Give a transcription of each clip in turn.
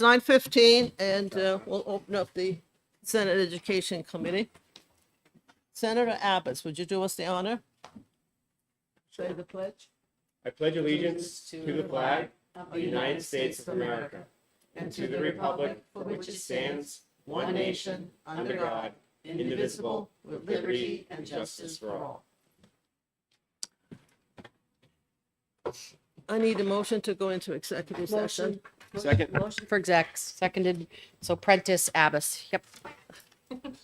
It's 9:15, and we'll open up the Senate Education Committee. Senator Abbott, would you do us the honor? Say the pledge. I pledge allegiance to the flag of the United States of America and to the republic for which it stands, one nation, under God, indivisible, with liberty and justice for all. I need a motion to go into executive session. Second. Motion for execs, seconded, so Prentice Abbas, yep.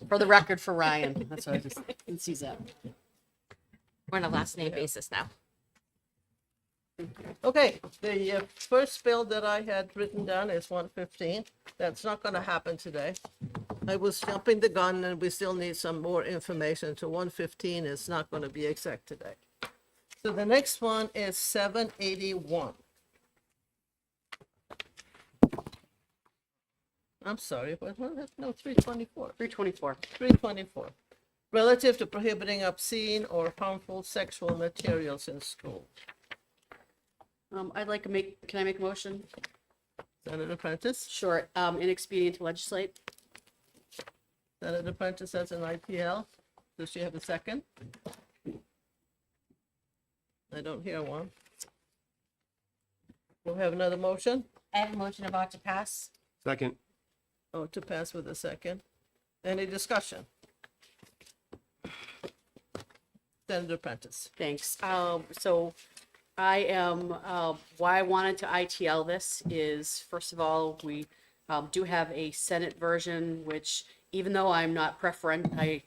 For the record for Ryan, that's what I just, he sees that. We're on a last name basis now. Okay, the first bill that I had written down is 115. That's not going to happen today. I was jumping the gun, and we still need some more information. So 115 is not going to be exec today. So the next one is 781. I'm sorry, but no, 324. 324. 324. Relative to prohibiting obscene or harmful sexual materials in school. I'd like to make, can I make a motion? Senator Prentice? Sure, inexpedient to legislate. Senator Prentice has an IPL. Does she have a second? I don't hear one. We'll have another motion. I have a motion about to pass. Second. Oh, to pass with a second. Any discussion? Senator Prentice. Thanks. So I am, why I wanted to ITL this is, first of all, we do have a Senate version, which even though I'm not I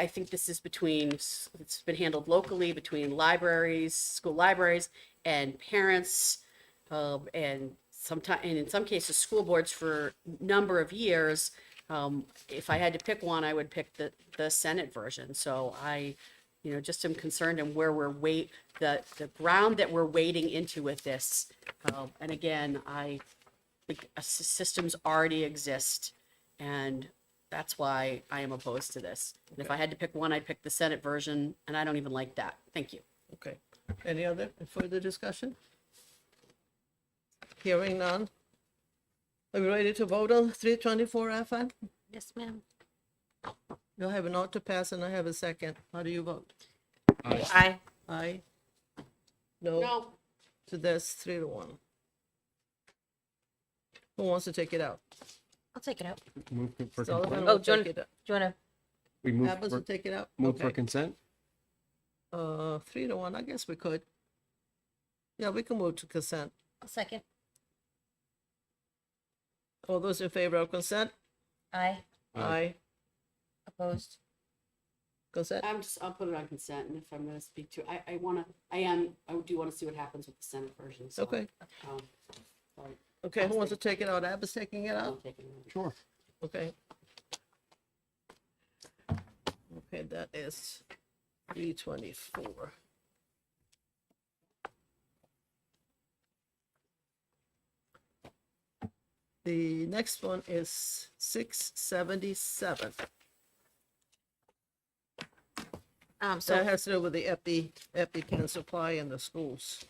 think this is between, it's been handled locally between libraries, school libraries and parents, and sometimes, and in some cases, school boards for a number of years. If I had to pick one, I would pick the Senate version. So I, just am concerned in where the ground that we're wading into with this. And again, I think systems already exist, and that's why I am opposed to this. And if I had to pick one, I'd pick the Senate version, and I don't even like that. Thank you. Okay. Any other further discussion? Hearing none. Are we ready to vote on 324, Afan? Yes, ma'am. You'll have a note to pass, and I have a second. How do you vote? Aye. Aye. No. No, So that's 3-1. Who wants to take it out? I'll take it out. Move for Sullivan consent. will Oh, John- take it out. Do you want We move Abbott will for, take it out? move for Okay. consent. 3-1, I guess we could. Yeah, we can move to consent. to, second? All those in favor of consent? Aye. Aye. Opposed? Consent? I'll put it on consent, and if I'm gonna speak to, I do wanna see what happens with the Senate version, so. Okay. um, sorry, Okay, who wants to take it out? Abbott's taking it I'm out? taking it. Sure. Okay. Okay, that is 324. The next one is 677. That So has to do with the EpiPen supply in the schools.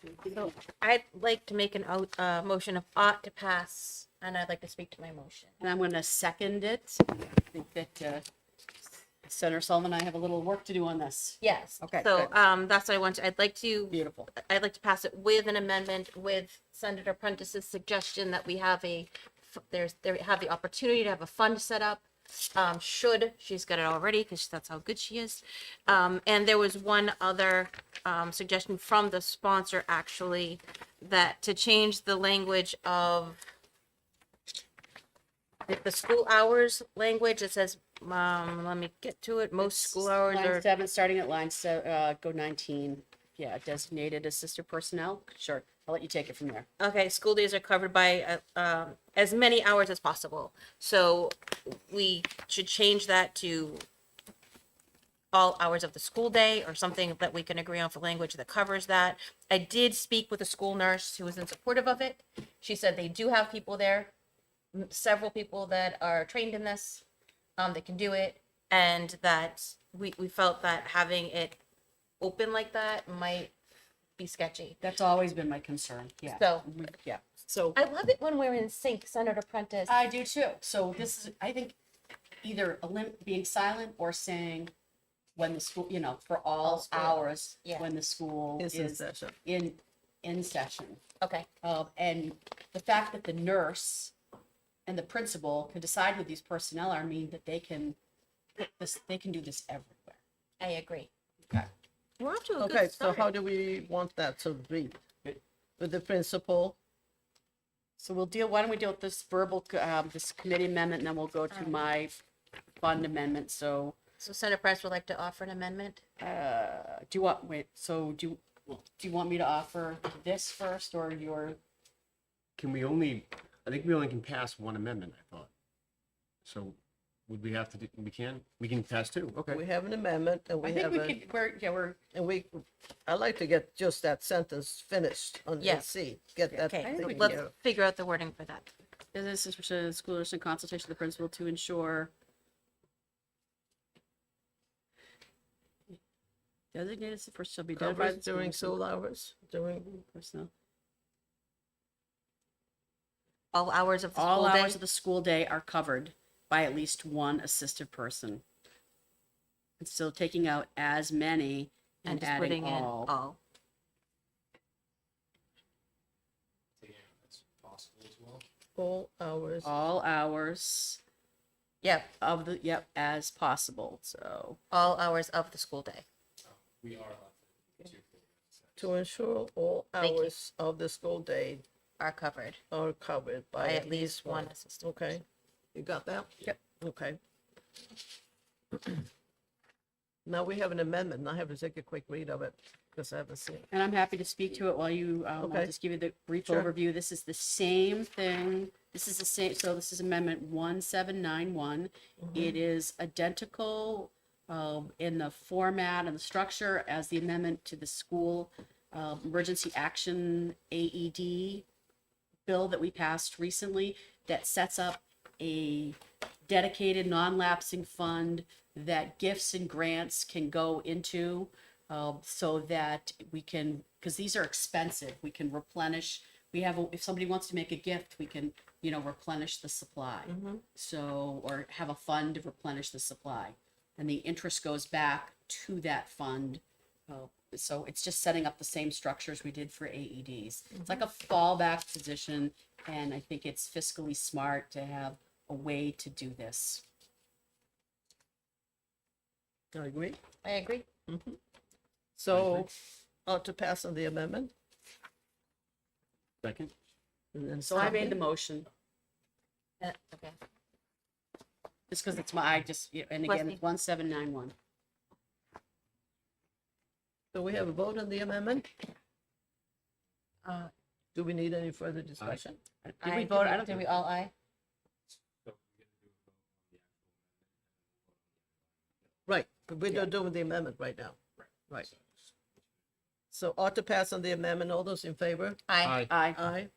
I'd like to make a motion of ought to pass, and I'd like to speak to my motion. And I'm gonna second it. I think that, Senator Sullivan and I have a little work to do on this. Yes. Okay, So, good. that's what I want to, I'd like to Beautiful. pass it with an amendment with Senator Prentice's suggestion that we have have the opportunity to have a fund set up. Should she's got it already, because that's how good she is. And there was one other suggestion from the sponsor, actually, that to change the language of the school hours language. It says, let me get to it. Most school hours Line are 7, starting at line go 19. Yeah, designated assistant personnel. Sure, I'll let you take it from there. okay. School days are covered by as many hours as possible. So we should change that to all hours of the school day, or something that we can agree on for language that covers that. I did speak with a school nurse who was in supportive of it. She said they do have people there, several people that are trained in this, that can do it, and that we felt that having it open like that might be sketchy. That's always been my concern, yeah. So- Yeah, so. I love it when we're in sync, Senator Prentice. I do too. So this is, I think, either being silent or saying when the school, for all school hours, yeah. when the school Is in is session. in session. Okay, And the fact that the nurse and the principal can decide who these personnel are mean that they can do this everywhere. I agree. Okay. We're off to a Okay, good so start. how do we want that to read? With the principal, So why don't we deal with this verbal, this committee amendment, and then we'll go to my fund amendment. So, So Senator Press would like to offer an amendment? do you want me to offer this first or your, I think we only can pass one amendment, I thought. So would we have to do, we can pass two, okay. we have an amendment and I we think have we a, could, we're, I'd like to get just that sentence finished on Yeah. C, get that Okay, taken we- care let's of. figure out the wording for that. this is for the school nurse in consultation with the principal to ensure designated for shall be identified Coverage as the during school school hours, during, personnel. All hours of the All school day? hours of the school day are covered by at least one assistive person. And so taking out as many And and just adding putting in all. all. all hours. All hours Yep, of as possible, so. all hours of the school day. To ensure all Thank you. hours of the school day Are covered are covered by by at least one assistant. Okay, you got that? Yep. Okay. Now we have an amendment, and I have to take a quick read of it, because I haven't seen it. And I'm happy to speak to it while you, I'll Okay. just give you the brief Sure. overview. This is the same thing. This is the same, so this is amendment 1791. It is identical in the format and the structure as the amendment to the school emergency action AED bill that we passed recently that sets up a dedicated non-lapsing fund that gifts and grants can go into so that we can, because these are expensive, we can replenish. We have, if somebody wants to make a gift, we can, replenish the supply. So, or have a fund to replenish the supply. And the interest goes back to that fund. So it's just setting up the same structures we did for AEDs. It's like a fallback position, and I think it's fiscally smart to have a way to do this. I agree. I agree. So, to pass on the amendment? Second? And then So I made the second. motion, Okay. just because it's and again, it's 1791. So we have a vote on the amendment? Uh, Do we need any further discussion? Did we vote? I don't Did think we all aye? Right, but we're not doing the amendment right now. Right. So ought to pass on the amendment, all those in favor? Aye. Aye. Aye.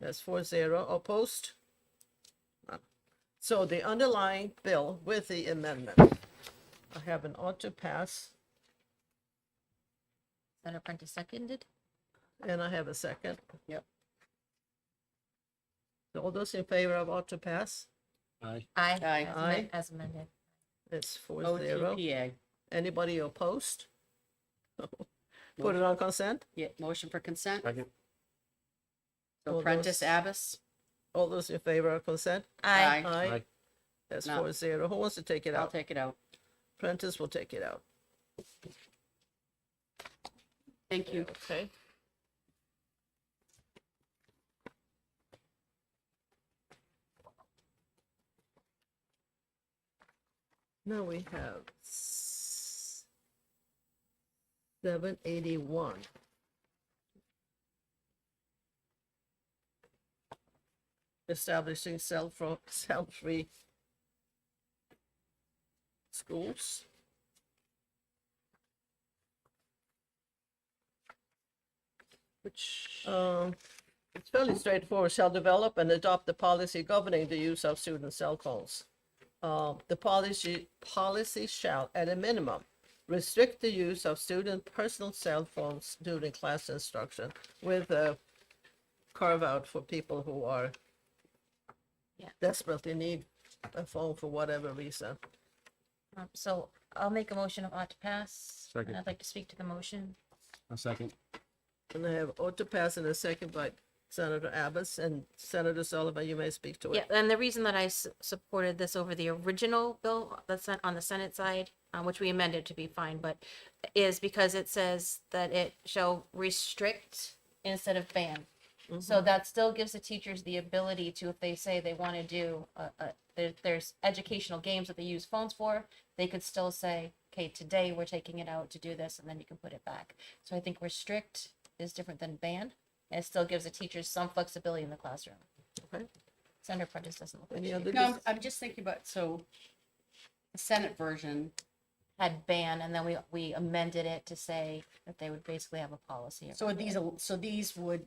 That's 4-0. Opposed? None. So the underlying bill with the amendment, I have an ought to pass, Senator Prentice seconded? and I have a second. Yep. So all those in favor of ought to pass? Aye. Aye. Aye. Aye. As amended. It's 4-0. OTPA. Anybody opposed? Put it on consent? Yeah, motion for consent. Second? So All Prentice, those- Abbas. All those in favor of consent? Aye. Aye. Aye. That's No. 4-0. Who wants to take it I'll out? take it out. Prentice will take it out. Thank you. Okay. Now we have 781. Establishing cell-free schools. Which, it's fairly straightforward, shall develop and adopt the policy governing the use of student cell phones. The policy shall, at a minimum, restrict the use of student personal cell phones during class instruction with a carve out for people who are Yeah. desperately need a phone for whatever reason. So I'll make a motion of ought to pass. Second. And I'd like to speak to the motion. A second. And I have ought to pass in a second by Senator Abbas, and Senator Sullivan, you may speak to Yeah, it. and the reason that I supported this over the original bill that's on the Senate side, which we amended to be fine, but is because it says that it shall restrict instead of ban. So that still gives the teachers the ability to, if they say they want to do, there's educational games that they use phones for, they could still say, okay, today we're taking it out to do this, and then you can put it back. So I think restrict is different than ban, and it still gives the teachers some flexibility in the classroom. Okay. Senator Prentice doesn't look like Any she other No, I'm just thinking about, so the Senate version, had ban, and then we amended it to say that they would basically have a policy. so these would,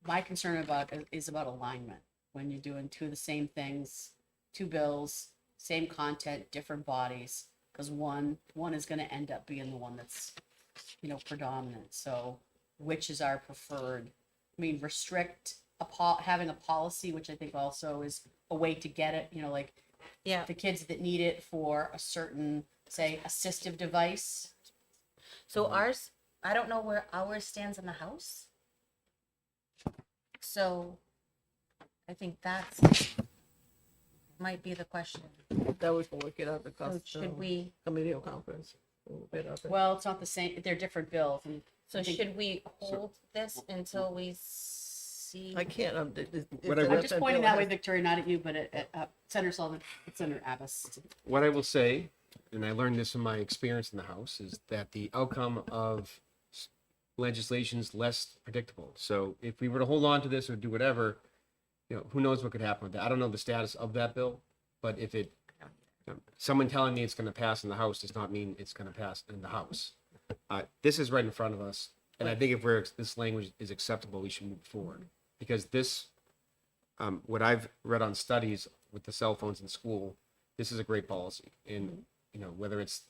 my concern about is about alignment. When you're doing two of the same things, two bills, same content, different bodies, because one is gonna end up being the one that's, predominant. So which is our preferred? I mean, restrict having a policy, which I think also is a way to get it, like Yeah, the kids that need it for a certain, say, assistive device. so ours, I don't know where ours stands in the House. So I think that's, might be the question. That we can work it out So because should we, committee of conference. We'll get out there. Well, it's not the same, they're different bills. And so I think- should we hold this until we see? I can't, What I I'm would- just pointing that way, Victoria, not at you, but at Senator Sullivan, Senator Abbas. What I will say, and I learned this from my experience in the House, is that the outcome of legislation is less predictable. So if we were to hold on to this or do whatever, who knows what could happen with that? I don't know the status of that bill, but if someone telling me it's going to pass in the House does not mean it's going to pass in the House. This is right in front of us, and I think if this language is acceptable, we should move forward, because this, what I've read on studies with the cell phones in school, this is a great policy. And whether it's,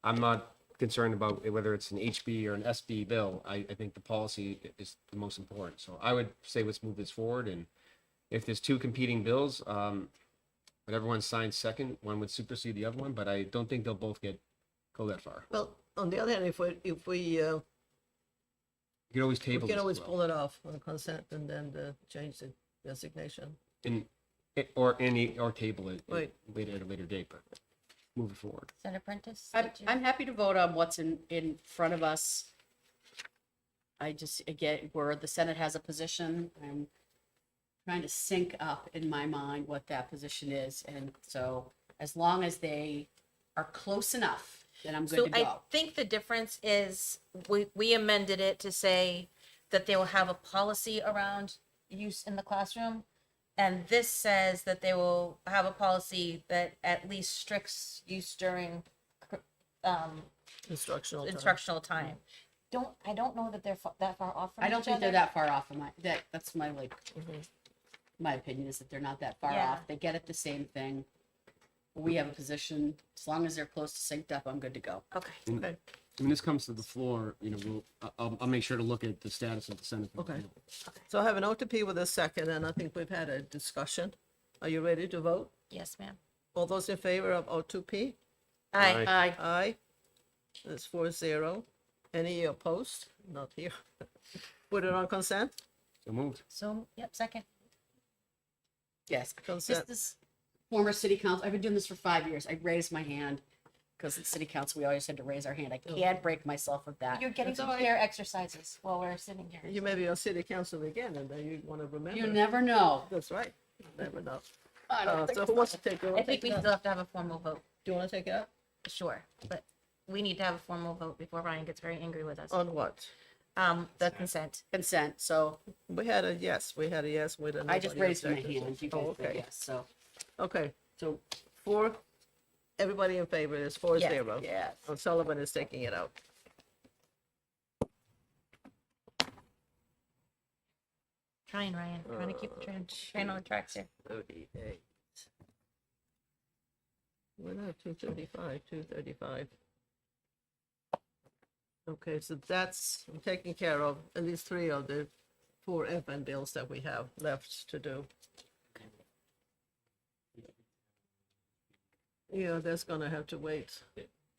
I'm not concerned about whether it's an HB or an SB bill. I think the policy is the most important. So I would say let's move this forward, and if there's two competing bills, whatever one signs second, one would supersede the other one, but I don't think they'll both go that far. Well, on the other hand, if we You can always table can this always as pull well. it off on consent and then change the designation. Or table it Right. later at a later date, but move it forward. Senator Prentice? I'm happy to vote on what's in front of us. I just, again, where the Senate has a position, I'm trying to sync up in my mind what that position is. And so as long as they are close enough, then I'm So good to I go. think the difference is we amended it to say that they will have a policy around use in the classroom. And this says that they will have a policy that at least restricts use during Instructional time. instructional time. I don't know that they're that far off from I don't each think they're other. that far off of that's my my opinion is that they're not that far Yeah. off. They get at the same thing. We have a position, as long as they're close to synced up, I'm good to go. Okay. Okay, When this comes to the floor, I'll make sure to look at the status of the Senate. Okay. so I have an OTP with a second, and I think we've had a discussion. Are you ready to vote? Yes, ma'am. All those in favor of O2P? Aye. Aye. Aye. That's 4-0. Any opposed? Not here. Put it on consent? So moved. So, yep, second. Yes. Consent. This former city council, I've been doing this for 5 years. I raised my hand because at city council, we always had to raise our hand. I can't break myself of that. You're getting That's some all right. chair exercises while we're sitting here. You may be on city council again, and then you want to remember. You never know. That's right. You never know. I don't think So who wants to take it? I think we still have to have a formal vote, Do you want to take it out? sure, but we need to have a formal vote before Ryan gets very angry with us. On what? The consent. Consent, so We had a yes with a I just nobody raised my objected. hand. You Oh, guys said okay. yes, so. Okay, So, everybody in favor is 4-0. yes. Sullivan is taking it out. Trying, Ryan, trying to keep the train on the tracks here. 38. We're not 235, 235. Okay, so that's taking care of at least 3 of the 4 FM bills that we have left to do. Yeah, that's gonna have to wait.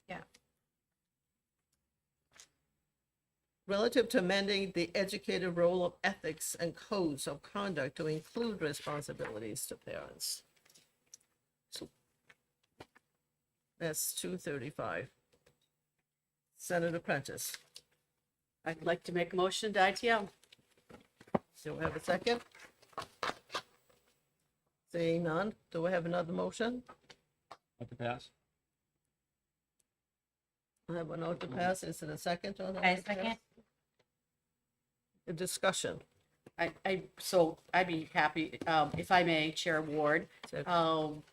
Yeah. Relative to amending the educator role of ethics and codes of conduct to include responsibilities to parents. So that's 235. Senator Prentice, I'd like to make a motion to ITL. do we have a second? Seeing none, do we have another motion? Let the pass. I have one out to pass, is it a second on that? I second. A discussion. So I'd be happy, if I may, Chair Ward. So-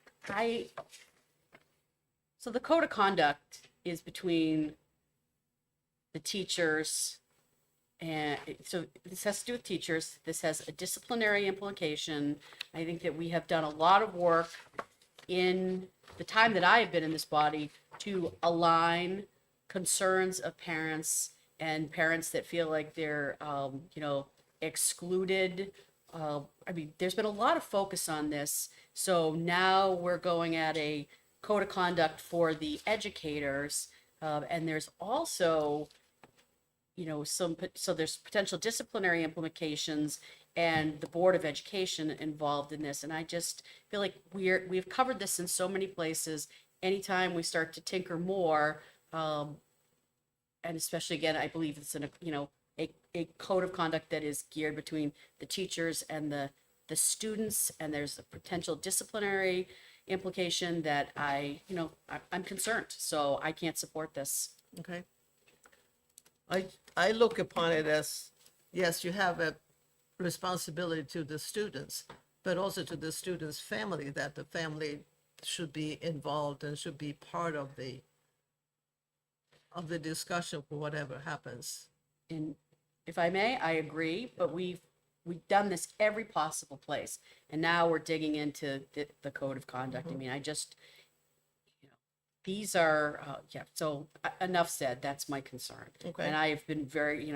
So the code of conduct is between the teachers, and so this has to do with teachers. This has a disciplinary implication. I think that we have done a lot of work in the time that I have been in this body to align concerns of parents and parents that feel like they're, excluded. There's been a lot of focus on this. So now we're going at a code of conduct for the educators. And there's also, so there's potential disciplinary implications and the Board of Education involved in this. And I just feel like we've covered this in so many places. Anytime we start to tinker more, and especially again, I believe it's a code of conduct that is geared between the teachers and the students, and there's a potential disciplinary implication that I'm concerned, so I can't support this. Okay. I look upon it as, yes, you have a responsibility to the students, but also to the students' family, that the family should be involved and should be part of the discussion for whatever happens. And if I may, I agree, but we've done this every possible place, and now we're digging into the code of conduct. I mean, these are, so enough said, that's my concern. Okay. And I have been very,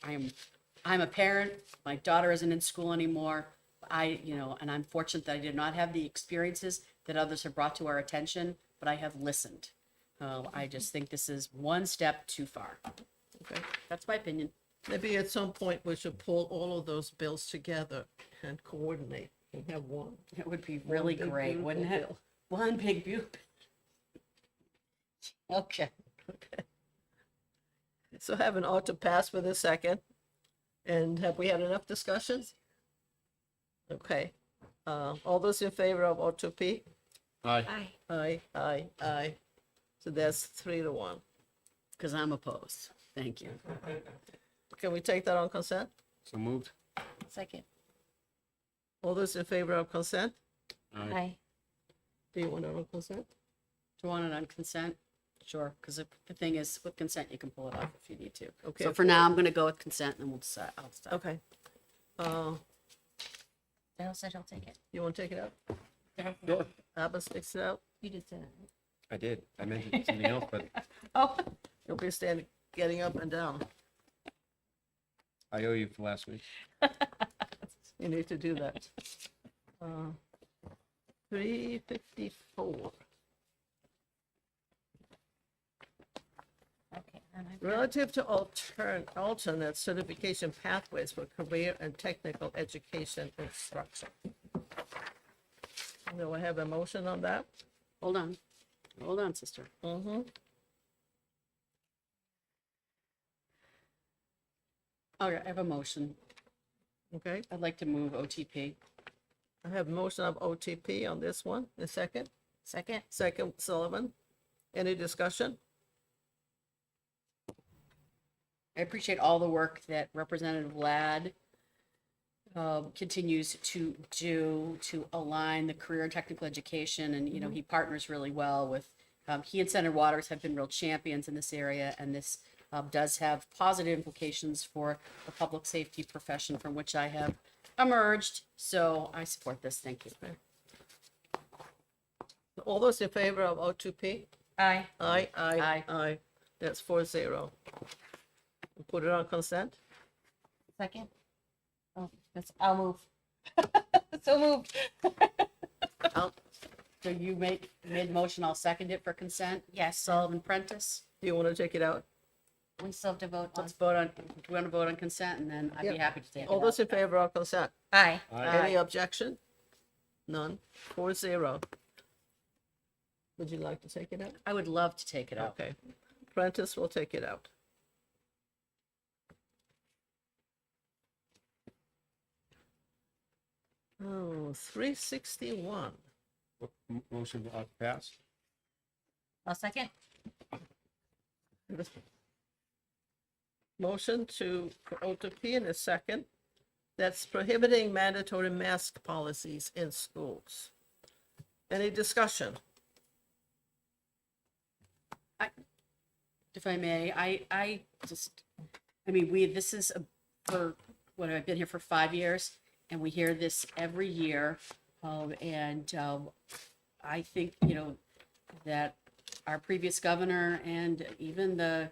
I'm a parent, my daughter isn't in school anymore. And I'm fortunate that I did not have the experiences that others have brought to our attention, but I have listened. I just think this is one step too far. Okay. That's my opinion. Maybe at some point we should pull all of those bills together and coordinate and have one. It would be really big, great, wouldn't it? beautiful One big beautiful. Okay. So have an ought to pass for the second. And have we had enough discussions? Okay. All those in favor of ought to P? Aye. Aye. So that's 3-1. Because I'm opposed. Thank you. Can we take that on consent? So moved. Second. All those in favor of consent? Aye. Do you want it on consent? Do you want it on consent? Sure, because the thing is, with consent, you can pull it off if you need to. Okay. So for now, I'm going to go with consent, and then we'll decide. I'll decide. Okay. Dale said he'll take it. You want to take it out? Sure. Abbott sticks it out? You did say that. I did. I mentioned something else, but Oh, You'll be standing, getting up and down. I owe you for last week. You need to do that. 354. Okay. then I've got- Relative to alternate certification pathways for career and technical education instruction. Do I have a motion on that? hold on. Hold on, sister. Mm-hmm. Okay, I have a motion. Okay, I'd like to move OTP. I have a motion of OTP on this one. A second? Second. Second, Sullivan. Any discussion? I appreciate all the work that Representative Ladd continues to do to align the career and technical education. And, he partners really well with, he and Senator Waters have been real champions in this area. And this does have positive implications for the public safety profession from which I have emerged. So I support this. Thank you. All those in favor of O2P? Aye. Aye, Aye. aye, aye. That's 4-0. Put it on consent? Second? Oh, I'll move. So moved. I'll- So you made motion, I'll second it for consent. Yes, Sullivan Prentice. Do you want to take it out? we still have to vote on. Let's vote on, do we want to vote on consent and then I'd be Yep. happy to take it All those out. in favor of consent? Aye. Any objection? None. 4-0. Would you like to take it out? I would love to take it out. Okay. Prentice will take it out. Oh, 361. Motion to pass? I'll second. Motion to, for O2P in a second. That's prohibiting mandatory mask policies in schools. Any discussion? If I may, I just, I mean, this is for, what, I've been here for 5 years, and we hear this every year. And I think, that our previous governor and even the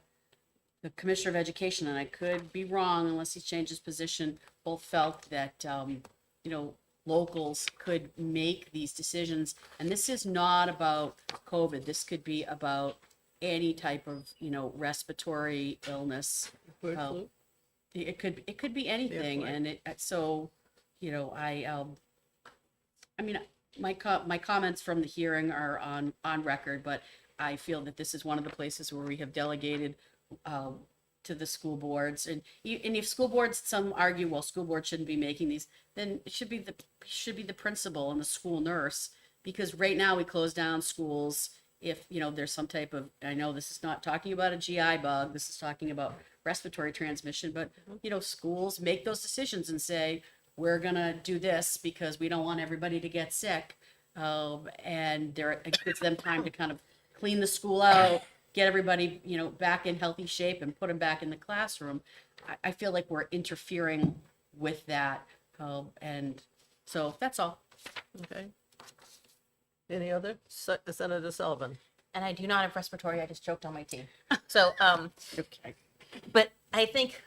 Commissioner of Education, and I could be wrong unless he changed his position, both felt that, locals could make these decisions. And this is not about COVID. This could be about any type of, respiratory illness. Bird Oh. flu? It could be anything. right. And so, I mean, my comments from the hearing are on record, but I feel that this is one of the places where we have delegated to the school boards. And if school boards, some argue, well, school boards shouldn't be making these, then it should be the principal and the school nurse. Because right now we close down schools if, there's some type of, I know this is not talking about a GI bug, this is talking about respiratory transmission, but, schools make those decisions and say, we're gonna do this because we don't want everybody to get sick. And it gives them time to kind of clean the school out, get everybody, back in healthy shape and put them back in the classroom. I feel like we're interfering with that. And so that's all. Okay. Any other? Senator Sullivan? And I do not have respiratory. I just choked on my tea. So, Okay. but I think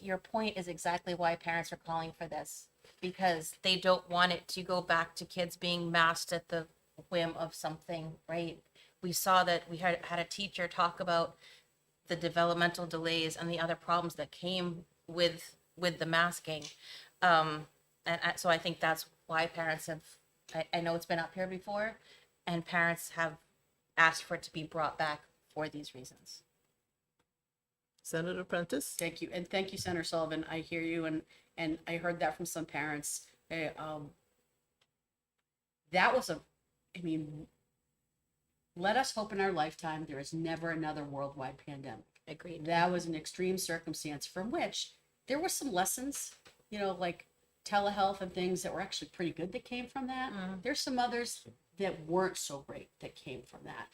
your point is exactly why parents are calling for this, because they don't want it to go back to kids being masked at the whim of something, right? We saw that we had a teacher talk about the developmental delays and the other problems that came with the masking. So I think that's why parents have, I know it's been up here before, and parents have asked for it to be brought back for these reasons. Senator Prentice? Thank you. And thank you, Senator Sullivan. I hear you. And I heard that from some parents. That was let us hope in our lifetime there is never another worldwide pandemic. Agreed. That was an extreme circumstance from which there were some lessons, like telehealth and things that were actually pretty good that came from that. There's some others that weren't so great that came from that.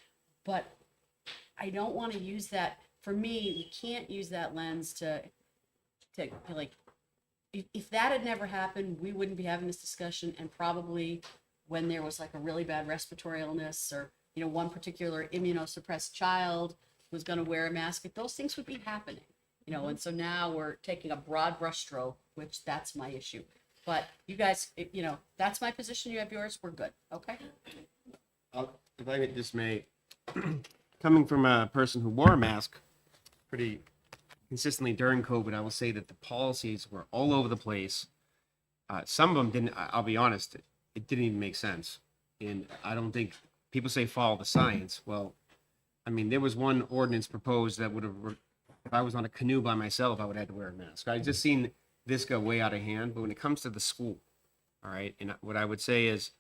But I don't want to use that. For me, we can't use that lens to like, if that had never happened, we wouldn't be having this discussion. And probably when there was like a really bad respiratory illness or, one particular immunosuppressed child was going to wear a mask, those things would be happening, and so now we're taking a broad brushstroke, which that's my issue. But you guys, that's my position. You have yours. We're good. Okay. If I just may, coming from a person who wore a mask pretty consistently during COVID, I will say that the policies were all over the place. Some of them didn't, I'll be honest, it didn't even make sense. And I don't think, people say follow the science. Well, I mean, there was one ordinance proposed that would have, if I was on a canoe by myself, I would have had to wear a mask. I just seen this go way out of hand. But when it comes to the school, all right, and what I would say is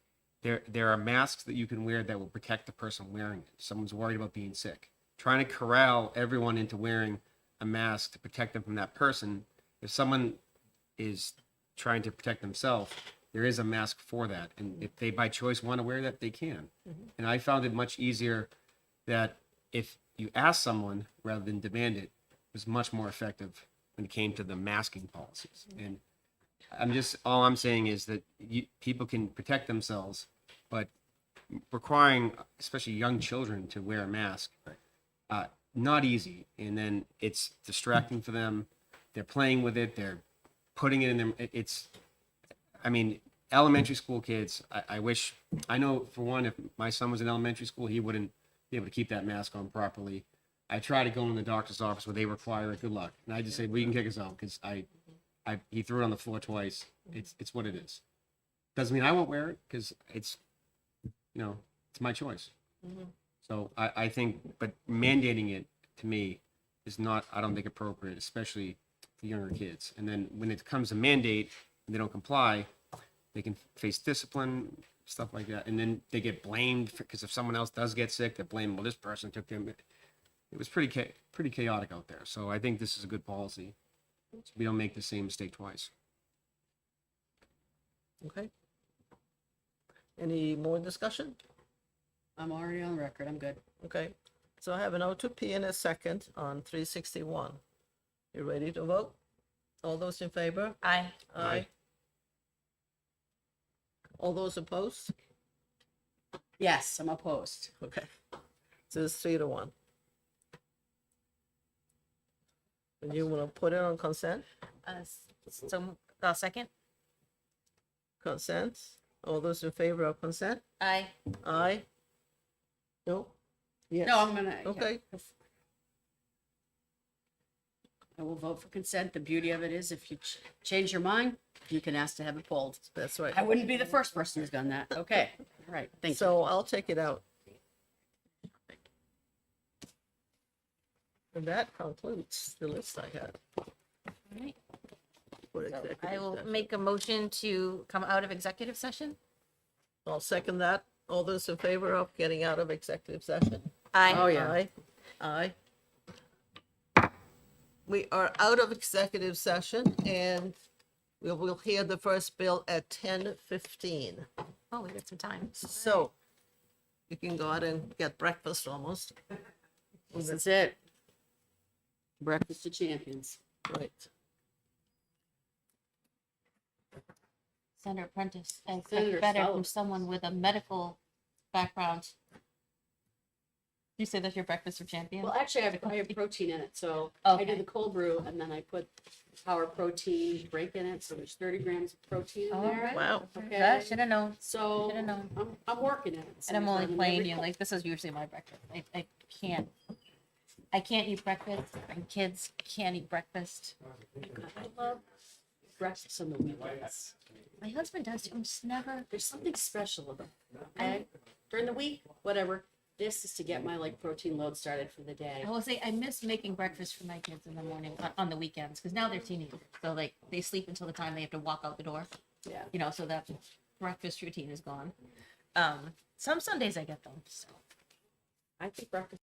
there are masks that you can wear that will protect the person wearing it. Someone's worried about being sick. Trying to corral everyone into wearing a mask to protect them from that person. If someone is trying to protect themselves, there is a mask for that. And if they by choice want to wear that, they can. And I found it much easier that if you ask someone rather than demand it, it was much more effective when it came to the masking policies. And all I'm saying is that people can protect themselves, but requiring, especially young children, to wear a mask, not easy. And then it's distracting for them. They're playing with it. They're putting it in their. It's, I mean, elementary school kids. I wish. I know for one, if my son was in elementary school, he wouldn't be able to keep that mask on properly. I try to go in the doctor's office where they require it. Good luck. And I just say, we can kick us out because he threw it on the floor twice. It's what it is. Doesn't mean I won't wear it because it's, it's my choice. So I think, but mandating it to me is not, I don't think appropriate, especially for younger kids. And then when it comes to mandate and they don't comply, they can face discipline, stuff like that. And then they get blamed because if someone else does get sick, they blame, well, this person took them. It was pretty chaotic out there. So I think this is a good policy. So we don't make the same mistake twice. Okay. Any more discussion? I'm already on the record. I'm good. Okay, so I have an O2P and a second on 361. You ready to vote? All those in favor? Aye. Aye. All those opposed? Yes, I'm opposed. Okay, so it's 3-1. And you want to put it on consent? So, I'll second. Consent? All those in favor of consent? Aye. Aye? No? Yes. No, I'm gonna. yeah. Okay, I will vote for consent. The beauty of it is if you change your mind, you can ask to have it pulled. that's right. I wouldn't be the first person who's done that. Okay, all right, thank you. So I'll take it out. And that concludes the list I had. Alright. for So executive I will session. make a motion to come out of executive session. I'll second that. All those in favor of getting out of executive session? Aye. Oh, yeah. Aye. Aye. We are out of executive session and we will hear the first bill at 10:15. Oh, we got some time. So you can go out and get breakfast almost. This is it. Breakfast of champions. Right. Senator Prentice, I Senator expect better from Sullivan. someone with a medical background. You say that's your breakfast for champions? Well, actually, I have protein in it, so Okay. I did the cold brew and then I put Power Protein drink in it, so there's 30 grams of protein in All there. right. Wow. Okay. Should have known. So Should've known. I'm working it. So And I'm if only in playing every you, cup- like, this is usually my breakfast. I can't eat breakfast, and kids can't eat breakfast. I love breakfast on the weekends. My husband does too, I'm just never, There's something special about it. Okay? During the week, whatever. This is to get my like protein load started for the day. I will say, I miss making breakfast for my kids in the morning, on the weekends, because now they're teenagers. So like, they sleep until the time they have to walk out the door, Yeah. So that breakfast routine is gone. Some Sundays I get them, so. I think breakfast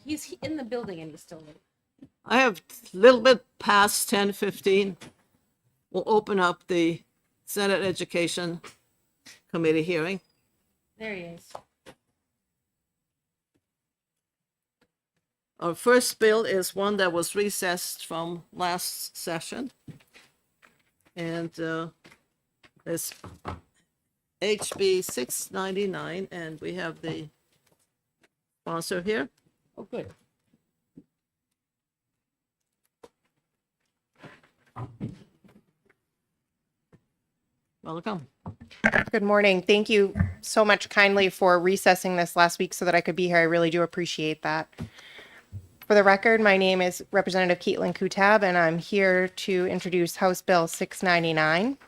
He's in the building and he's still late. I have a little bit past 10:15. We'll open up the Senate Education Committee hearing. There he is. Our first bill is one that was recessed from last session. And it's HB 699, and we have the sponsor here. Oh, good. Welcome. Good morning. Thank you so much kindly for recessing this last week so that I could be here. I really do appreciate that. For the record, my name is Representative Caitlin Kutab, and I'm here to introduce House Bill 699.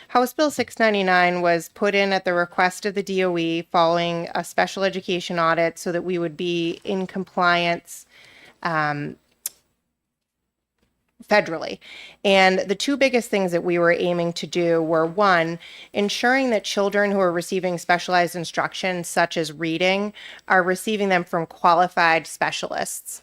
House Bill 699 was put in at the request of the DOE following a special education audit so that we would be in compliance federally. And the two biggest things that we were aiming to do were, one, ensuring that children who are receiving specialized instruction, such as reading, are receiving them from qualified specialists.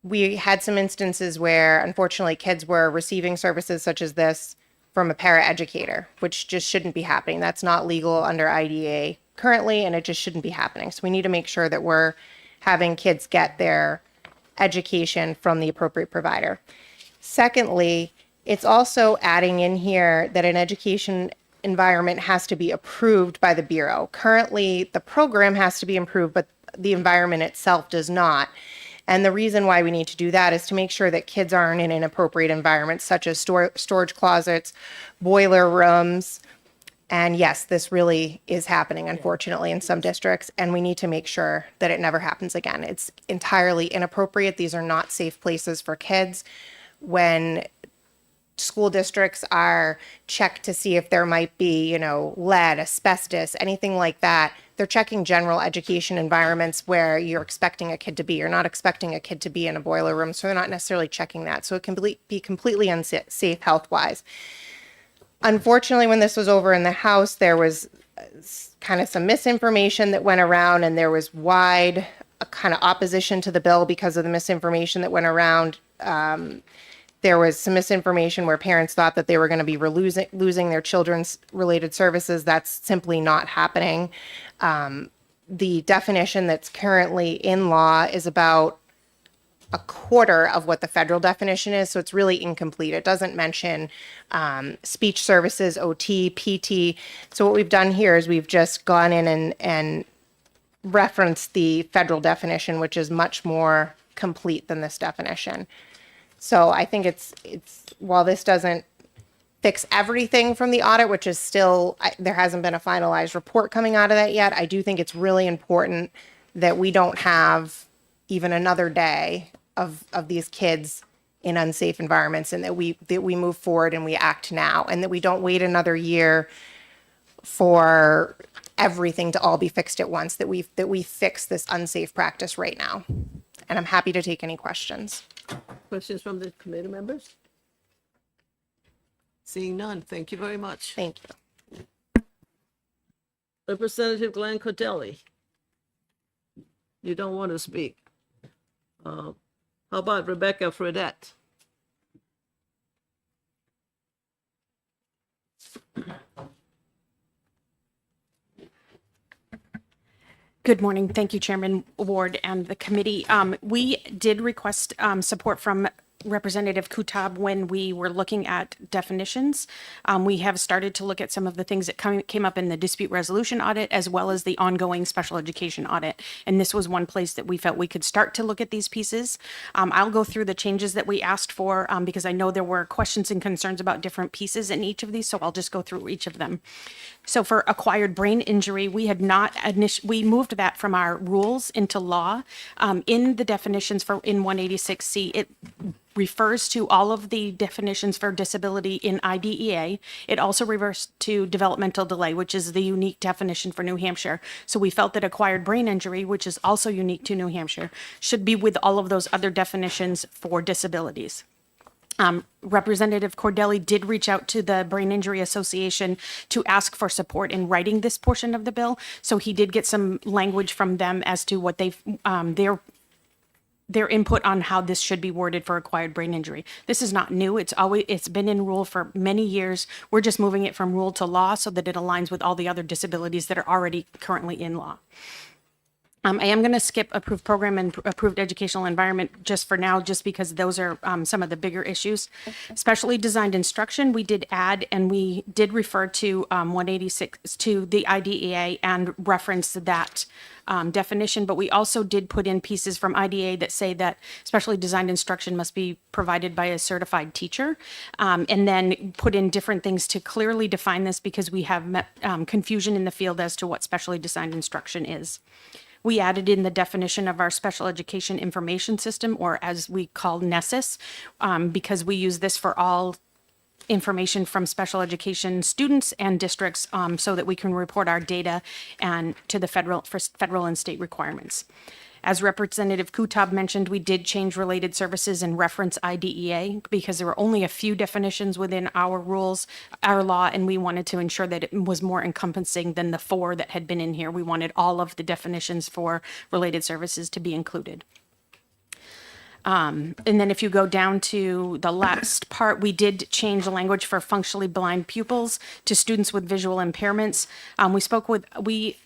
We had some instances where, unfortunately, kids were receiving services such as this from a paraeducator, which just shouldn't be happening. That's not legal under IDEA currently, and it just shouldn't be happening. So we need to make sure that we're having kids get their education from the appropriate provider. Secondly, it's also adding in here that an education environment has to be approved by the Bureau. Currently, the program has to be approved, but the environment itself does not. And the reason why we need to do that is to make sure that kids aren't in inappropriate environments such as storage closets, boiler rooms. And yes, this really is happening, unfortunately, in some districts, and we need to make sure that it never happens again. It's entirely inappropriate. These are not safe places for kids. When school districts are checked to see if there might be, lead, asbestos, anything like that, they're checking general education environments where you're expecting a kid to be. You're not expecting a kid to be in a boiler room, so they're not necessarily checking that. So it can be completely unsafe health-wise. Unfortunately, when this was over in the House, there was kind of some misinformation that went around, and there was wide kind of opposition to the bill because of the misinformation that went around. There was some misinformation where parents thought that they were going to be losing their children's related services. That's simply not happening. The definition that's currently in law is about a quarter of what the federal definition is, so it's really incomplete. It doesn't mention speech services, OT, PT. So what we've done here is we've just gone in and referenced the federal definition, which is much more complete than this definition. So I think it's while this doesn't fix everything from the audit, which is still, there hasn't been a finalized report coming out of that yet, I do think it's really important that we don't have even another day of these kids in unsafe environments, and that we move forward and we act now, and that we don't wait another year for everything to all be fixed at once, that we fix this unsafe practice right now. And I'm happy to take any questions. Questions from the committee members? Seeing none, thank you very much. Thank you. Representative Glenn Cordelli. You don't want to speak. How about Rebecca Fredette? Good morning. Thank you, Chairman Ward and the committee. We did request support from Representative Kutab when we were looking at definitions. We have started to look at some of the things that came up in the dispute resolution audit, as well as the ongoing special education audit. And this was one place that we felt we could start to look at these pieces. I'll go through the changes that we asked for because I know there were questions and concerns about different pieces in each of these, so I'll just go through each of them. So for acquired brain injury, we had not, we moved that from our rules into law. In the definitions in 186C, it refers to all of the definitions for disability in IDEA. It also refers to developmental delay, which is the unique definition for New Hampshire. So we felt that acquired brain injury, which is also unique to New Hampshire, should be with all of those other definitions for disabilities. Representative Cordelli did reach out to the Brain Injury Association to ask for support in writing this portion of the bill. So he did get some language from them as to what they've, their input on how this should be worded for acquired brain injury. This is not new. It's been in rule for many years. We're just moving it from rule to law so that it aligns with all the other disabilities that are already currently in law. I am going to skip approved program and approved educational environment just for now, just because those are some of the bigger issues. Specially designed instruction, we did add and we did refer to 186 to the IDEA and reference that definition, but we also did put in pieces from IDEA that say that specially designed instruction must be provided by a certified teacher, and then put in different things to clearly define this because we have met confusion in the field as to what specially designed instruction is. We added in the definition of our special education information system, or as we call NESIS, because we use this for all information from special education students and districts, so that we can report our data and to the federal and state requirements. As Representative Kutab mentioned, we did change related services and reference IDEA because there were only a few definitions within our rules, our law, and we wanted to ensure that it was more encompassing than the 4 that had been in here. We wanted all of the definitions for related services to be included. And then if you go down to the last part, we did change the language for functionally blind pupils to students with visual impairments. We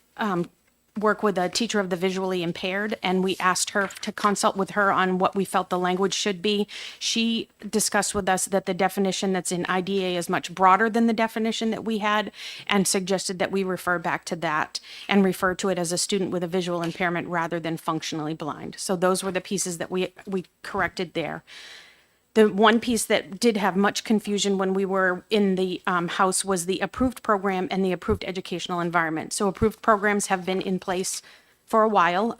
work with a teacher of the visually impaired, and we asked her to consult with her on what we felt the language should be. She discussed with us that the definition that's in IDEA is much broader than the definition that we had, and suggested that we refer back to that and refer to it as a student with a visual impairment rather than functionally blind. So those were the pieces that we corrected there. The one piece that did have much confusion when we were in the House was the approved program and the approved educational environment. So approved programs have been in place for a while,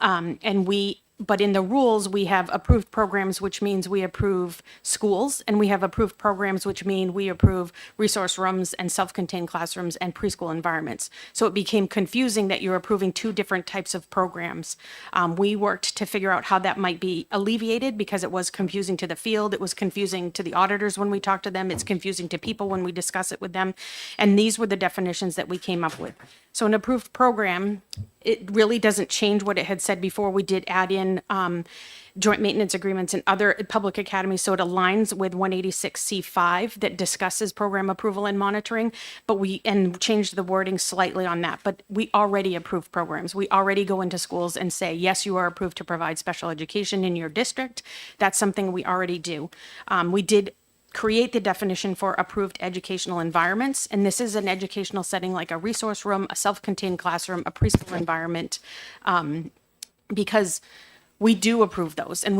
but in the rules, we have approved programs, which means we approve schools, and we have approved programs, which mean we approve resource rooms and self-contained classrooms and preschool environments. So it became confusing that you're approving 2 different types of programs. We worked to figure out how that might be alleviated because it was confusing to the field. It was confusing to the auditors when we talked to them. It's confusing to people when we discuss it with them. And these were the definitions that we came up with. So an approved program, it really doesn't change what it had said before. We did add in joint maintenance agreements and other public academies, so it aligns with 186C5 that discusses program approval and monitoring, and changed the wording slightly on that. But we already approve programs. We already go into schools and say, yes, you are approved to provide special education in your district. That's something we already do. We did create the definition for approved educational environments. And this is an educational setting like a resource room, a self-contained classroom, a preschool environment, because we do approve those, and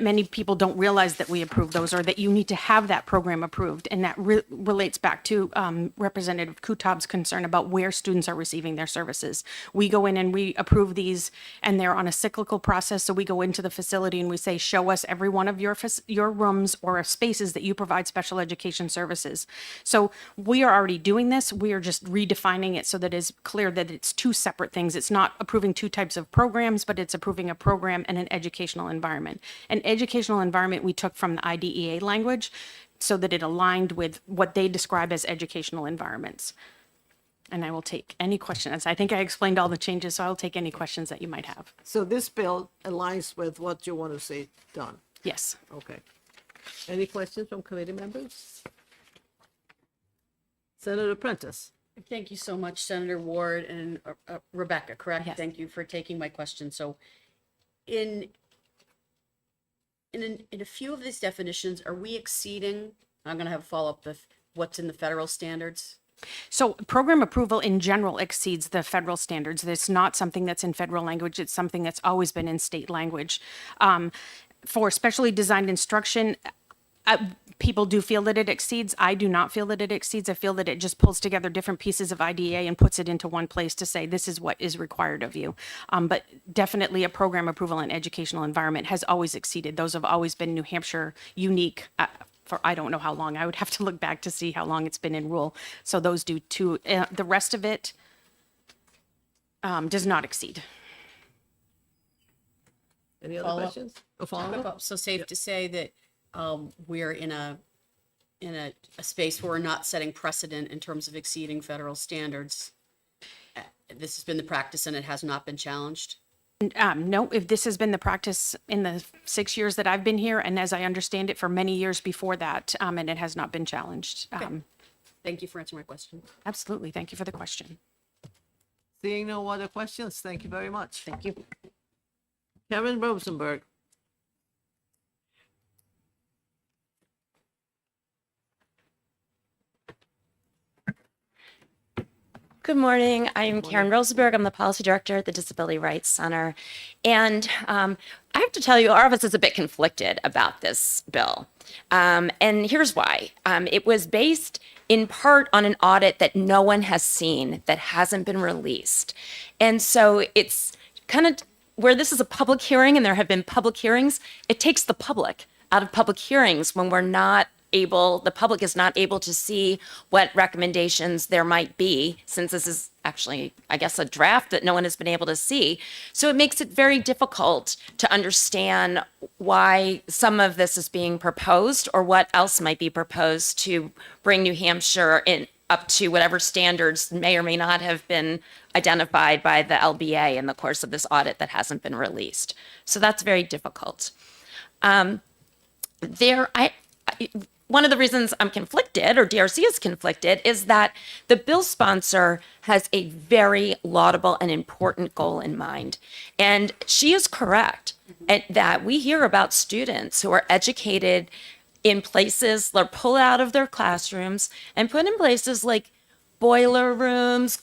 many people don't realize that we approve those, or that you need to have that program approved. And that relates back to Representative Kutab's concern about where students are receiving their services. We go in and we approve these, and they're on a cyclical process. So we go into the facility and we say, show us every one of your rooms or spaces that you provide special education services. So we are already doing this. We are just redefining it so that it's clear that it's 2 separate things. It's not approving 2 types of programs, but it's approving a program and an educational environment. An educational environment we took from the IDEA language so that it aligned with what they describe as educational environments. And I will take any questions. I think I explained all the changes, so I'll take any questions that you might have. So this bill aligns with what you want to see done. Yes. Okay. Any questions from committee members? Senator Prentice. Thank you so much, Senator Ward and Rebecca, correct? Yes. Thank you for taking my question. So in a few of these definitions, are we exceeding, I'm going to have a follow-up with what's in the federal standards? So program approval in general exceeds the federal standards. It's not something that's in federal language. It's something that's always been in state language. For specially designed instruction, people do feel that it exceeds. I do not feel that it exceeds. I feel that it just pulls together different pieces of IDEA and puts it into one place to say, this is what is required of you. But definitely a program approval and educational environment has always exceeded. Those have always been New Hampshire unique for I don't know how long. I would have to look back to see how long it's been in rule. So those do too. The rest of it does not exceed. Any other Follow-up. questions? A follow-up? So safe to say that we're in a space where we're not setting precedent in terms of exceeding federal standards. This has been the practice and it has not been challenged. No, if this has been the practice in the 6 years that I've been here, and as I understand it, for many years before that, and it has not been challenged. Thank you for answering my question. Absolutely. Thank you for the question. Seeing no other questions, thank you very much. Thank you. Karen Rosenberg. Good morning. I'm Karen Rosenberg. I'm the policy director at the Disability Rights Center. And I have to tell you, our office is a bit conflicted about this bill. And here's why. It was based in part on an audit that no one has seen, that hasn't been released. And so it's kind of where this is a public hearing and there have been public hearings, it takes the public out of public hearings when the public is not able to see what recommendations there might be, since this is actually, I guess, a draft that no one has been able to see. So it makes it very difficult to understand why some of this is being proposed or what else might be proposed to bring New Hampshire up to whatever standards may or may not have been identified by the LBA in the course of this audit that hasn't been released. So that's very difficult. One of the reasons I'm conflicted, or DRC is conflicted, is that the bill sponsor has a very laudable and important goal in mind. And she is correct that we hear about students who are educated in places they're pulled out of their classrooms and put in places like boiler rooms,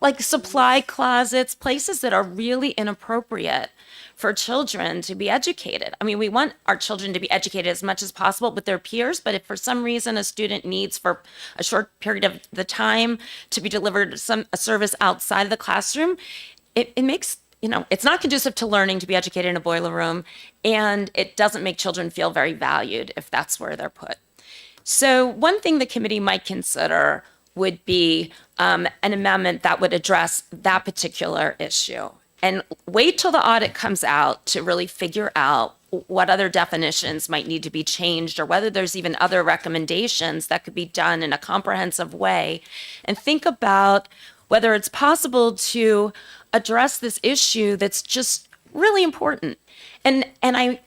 like supply closets, places that are really inappropriate for children to be educated. I mean, we want our children to be educated as much as possible with their peers, but if for some reason a student needs for a short period of the time to be delivered a service outside of the classroom, it makes, it's not conducive to learning to be educated in a boiler room, and it doesn't make children feel very valued if that's where they're put. So one thing the committee might consider would be an amendment that would address that particular issue. And wait till the audit comes out to really figure out what other definitions might need to be changed, or whether there's even other recommendations that could be done in a comprehensive way. And think about whether it's possible to address this issue that's just really important. And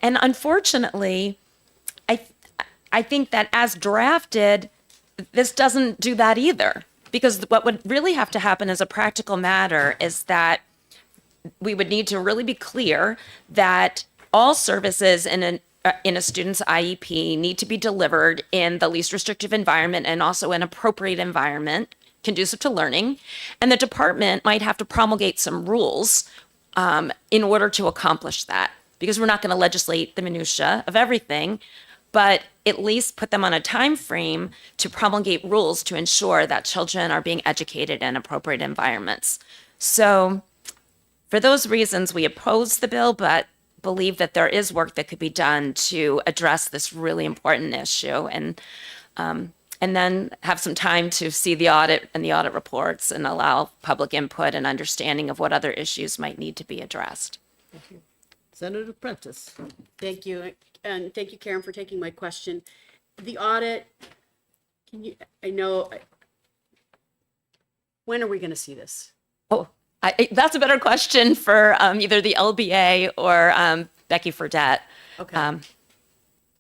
unfortunately, I think that as drafted, this doesn't do that either. Because what would really have to happen as a practical matter is that we would need to really be clear that all services in a student's IEP need to be delivered in the least restrictive environment and also an appropriate environment conducive to learning. And the department might have to promulgate some rules in order to accomplish that, because we're not going to legislate the minutia of everything, but at least put them on a time frame to promulgate rules to ensure that children are being educated in appropriate environments. So for those reasons, we oppose the bill, but believe that there is work that could be done to address this really important issue, and then have some time to see the audit and the audit reports and allow public input and understanding of what other issues might need to be addressed. Senator Prentice. Thank you. And thank you, Karen, for taking my question. The audit, when are we going to see this? Oh, that's a better question for either the LBA or Becky Fredette. Okay.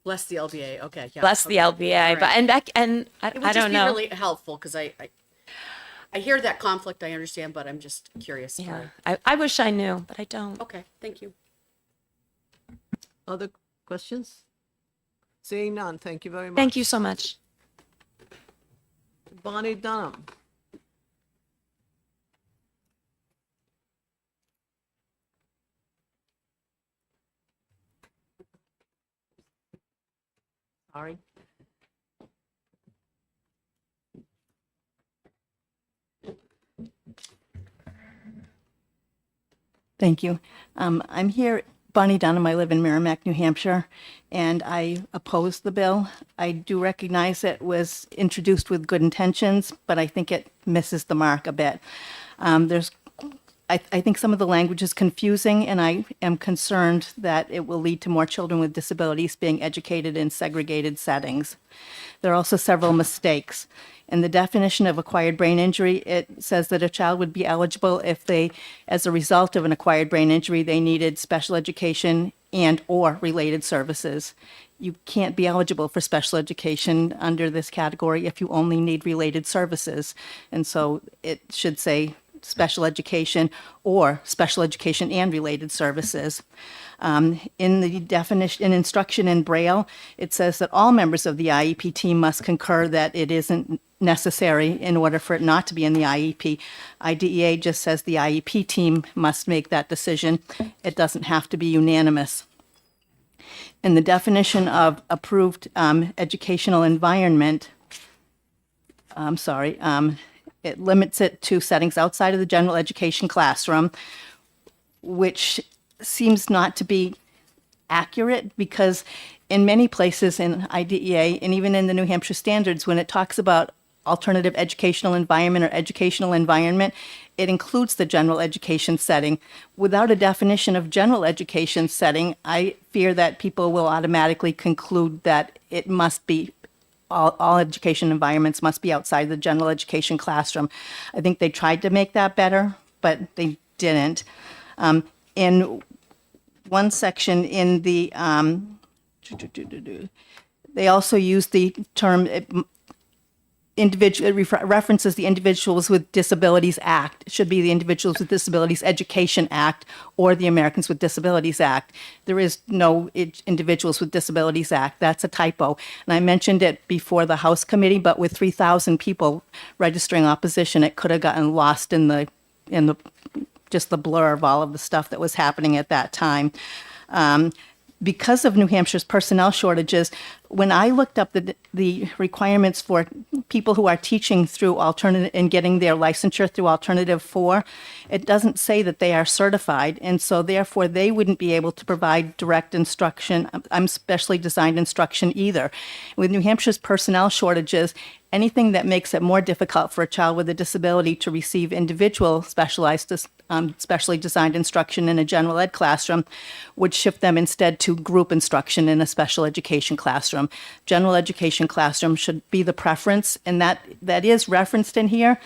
Bless the LBA. Okay. Yeah. Bless the LBA, All right. but I It would don't just be know. really helpful because I hear that conflict. I understand, but I'm just curious. Yeah, I wish I knew, but I don't. Okay. Thank you. Other questions? Seeing none, thank you very much. Thank you so much. Bonnie Dunham. Sorry. Thank you. I'm here, Bonnie Dunham. I live in Merrimack, New Hampshire, and I oppose the bill. I do recognize it was introduced with good intentions, but I think it misses the mark a bit. I think some of the language is confusing, and I am concerned that it will lead to more children with disabilities being educated in segregated settings. There are also several mistakes. In the definition of acquired brain injury, it says that a child would be eligible if they, as a result of an acquired brain injury, they needed special education and or related services. You can't be eligible for special education under this category if you only need related services. And so it should say special education or special education and related services. In the definition, in instruction in Braille, it says that all members of the IEP team must concur that it isn't necessary in order for it not to be in the IEP. IDEA just says the IEP team must make that decision. It doesn't have to be unanimous. In the definition of approved educational environment, it limits it to settings outside of the general education classroom, which seems not to be accurate, because in many places in IDEA and even in the New Hampshire standards, when it talks about alternative educational environment or educational environment, it includes the general education setting. Without a definition of general education setting, I fear that people will automatically conclude that it must be all education environments must be outside the general education classroom. I think they tried to make that better, but they didn't. In one section in the, they also use the term individual, it references the Individuals with Disabilities Act. It should be the Individuals with Disabilities Education Act or the Americans with Disabilities Act. There is no Individuals with Disabilities Act. That's a typo. And I mentioned it before the House Committee, but with 3,000 people registering opposition, it could have gotten lost in the just the blur of all of the stuff that was happening at that time. Because of New Hampshire's personnel shortages, when I looked up the requirements for people who are teaching through alternative and getting their licensure through Alternative 4, it doesn't say that they are certified, and so therefore they wouldn't be able to provide direct instruction, specially designed instruction either. With New Hampshire's personnel shortages, anything that makes it more difficult for a child with a disability to receive individual specialized, specially designed instruction in a general ed classroom would shift them instead to group instruction in a special education classroom. General education classroom should be the preference, and that is referenced in here,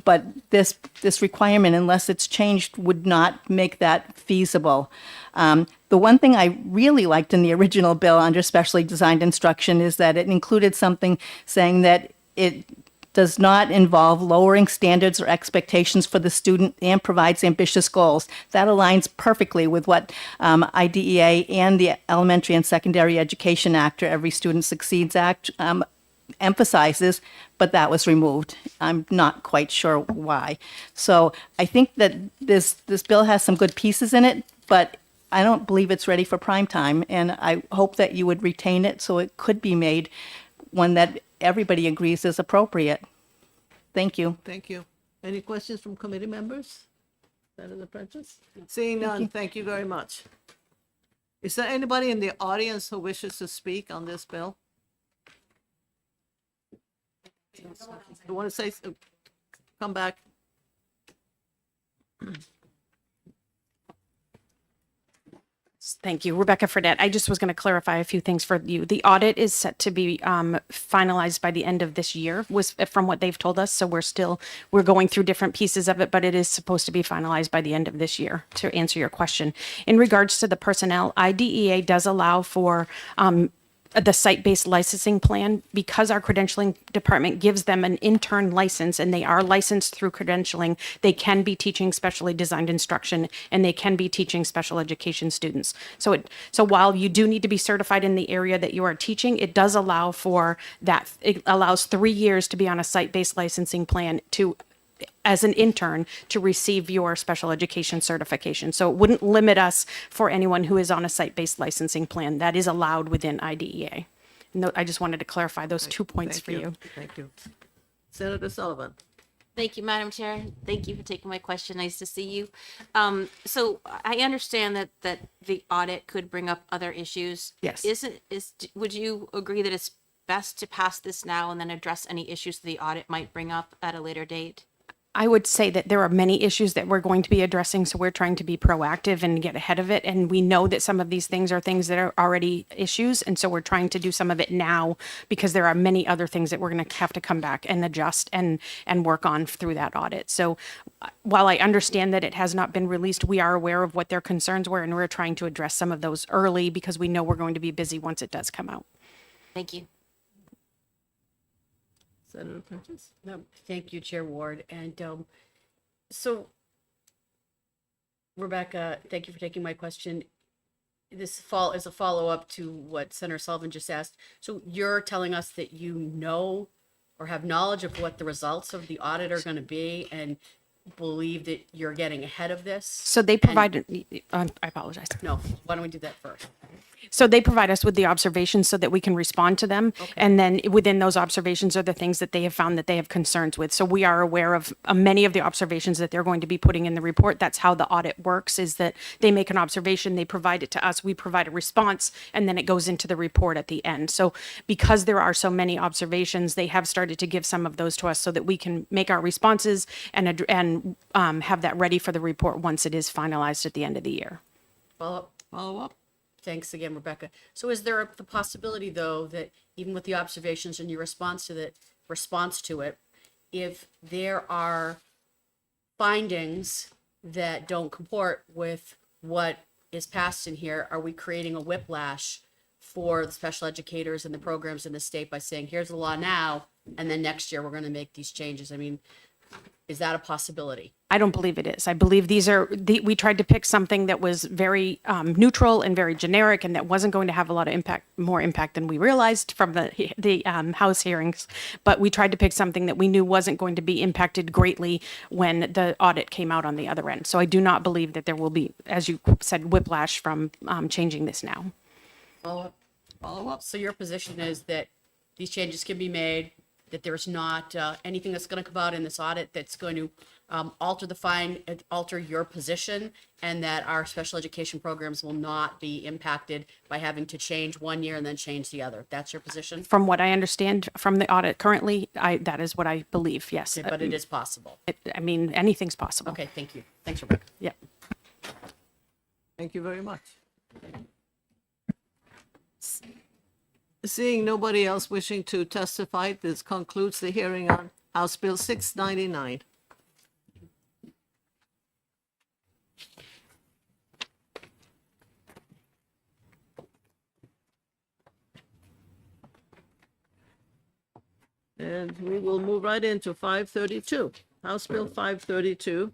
but this requirement, unless it's changed, would not make that feasible. The one thing I really liked in the original bill under specially designed instruction is that it included something saying that it does not involve lowering standards or expectations for the student and provides ambitious goals. That aligns perfectly with what IDEA and the Elementary and Secondary Education Act, or Every Student Succeeds Act, emphasizes, but that was removed. I'm not quite sure why. So I think that this bill has some good pieces in it, but I don't believe it's ready for prime time, and I hope that you would retain it so it could be made one that everybody agrees is appropriate. Thank you. Thank you. Any questions from committee members? Senator Prentice? Seeing none, thank you very much. Is there anybody in the audience who wishes to speak on this bill? You want to say, come back? Thank you. Rebecca Fredette. I just was going to clarify a few things for you. The audit is set to be finalized by the end of this year, was from what they've told us. So we're going through different pieces of it, but it is supposed to be finalized by the end of this year, to answer your question. In regards to the personnel, IDEA does allow for the site-based licensing plan, because our credentialing department gives them an intern license and they are licensed through credentialing. They can be teaching specially designed instruction and they can be teaching special education students. So while you do need to be certified in the area that you are teaching, it does allow for that. It allows 3 years to be on a site-based licensing plan as an intern to receive your special education certification. So it wouldn't limit us for anyone who is on a site-based licensing plan. That is allowed within IDEA. No, I just wanted to clarify those 2 points for you. Thank you. Senator Sullivan? Thank you, Madam Chair. Thank you for taking my question. Nice to see you. So I understand that the audit could bring up other issues. Yes. Would you agree that it's best to pass this now and then address any issues the audit might bring up at a later date? I would say that there are many issues that we're going to be addressing, so we're trying to be proactive and get ahead of it. And we know that some of these things are things that are already issues, and so we're trying to do some of it now because there are many other things that we're going to have to come back and adjust and work on through that audit. So while I understand that it has not been released, we are aware of what their concerns were, and we're trying to address some of those early because we know we're going to be busy once it does come out. Thank you. Senator Prentice? No, thank you, Chair Ward. And so, Rebecca, thank you for taking my question. This fall is a follow-up to what Senator Sullivan just asked. So you're telling us that you know or have knowledge of what the results of the audit are going to be and believe that you're getting ahead of this? So they provided, I apologize. No, why don't we do that first? So they provide us with the observations so that we can respond to them. And then within those observations are the things that they have found that they have concerns with. So we are aware of many of the observations that they're going to be putting in the report. That's how the audit works, is that they make an observation, they provide it to us, we provide a response, and then it goes into the report at the end. So because there are so many observations, they have started to give some of those to us so that we can make our responses and have that ready for the report once it is finalized at the end of the year. Follow up? Thanks again, Rebecca. So is there the possibility, though, that even with the observations and your response to it, if there are findings that don't comport with what is passed in here, are we creating a whiplash for the special educators and the programs in the state by saying, here's the law now, and then next year we're going to make these changes? I mean, is that a possibility? I don't believe it is. I believe we tried to pick something that was very neutral and very generic, and that wasn't going to have a lot of more impact than we realized from the House hearings. But we tried to pick something that we knew wasn't going to be impacted greatly when the audit came out on the other end. So I do not believe that there will be, as you said, whiplash from changing this now. Follow up. So your position is that these changes can be made, that there's not anything that's going to come out in this audit that's going to alter your position, and that our special education programs will not be impacted by having to change one year and then change the other. That's your position? From what I understand from the audit currently, that is what I believe, yes. But it is possible. I mean, anything's possible. Okay, thank you. Thanks, Rebecca. Yep. Thank you very much. Seeing nobody else wishing to testify, this concludes the hearing on House Bill 699. And we will move right into 532, House Bill 532.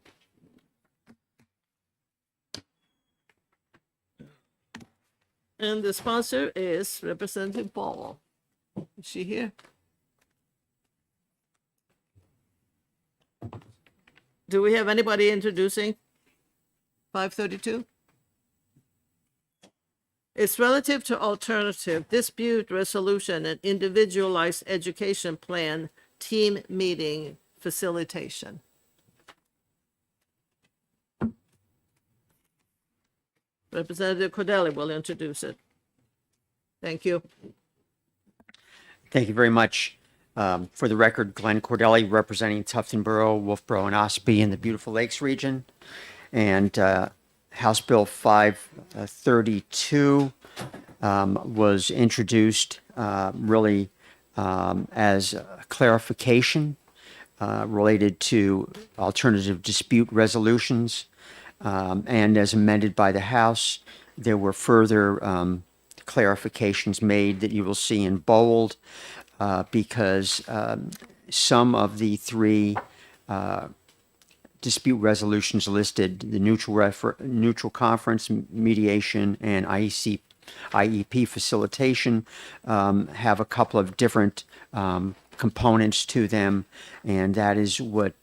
And the sponsor is Representative Ball. Is she here? Do we have anybody introducing 532? It's relative to alternative dispute resolution and individualized education plan team meeting facilitation. Representative Cordelli will introduce it. Thank you. Thank you very much. For the record, Glenn Cordelli, representing Tufton Borough, Wolfboro, and Ospey in the Beautiful Lakes region. And House Bill 532 was introduced really as a clarification related to alternative dispute resolutions. And as amended by the House, there were further clarifications made that you will see in bold because some of the three dispute resolutions listed, the neutral conference, mediation, and IEP facilitation, have a couple of different components to them, and that is what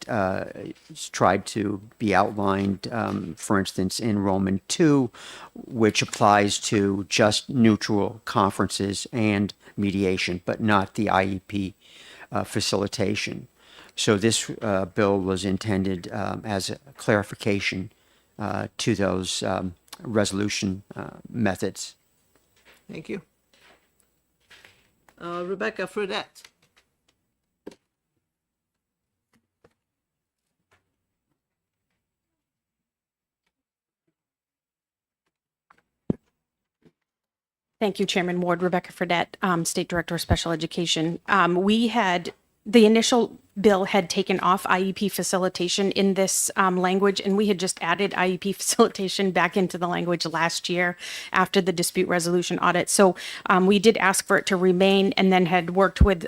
is tried to be outlined, for instance, in Roman 2, which applies to just neutral conferences and mediation, but not the IEP facilitation. So this bill was intended as a clarification to those resolution methods. Thank you. Rebecca Fredette. Thank you, Chairman Ward. Rebecca Fredette, State Director of Special Education. The initial bill had taken off IEP facilitation in this language, and we had just added IEP facilitation back into the language last year after the dispute resolution audit. So we did ask for it to remain, and then had worked with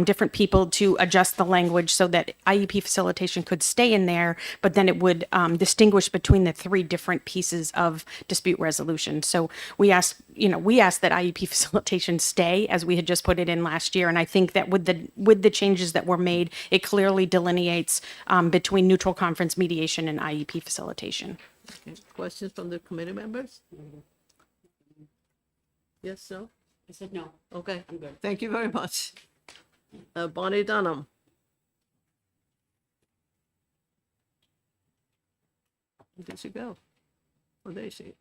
different people to adjust the language so that IEP facilitation could stay in there, but then it would distinguish between the three different pieces of dispute resolution. So we asked that IEP facilitation stay as we had just put it in last year. And I think that with the changes that were made, it clearly delineates between neutral conference mediation and IEP facilitation. Okay. Questions from the committee members? Yes, no? I said no. Okay. I'm good. Thank you very much. Bonnie Dunham. Where did she go? Oh, there she.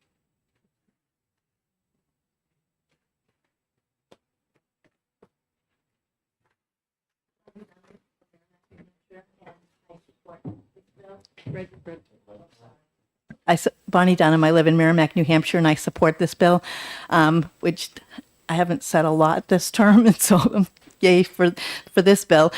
Bonnie Dunham, I live in Merrimack, New Hampshire, and I support this bill, which I haven't said a lot this term, and so yay for this bill.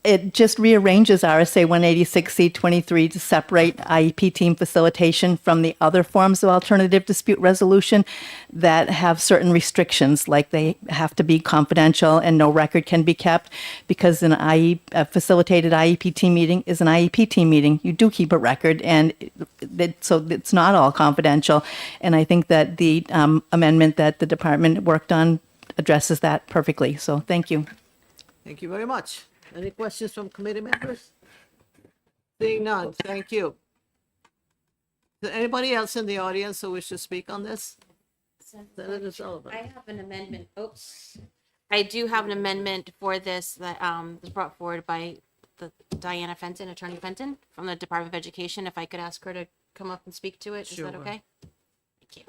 It just rearranges RSA 186C23 to separate IEP team facilitation from the other forms of alternative dispute resolution that have certain restrictions, like they have to be confidential and no record can be kept, because a facilitated IEP team meeting is an IEP team meeting. You do keep a record, and so it's not all confidential. And I think that the amendment that the department worked on addresses that perfectly. So thank you. Thank you very much. Any questions from committee members? Seeing none, thank you. Is there anybody else in the audience who wishes to speak on this? Senator Sullivan. I have an amendment. Oops. I do have an amendment for this that was brought forward by Diana Fenton, Attorney Fenton from the Department of Education. If I could ask her to come up and speak to it, is that Sure. okay? Thank you.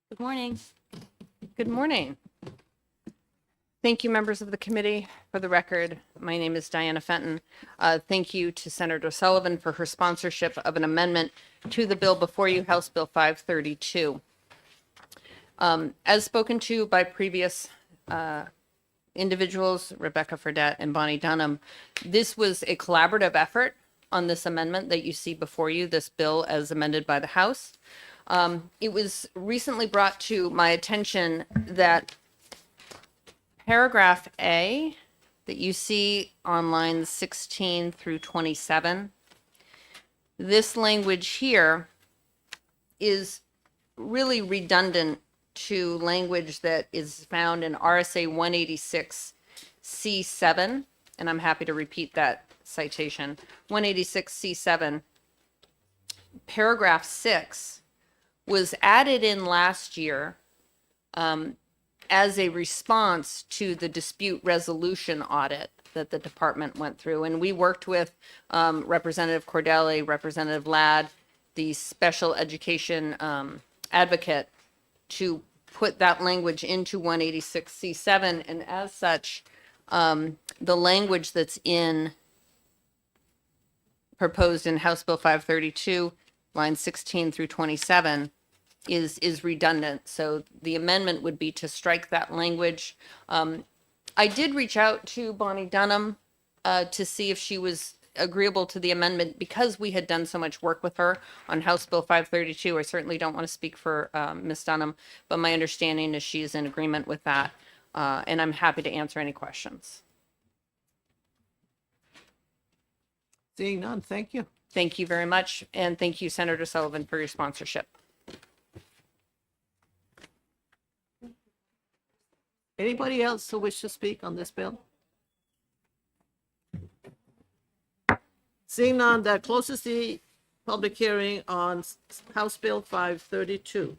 Good morning. Good morning. Thank you, members of the committee. For the record, my name is Diana Fenton. Thank you to Senator Sullivan for her sponsorship of an amendment to the bill before you, House Bill 532. As spoken to by previous individuals, Rebecca Fredette and Bonnie Dunham, this was a collaborative effort on this amendment that you see before you, this bill as amended by the House. It was recently brought to my attention that paragraph A that you see on lines 16 through 27, this language here is really redundant to language that is found in RSA 186C7, and I'm happy to repeat that citation. 186C7, paragraph 6 was added in last year as a response to the dispute resolution audit that the department went through. And we worked with Representative Cordelli, Representative Ladd, the special education advocate, to put that language into 186C7. And as such, the language that's proposed in House Bill 532, lines 16 through 27, is redundant. So the amendment would be to strike that language. I did reach out to Bonnie Dunham to see if she was agreeable to the amendment, because we had done so much work with her on House Bill 532. I certainly don't want to speak for Ms. Dunham, but my understanding is she is in agreement with that, and I'm happy to answer any questions. Seeing none, thank you. Thank you very much, and thank you, Senator Sullivan, for your sponsorship. Anybody else who wish to speak on this bill? Seeing none, that closes the public hearing on House Bill 532.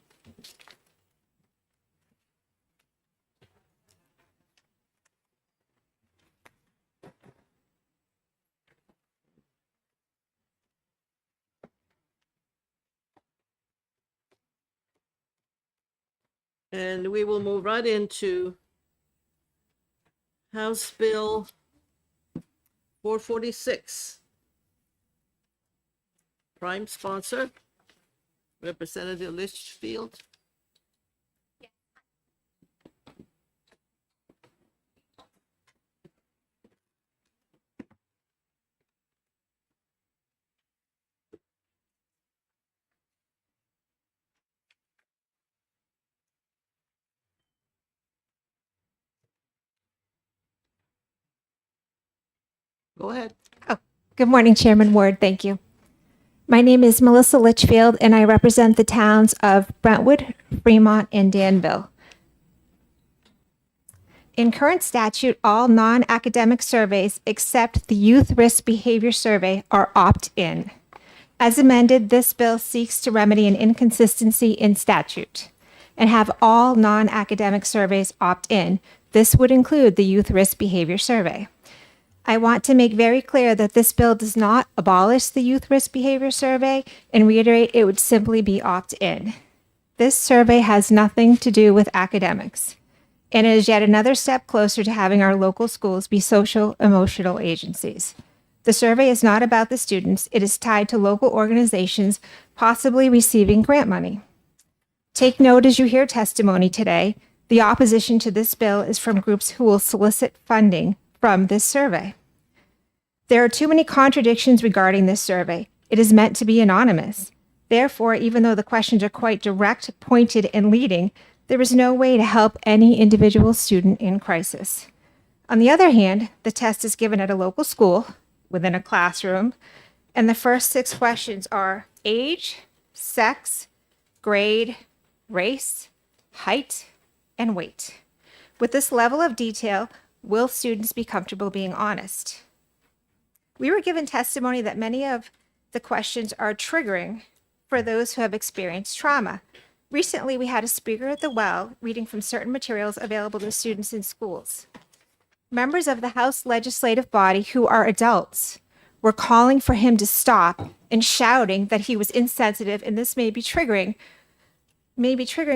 And we will move right into House Bill 446. prime sponsor, Representative Litchfield. Go ahead. Good morning, Chairman Ward. Thank you. My name is Melissa Litchfield, and I represent the towns of Brentwood, Fremont, and Danville. In current statute, all non-academic surveys except the Youth Risk Behavior Survey are opt-in. As amended, this bill seeks to remedy an inconsistency in statute and have all non-academic surveys opt-in. This would include the Youth Risk Behavior Survey. I want to make very clear that this bill does not abolish the Youth Risk Behavior Survey and reiterate it would simply be opt-in. This survey has nothing to do with academics, and it is yet another step closer to having our local schools be social emotional agencies. The survey is not about the students, it is tied to local organizations possibly receiving grant money. Take note as you hear testimony today, the opposition to this bill is from groups who will solicit funding from this survey. There are too many contradictions regarding this survey. It is meant to be anonymous. Therefore, even though the questions are quite direct, pointed, and leading, there is no way to help any individual student in crisis. On the other hand, the test is given at a local school, within a classroom, and the first 6 questions are age, sex, grade, race, height, and weight. With this level of detail, will students be comfortable being honest? We were given testimony that many of the questions are triggering for those who have experienced trauma. Recently, we had a speaker at the well reading from certain materials available to students in schools. Members of the House legislative body who are adults were calling for him to stop and shouting that he was insensitive, and this may be triggering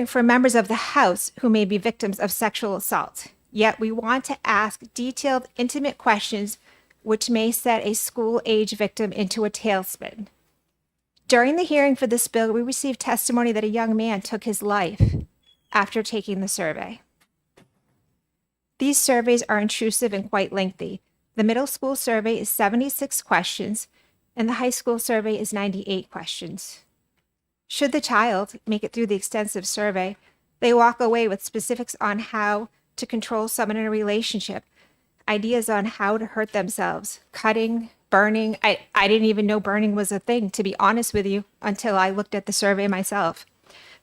for members of the House who may be victims of sexual assault. Yet we want to ask detailed, intimate questions which may set a school-age victim into a tailspin. During the hearing for this bill, we received testimony that a young man took his life after taking the survey. These surveys are intrusive and quite lengthy. The middle school survey is 76 questions, and the high school survey is 98 questions. Should the child make it through the extensive survey, they walk away with specifics on how to control someone in a relationship, ideas on how to hurt themselves, cutting, burning. I didn't even know burning was a thing, to be honest with you, until I looked at the survey myself.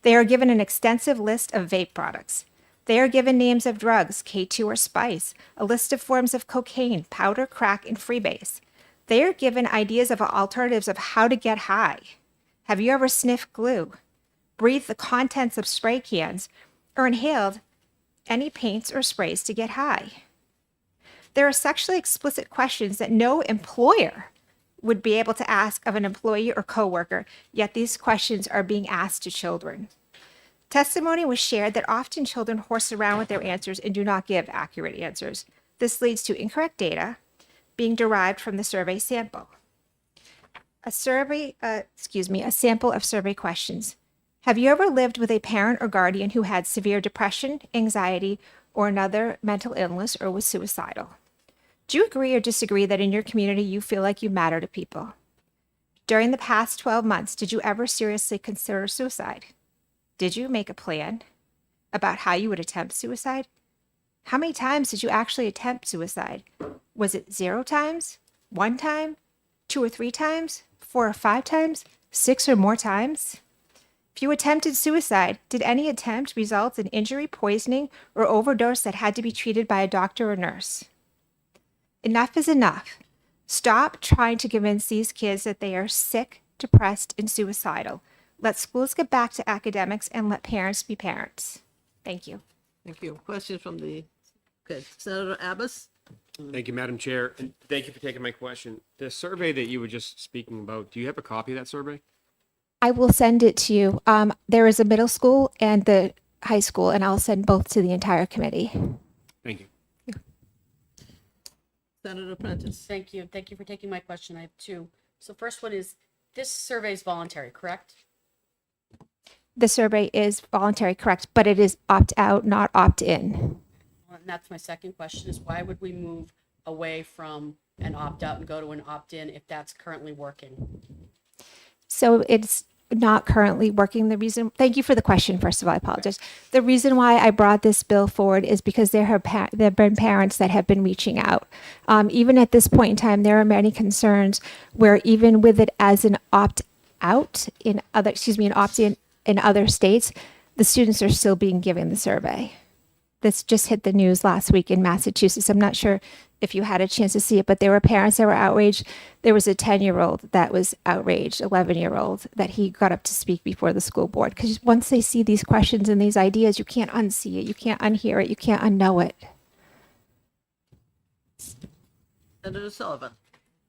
They are given an extensive list of vape products. They are given names of drugs, K2 or Spice, a list of forms of cocaine, powder, crack, and freebase. They are given ideas of alternatives of how to get high. Have you ever sniffed glue, breathed the contents of spray cans, or inhaled any paints or sprays to get high? There are sexually explicit questions that no employer would be able to ask of an employee or coworker, yet these questions are being asked to children. Testimony was shared that often children horse around with their answers and do not give accurate answers. This leads to incorrect data being derived from the survey sample. A sample of survey questions. Have you ever lived with a parent or guardian who had severe depression, anxiety, or another mental illness or was suicidal? Do you agree or disagree that in your community you feel like you matter to people? During the past 12 months, did you ever seriously consider suicide? Did you make a plan about how you would attempt suicide? How many times did you actually attempt suicide? Was it 0 times, 1 time, 2 or 3 times, 4 or 5 times, 6 or more times? If you attempted suicide, did any attempt result in injury, poisoning, or overdose that had to be treated by a doctor or nurse? Enough is enough. Stop trying to convince these kids that they are sick, depressed, and suicidal. Let schools get back to academics and let parents be parents. Thank you. Thank you. Question from the, okay, Senator Abbas? Thank you, Madam Chair, and thank you for taking my question. The survey that you were just speaking about, do you have a copy of that survey? I will send it to you. There is a middle school and the high school, and I'll send both to the entire committee. Thank you. Senator Prentice? Thank you. Thank you for taking my question. I have 2. So first one is, This survey is voluntary, correct? The survey is voluntary, correct, but it is opt-out, not opt-in. And that's my second question is why would we move away from an opt-out and go to an opt-in if that's currently working? So it's not currently working. Thank you for the question, first of all, I apologize. The reason why I brought this bill forward is because there have been parents that have been reaching out. Even at this point in time, there are many concerns where even with it as an opt-out an opt-in in other states, the students are still being given the survey. This just hit the news last week in Massachusetts. I'm not sure if you had a chance to see it, but there were parents that were outraged. There was a 10-year-old that was outraged, 11-year-old, that he got up to speak before the school board. Because once they see these questions and these ideas, you can't unsee it, you can't unhear it, you can't unknow it. Senator Sullivan.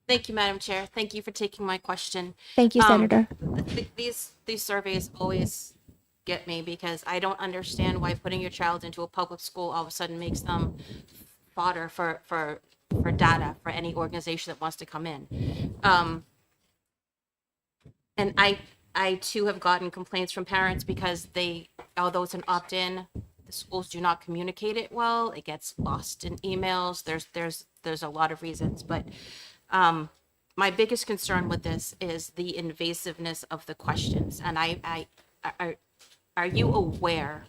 Thank you, Madam Chair. Thank you for taking my question. Thank you, Senator. These surveys always get me because I don't understand why putting your child into a public school all of a sudden makes them fodder for data for any organization that wants to come in. And I too have gotten complaints from parents because although it's an opt-in, the schools do not communicate it well. It gets lost in emails. There's a lot of reasons, but my biggest concern with this is the invasiveness of the questions. And are you aware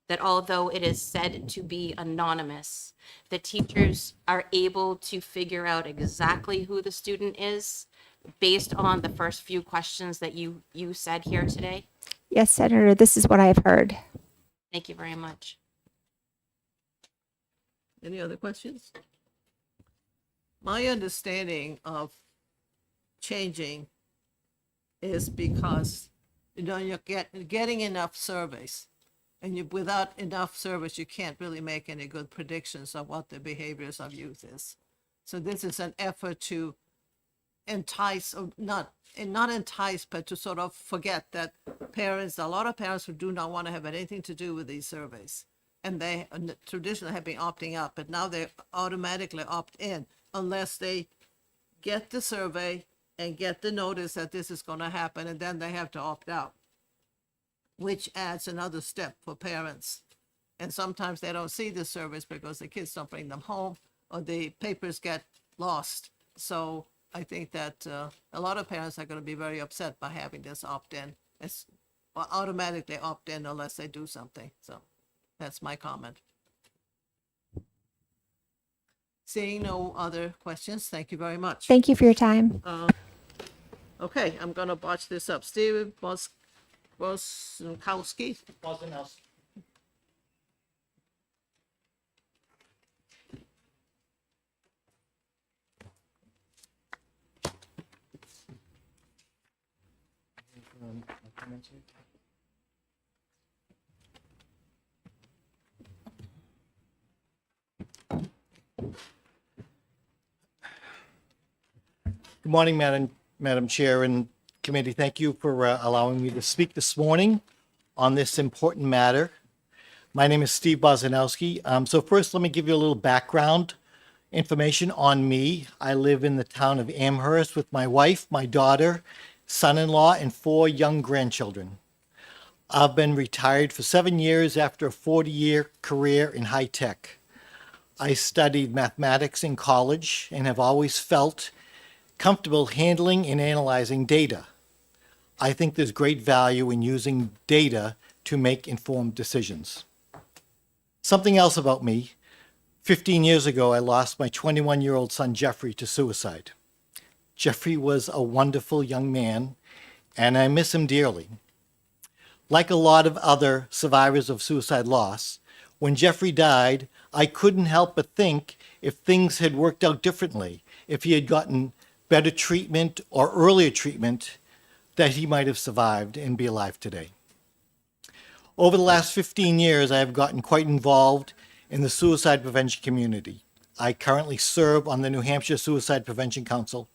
that although it is said to be anonymous, the teachers are able to figure out exactly who the student is based on the first few questions that you said here today? Yes, Senator, this is what I have heard. Thank you very much. Any other questions? My understanding of changing is because, you're getting enough surveys. And without enough surveys, you can't really make any good predictions of what the behaviors of youth is. So this is an effort to entice, or not entice, but to sort of forget that a lot of parents who do not want to have anything to do with these surveys. And they traditionally have been opting out, but now they automatically opt in unless they get the survey and get the notice that this is going to happen, and then they have to opt out, which adds another step for parents. And sometimes they don't see the surveys because the kids don't bring them home or the papers get lost. So I think that a lot of parents are going to be very upset by having this opt-in. Automatically opt in unless they do something. So that's my comment. Seeing no other questions, thank you very much. Thank you for your time. Okay, I'm going to botch this up. Steve Boskowski. Good morning, Madam Chair and Committee. Thank you for allowing me to speak this morning on this important matter. My name is Steve Bozanowski. So first, let me give you a little background information on me. I live in the town of Amherst with my wife, my daughter, son-in-law, and 4 young grandchildren. I've been retired for 7 years after a 40-year career in high tech. I studied mathematics in college and have always felt comfortable handling and analyzing data. I think there's great value in using data to make informed decisions. Something else about me. 15 years ago, I lost my 21-year-old son, Jeffrey, to suicide. Jeffrey was a wonderful young man, and I miss him dearly. Like a lot of other survivors of suicide loss, when Jeffrey died, I couldn't help but think if things had worked out differently, if he had gotten better treatment or earlier treatment, that he might have survived and be alive today. Over the last 15 years, I have gotten quite involved in the suicide prevention community. I currently serve on the New Hampshire Suicide Prevention Council.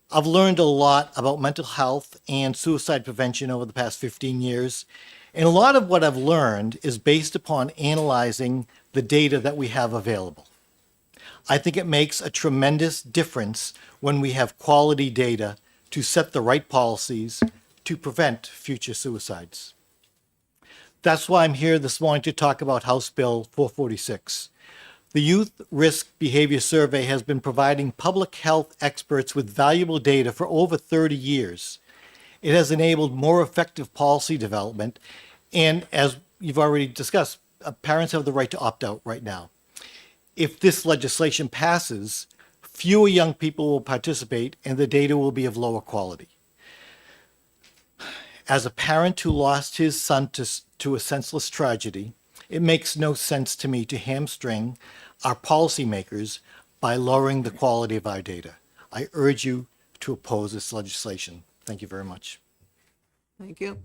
I've learned a lot about mental health and suicide prevention over the past 15 years, and a lot of what I've learned is based upon analyzing the data that we have available. I think it makes a tremendous difference when we have quality data to set the right policies to prevent future suicides. That's why I'm here this morning to talk about House Bill 446. The Youth Risk Behavior Survey has been providing public health experts with valuable data for over 30 years. It has enabled more effective policy development, and as you've already discussed, parents have the right to opt out right now. If this legislation passes, fewer young people will participate and the data will be of lower quality. As a parent who lost his son to a senseless tragedy, it makes no sense to me to hamstring our policymakers by lowering the quality of our data. I urge you to oppose this legislation. Thank you very much. Thank you.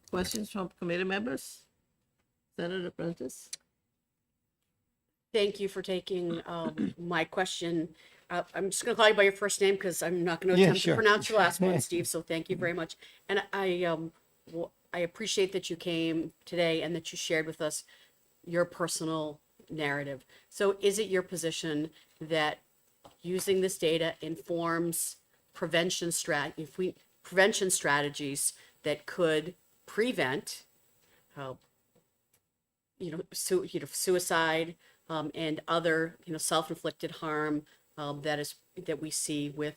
Questions from committee members? Senator Prentice? Thank you for taking my question. I'm just going to call you by your first name because I'm not going to Yeah, attempt sure. to pronounce your last one, Steve. So thank you very much. And I appreciate that you came today and that you shared with us your personal narrative. So is it your position that using this data informs prevention strategies that could prevent, suicide and other, self-inflicted harm that we see with,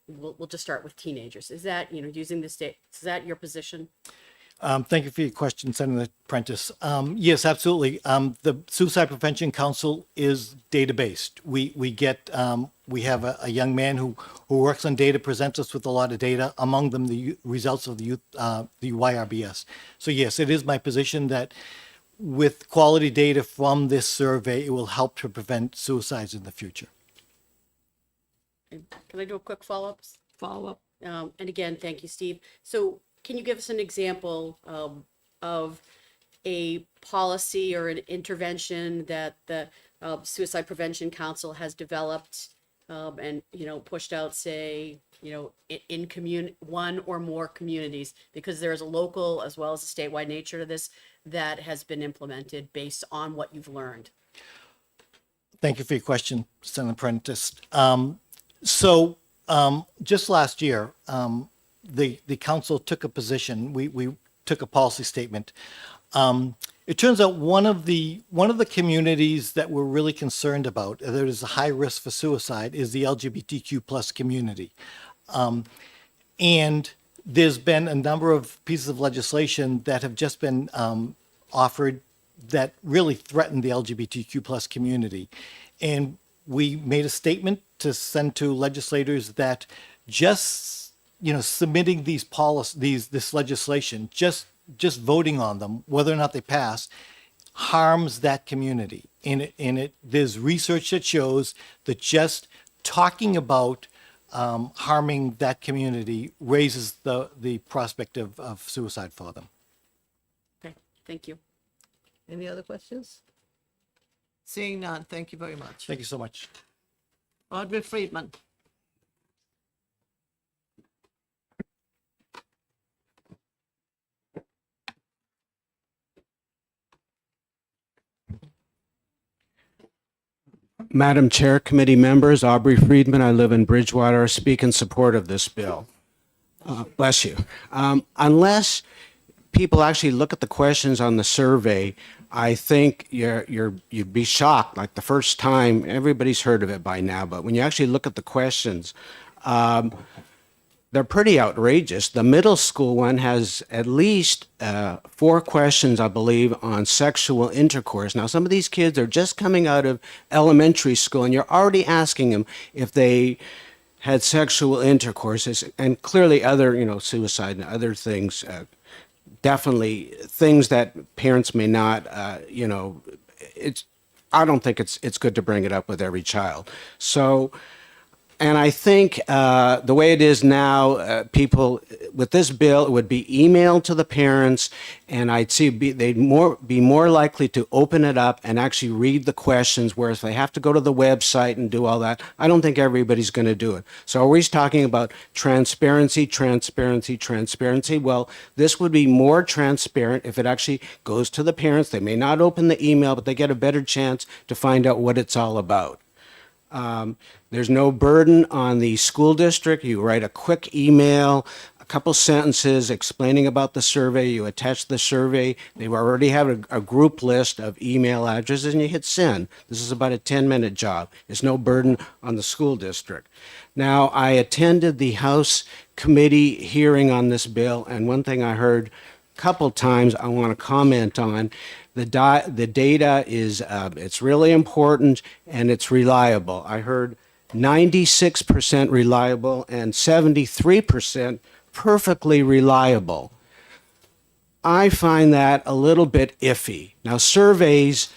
we'll just start with teenagers. Is that, using this data, is that your position? Thank you for your question, Senator Prentice. Yes, absolutely. The Suicide Prevention Council is data-based. We have a young man who works on data, presents us with a lot of data, among them the results of the YRBS. So yes, it is my position that with quality data from this survey, it will help to prevent suicides in the future. Can I do a quick follow-up? Follow-up? And again, thank you, Steve. So can you give us an example of a policy or an intervention that the Suicide Prevention Council has developed and, pushed out, say, in one or more communities, because there is a local as well as a statewide nature to this that has been implemented based on what you've learned? Thank you for your question, Senator Prentice. Just last year, the council took a position. We took a policy statement. It turns out one of the communities that we're really concerned about, that is a high risk for suicide, is the LGBTQ plus community. And there's been a number of pieces of legislation that have just been offered that really threaten the LGBTQ plus community. And we made a statement to send to legislators that just, submitting these policies, this legislation, just voting on them, whether or not they pass, harms that community. There's research that shows that just talking about harming that community raises the prospect of suicide for them. Okay, thank you. Any other questions? Seeing none, thank you very much. Thank you so much. Audrey Friedman. Madam Chair, committee members, Aubrey Friedman, I live in Bridgewater, speak in support of this bill. Bless you. Unless people actually look at the questions on the survey, I think you'd be shocked. Like the first time, everybody's heard of it by now, but when you actually look at the questions, they're pretty outrageous. The middle school one has at least 4 questions, I believe, on sexual intercourse. Now, some of these kids are just coming out of elementary school, and you're already asking them if they had sexual intercourse, and clearly other, suicide and other things, definitely things that parents may not, I don't think it's good to bring it up with every child. So, and I think the way it is now, people with this bill, it would be emailed to the parents, and I'd see they'd be more likely to open it up and actually read the questions. Whereas if they have to go to the website and do all that, I don't think everybody's going to do it. So are we talking about transparency? Well, this would be more transparent if it actually goes to the parents. They may not open the email, but they get a better chance to find out what it's all about. There's no burden on the school district. You write a quick email, a couple sentences explaining about the survey. You attach the survey. They already have a group list of email addresses, and you hit send. This is about a 10-minute job. It's no burden on the school district. Now, I attended the House committee hearing on this bill, and one thing I heard a couple times I want to comment on. The data is, it's really important and it's reliable. I heard 96% reliable and 73% perfectly reliable. I find that a little bit iffy. Now, surveys,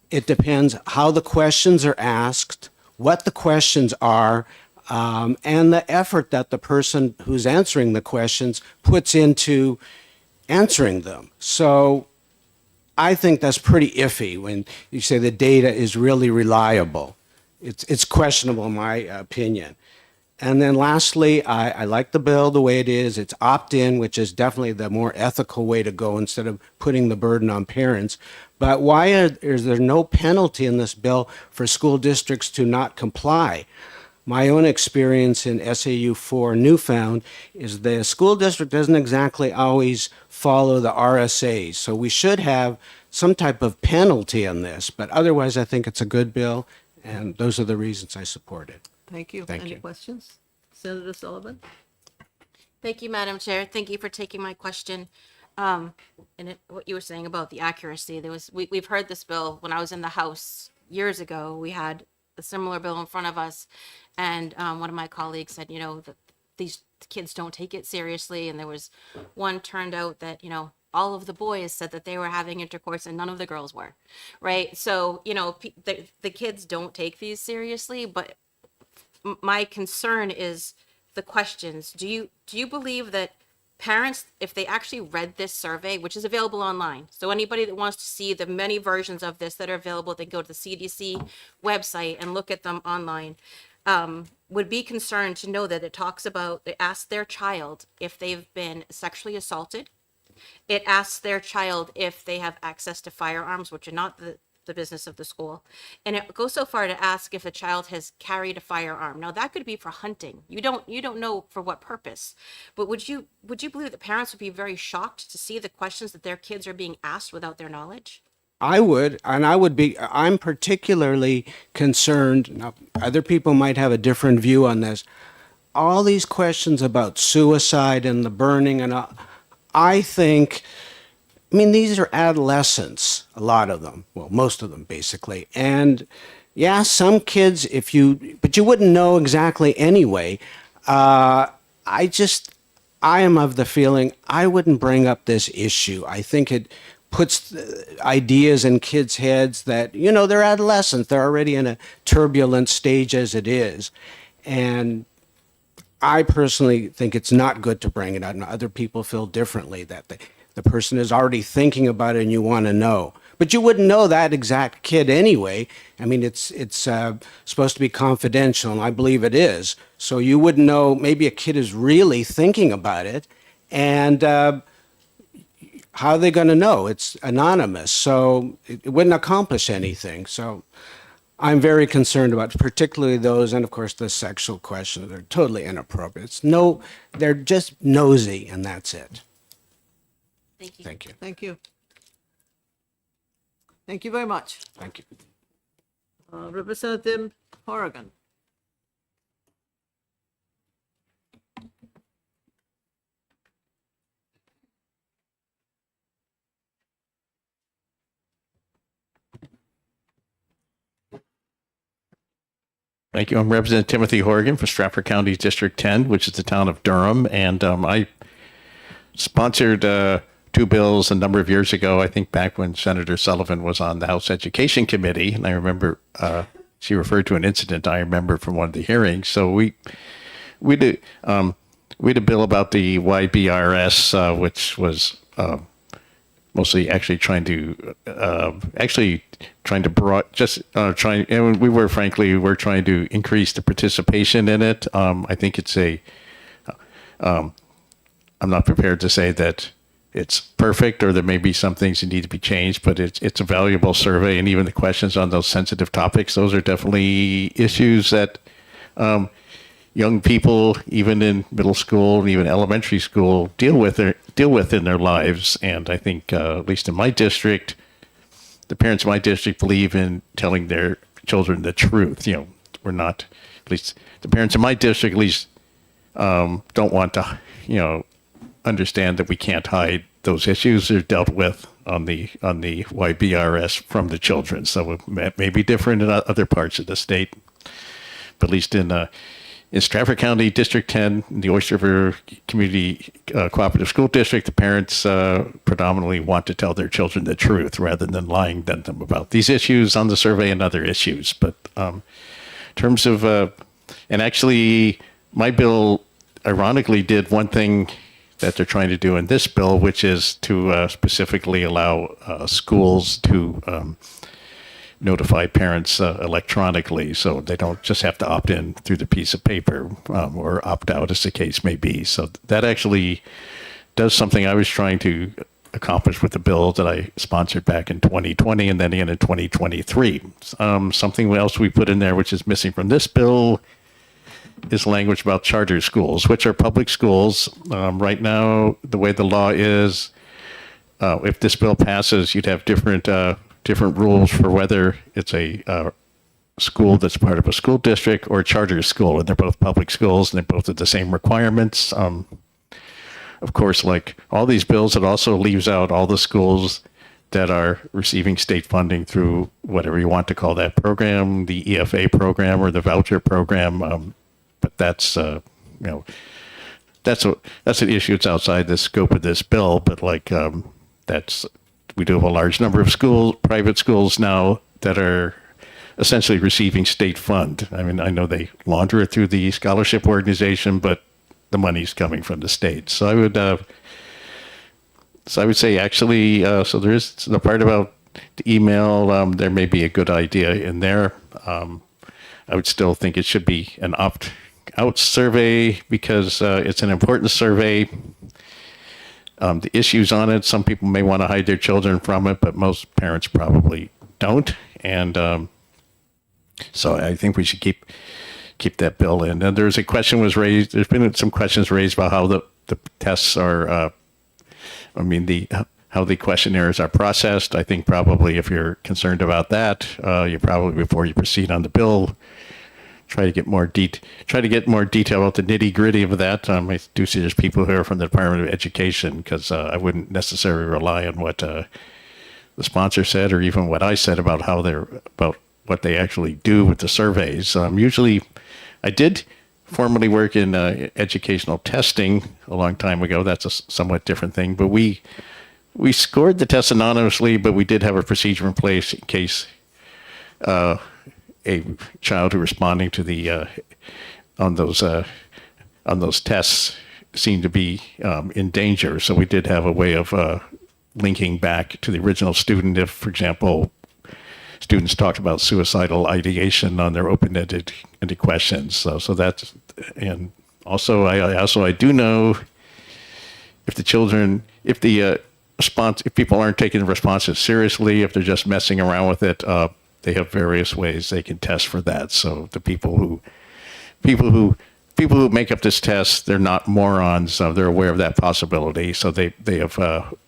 it depends how the questions are asked, what the questions are, and the effort that the person who's answering the questions puts into answering them. So I think that's pretty iffy when you say the data is really reliable. It's questionable in my opinion. And then lastly, I like the bill the way it is. It's opt-in, which is definitely the more ethical way to go instead of putting the burden on parents. But why is there no penalty in this bill for school districts to not comply? My own experience in SAU 4 Newfound is the school district doesn't exactly always follow the RSAs. So we should have some type of penalty on this. But otherwise, I think it's a good bill. And those are the reasons I support it. Thank you. Thank Any you. questions? Senator Sullivan? Thank you, Madam Chair. Thank you for taking my question. What you were saying about the accuracy, we've heard this bill when I was in the House years ago. We had a similar bill in front of us, and one of my colleagues said, that these kids don't take it seriously, and there was one turned out that, all of the boys said that they were having intercourse and none of the girls were, right? So, the kids don't take these seriously, but my concern is the questions. Do you believe that parents, if they actually read this survey, which is available online, so anybody that wants to see the many versions of this that are available, they go to the CDC website and look at them online, would be concerned to know that it talks about, they ask their child if they've been sexually assaulted. It asks their child if they have access to firearms, which are not the business of the school. And it goes so far to ask if a child has carried a firearm. Now that could be for hunting. You don't know for what purpose. But would you believe that parents would be very shocked to see the questions that their kids are being asked without their knowledge? I would, and I'm particularly concerned, now other people might have a different view on this, all these questions about suicide and the burning and all, I think, these are adolescents, a lot of them, well, most of them basically. And yeah, some kids, but you wouldn't know exactly anyway. I am of the feeling I wouldn't bring up this issue. I think it puts ideas in kids' heads that, they're adolescents. They're already in a turbulent stage as it is. And I personally think it's not good to bring it out, and other people feel differently, that the person is already thinking about it and you want to know. But you wouldn't know that exact kid anyway. It's supposed to be confidential, and I believe it is. So you wouldn't know, maybe a kid is really thinking about it, and how are they going to know? It's anonymous, so it wouldn't accomplish anything. So I'm very concerned about particularly those, and of course the sexual questions. They're totally inappropriate. They're just nosy, and that's it. Thank you. Thank you. Thank you. Thank you very much. Thank you. Representative Horrigan. Thank you. I'm Representative Timothy Horrigan for Stratford County District 10, which is the town of Durham. And I sponsored two bills a number of years ago, I think back when Senator Sullivan was on the House Education Committee. And I remember she referred to an incident I remember from one of the hearings. So we did a bill about the YBRS, which was mostly actually trying to and we're trying to increase the participation in it. I think it's I'm not prepared to say that it's perfect, or there may be some things that need to be changed, but it's a valuable survey, and even the questions on those sensitive topics, those are definitely issues that young people, even in middle school and even elementary school, deal with in their lives. And I think, at least in my district, the parents in my district believe in telling their children the truth. We're not, at least the parents in my district, at least don't want to, understand that we can't hide those issues. They're dealt with on the YBRS from the children. So it may be different in other parts of the state, but at least in Stratford County District 10, the Oyster River Community Cooperative School District, the parents predominantly want to tell their children the truth rather than lying to them about these issues on the survey and other issues. But in terms of, and actually my bill ironically did one thing that they're trying to do in this bill, which is to specifically allow schools to notify parents electronically, so they don't just have to opt in through the piece of paper or opt out, as the case may be. So that actually does something I was trying to accomplish with the bill that I sponsored back in 2020 and then again in 2023. Something else we put in there, which is missing from this bill, is language about charter schools, which are public schools. Right now, the way the law is, if this bill passes, you'd have different rules for whether it's a school that's part of a school district or a charter school, and they're both public schools and they both have the same requirements. Of course, like all these bills, it also leaves out all the schools that are receiving state funding through whatever you want to call that program, the EFA program or the voucher program. But that's that's an issue. It's outside the scope of this bill. But we do have a large number of private schools now that are essentially receiving state fund. I mean, I know they launder it through the scholarship organization, but the money's coming from the state. So I would say actually, so there is the part about the email. There may be a good idea in there. I would still think it should be an opt-out survey because it's an important survey. The issues on it, some people may want to hide their children from it, but most parents probably don't. And so I think we should keep that bill in. And there's been some questions raised about how the tests are, how the questionnaires are processed. I think probably if you're concerned about that, you probably, before you proceed on the bill, try to get more detail about the nitty gritty of that. I do see there's people here from the Department of Education, because I wouldn't necessarily rely on what the sponsor said or even what I said about about what they actually do with the surveys. Usually, I did formerly work in educational testing a long time ago. That's a somewhat different thing, but we scored the tests anonymously, but we did have a procedure in place in case a child who responding to the on those tests seemed to be in danger. So we did have a way of linking back to the original student if, for example, students talked about suicidal ideation on their open-ended questions. So that's, and also I do know if if people aren't taking the responses seriously, if they're just messing around with it, they have various ways they can test for that. So the people who make up this test, they're not morons. So they're aware of that possibility. So they have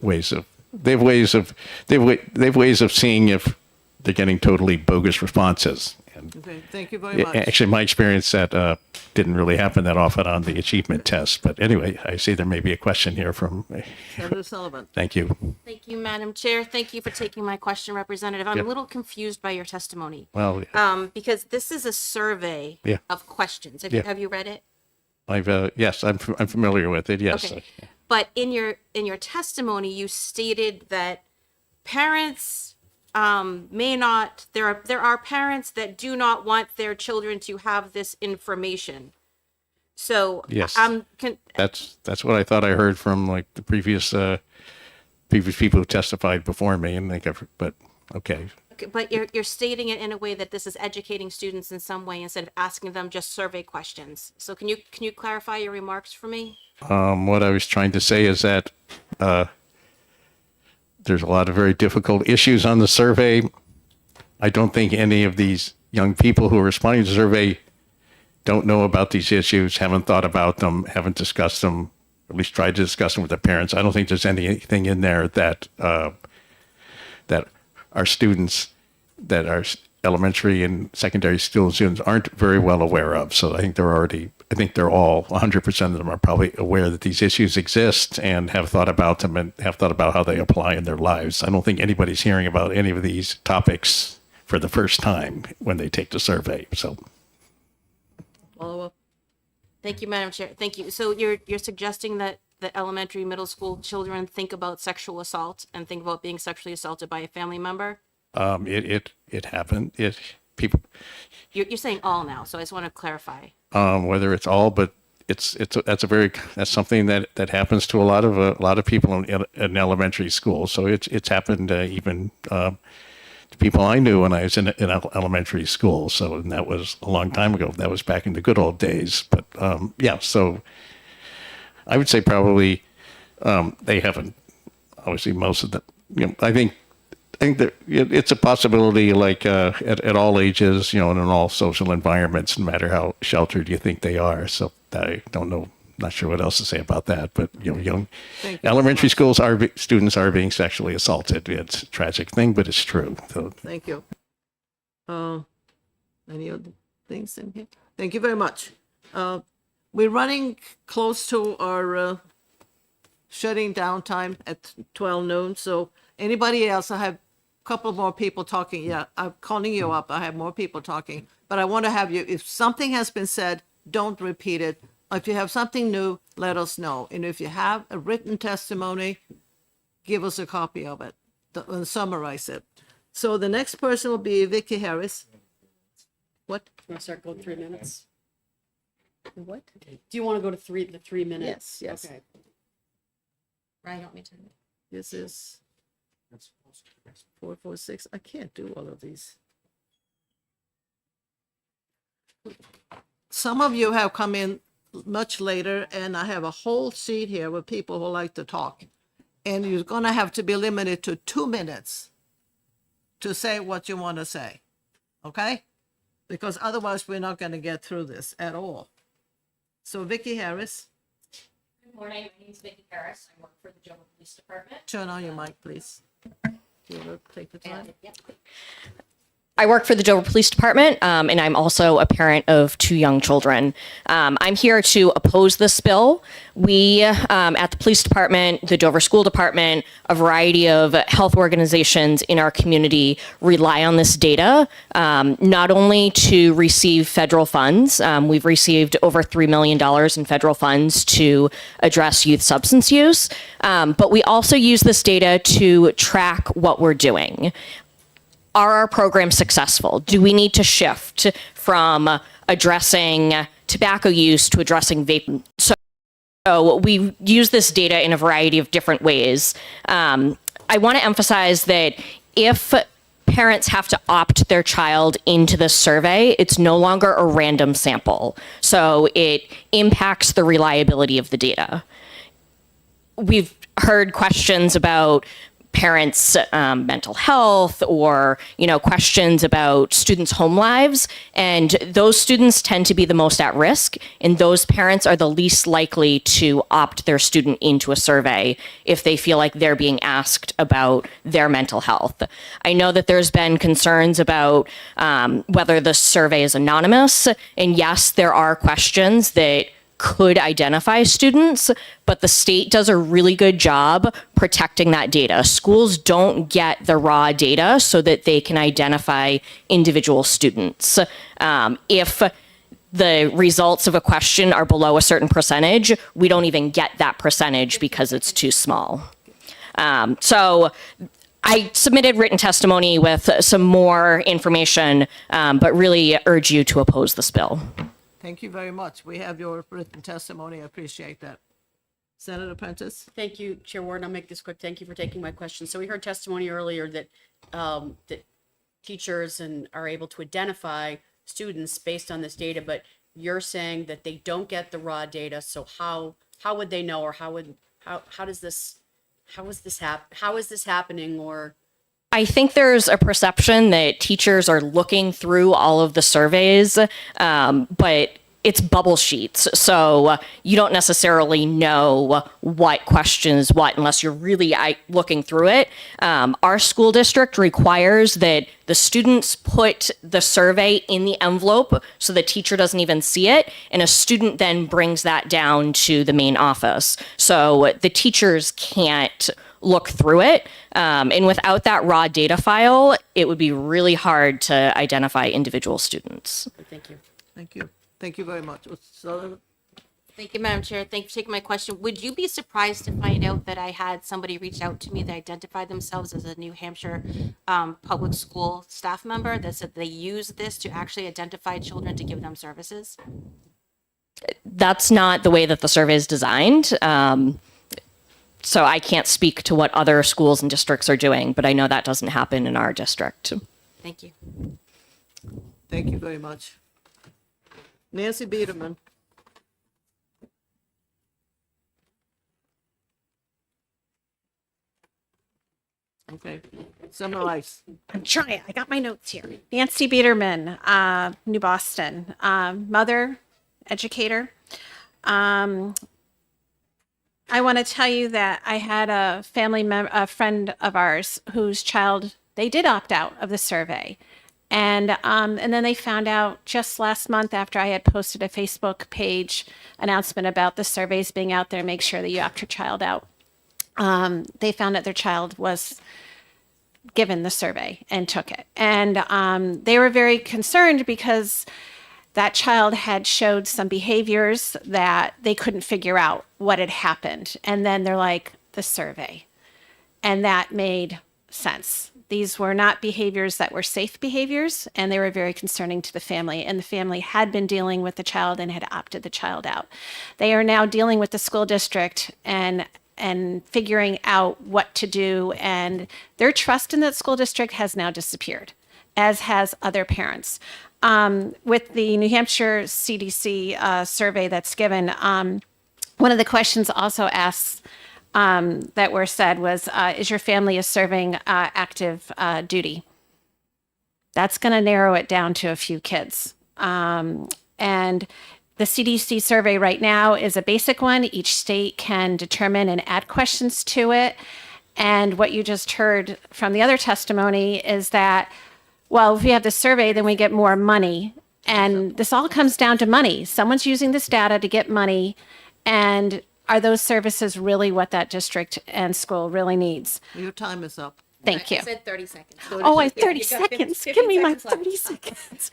ways of seeing if they're getting totally bogus responses. And Okay, thank you very much. actually, my experience that didn't really happen that often on the achievement test. But anyway, I see there may be a question here from. Senator Sullivan. Thank you. Thank you, Madam Chair. Thank you for taking my question, Representative. I'm Yep. a little confused by your testimony. Well, Because this is a survey Yeah. of questions. Yeah. Have you read it? yes, I'm familiar with it. Yes. Okay. But in your testimony, you stated that parents may not. There are parents that do not want their children to have this information. So Yes. can, That's what I thought I heard from like the previous people who testified before me, and but okay. but you're stating it in a way that this is educating students in some way instead of asking them just survey questions. So can you clarify your remarks for me? What I was trying to say is that there's a lot of very difficult issues on the survey. I don't think any of these young people who are responding to the survey don't know about these issues, haven't thought about them, haven't discussed them, or at least tried to discuss them with their parents. I don't think there's anything in there that that our students, that our elementary and secondary school students aren't very well aware of. So I think they're all 100% of them are probably aware that these issues exist and have thought about them and have thought about how they apply in their lives. I don't think anybody's hearing about any of these topics for the first time when they take the survey. So Follow up. Thank you, Madam Chair. Thank you. So you're suggesting that the elementary, middle school children think about sexual assault and think about being sexually assaulted by a family member? it happened. People, You're saying all now, so I just want to clarify. whether it's all, but that's something that happens to a lot of people in elementary school. So it's happened even to people I knew when I was in elementary school. So, and that was a long time ago. That was back in the good old days. But yeah, so I would say probably they haven't. Obviously, most of the. I think that it's a possibility, like at all ages, and in all social environments, no matter how sheltered you think they are. So I don't know, not sure what else to say about that. But young elementary schools students are being sexually assaulted. It's a tragic thing, but it's true. So, Thank you. Any other things in here? Thank you very much. We're running close to our shutting down time at 12 noon. So anybody else, I have a couple more people talking. Yeah, I'm calling you up. I have more people talking. But I want to have you, if something has been said, don't repeat it. If you have something new, let us know. And if you have a written testimony, give us a copy of it and summarize it. So the next person will be Vicki Harris. What? Want to start going 3 minutes? What? Do you want to go to the 3 minutes? Yes. Okay. Ryan, you want me to? This is 446. I can't do all of these. Some of you have come in much later, and I have a whole sheet here with people who like to talk. And you're going to have to be limited to 2 minutes to say what you want to say. Okay? Because otherwise, we're not going to get through this at all. So, Vicki Harris, Good morning, my name is Vicki Harris. I work for the Dover Police Department. turn on your mic, please. You want to take the time? I work for the Dover Police Department, and I'm also a parent of 2 young children. I'm here to oppose this bill. We, at the police department, the Dover School Department, a variety of health organizations in our community rely on this data, not only to receive federal funds. We've received over $3 million in federal funds to address youth substance use, but we also use this data to track what we're doing. Are our programs successful? Do we need to shift from addressing tobacco use to addressing vaping? So we use this data in a variety of different ways. I want to emphasize that if parents have to opt their child into this survey, it's no longer a random sample. So it impacts the reliability of the data. We've heard questions about parents' mental health, or questions about students' home lives, and those students tend to be the most at risk, and those parents are the least likely to opt their student into a survey if they feel like they're being asked about their mental health. I know that there's been concerns about whether the survey is anonymous, and yes, there are questions that could identify students, but the state does a really good job protecting that data. Schools don't get the raw data so that they can identify individual students. If the results of a question are below a certain percentage, we don't even get that percentage because it's too small. So I submitted written testimony with some more information, but really urge you to oppose this bill. Thank you very much. We have your written testimony. I appreciate that. Senator Prentice? Thank you, Chair Warden. I'll make this quick. Thank you for taking my question. So we heard testimony earlier that that teachers are able to identify students based on this data, but you're saying that they don't get the raw data. So how would they know, or how does this how is this happening, or I think there's a perception that teachers are looking through all of the surveys, but it's bubble sheets. So you don't necessarily know what questions what unless you're really looking through it. Our school district requires that the students put the survey in the envelope so the teacher doesn't even see it, and a student then brings that down to the main office. So the teachers can't look through it. And without that raw data file, it would be really hard to identify individual students. thank you. Thank you. Thank you very much. So, Thank you, Madam Chair. Thank you for taking my question. Would you be surprised to find out that I had somebody reach out to me that identified themselves as a New Hampshire public school staff member that said they use this to actually identify children to give them services? That's not the way that the survey is designed. So I can't speak to what other schools and districts are doing, but I know that doesn't happen in our district. Thank you. thank you very much. Nancy Biederman. Okay, summarize. I'm trying. I got my notes here. Nancy Biederman, New Boston, mother, educator. I want to tell you that I had a a friend of ours whose child, they did opt out of the survey. And then they found out just last month after I had posted a Facebook page announcement about the surveys being out there, make sure that you opt your child out. They found that their child was given the survey and took it. And they were very concerned because that child had showed some behaviors that they couldn't figure out what had happened. And then they're like, the survey. And that made sense. These were not behaviors that were safe behaviors, and they were very concerning to the family. And the family had been dealing with the child and had opted the child out. They are now dealing with the school district and figuring out what to do. And their trust in that school district has now disappeared, as has other parents. With the New Hampshire CDC survey that's given, one of the questions also asks that were said was, is your family serving active duty? That's going to narrow it down to a few kids. And the CDC survey right now is a basic one. Each state can determine and add questions to it. And what you just heard from the other testimony is that, well, if we have this survey, then we get more money. And this all comes down to money. Someone's using this data to get money. And are those services really what that district and school really needs? Your time is up. Thank you. I said 30 seconds. Oh, I 30 seconds. Give me my 30 seconds.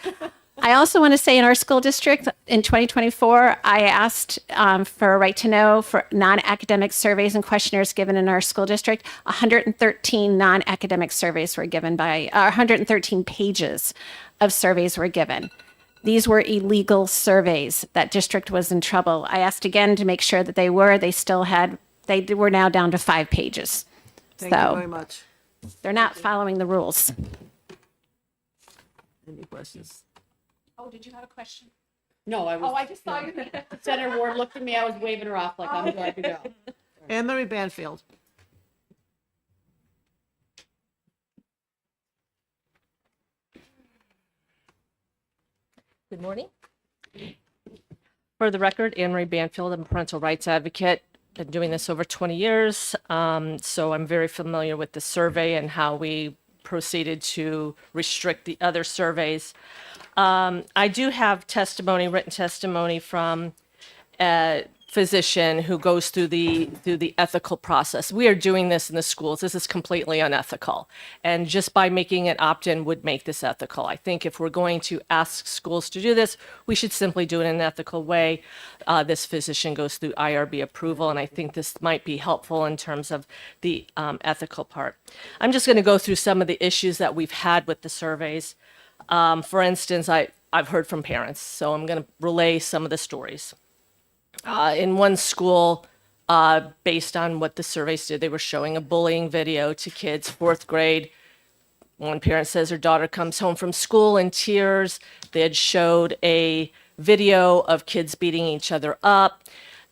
I also want to say in our school district in 2024, I asked for a right to know for non-academic surveys and questionnaires given in our school district. 113 non-academic surveys were given by 113 pages of surveys were given. These were illegal surveys. That district was in trouble. I asked again to make sure that they were. They were now down to 5 pages. Thank you very much. They're not following the rules. Any questions? Oh, did you have a question? No, I was. Oh, I just saw you. Senator Ward looked at me, I was waving her off like I'm glad to go. Anne Marie Banfield. Good morning. For the record, Anne Marie Banfield, I'm a parental rights advocate. Been doing this over 20 years, so I'm very familiar with the survey and how we proceeded to restrict the other surveys. I do have testimony, written testimony from a physician who goes through the ethical process. We are doing this in the schools. This is completely unethical. And just by making it opt-in would make this ethical. I think if we're going to ask schools to do this, we should simply do it in an ethical way. This physician goes through IRB approval, and I think this might be helpful in terms of the ethical part. I'm just going to go through some of the issues that we've had with the surveys. For instance, I've heard from parents, so I'm going to relay some of the stories. In one school, based on what the surveys did, they were showing a bullying video to kids, 4th grade. One parent says her daughter comes home from school in tears. They had showed a video of kids beating each other up,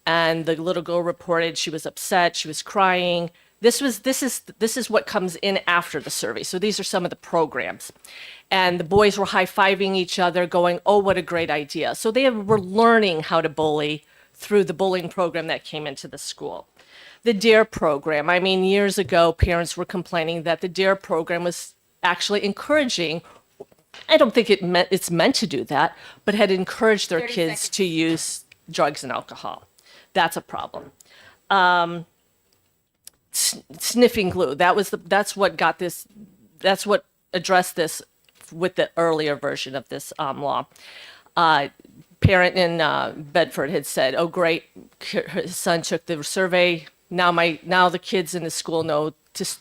and the little girl reported she was upset, she was crying. this is what comes in after the survey. So these are some of the programs. And the boys were high-fiving each other, going, oh, what a great idea. So they were learning how to bully through the bullying program that came into the school. The DARE program, I mean, years ago, parents were complaining that the DARE program was actually encouraging, I don't think it's meant to do that, but had encouraged their kids to use drugs and alcohol. That's a problem. Sniffing glue, that's what addressed this with the earlier version of this law. Parent in Bedford had said, oh great, his son took the survey, now the kids in the school know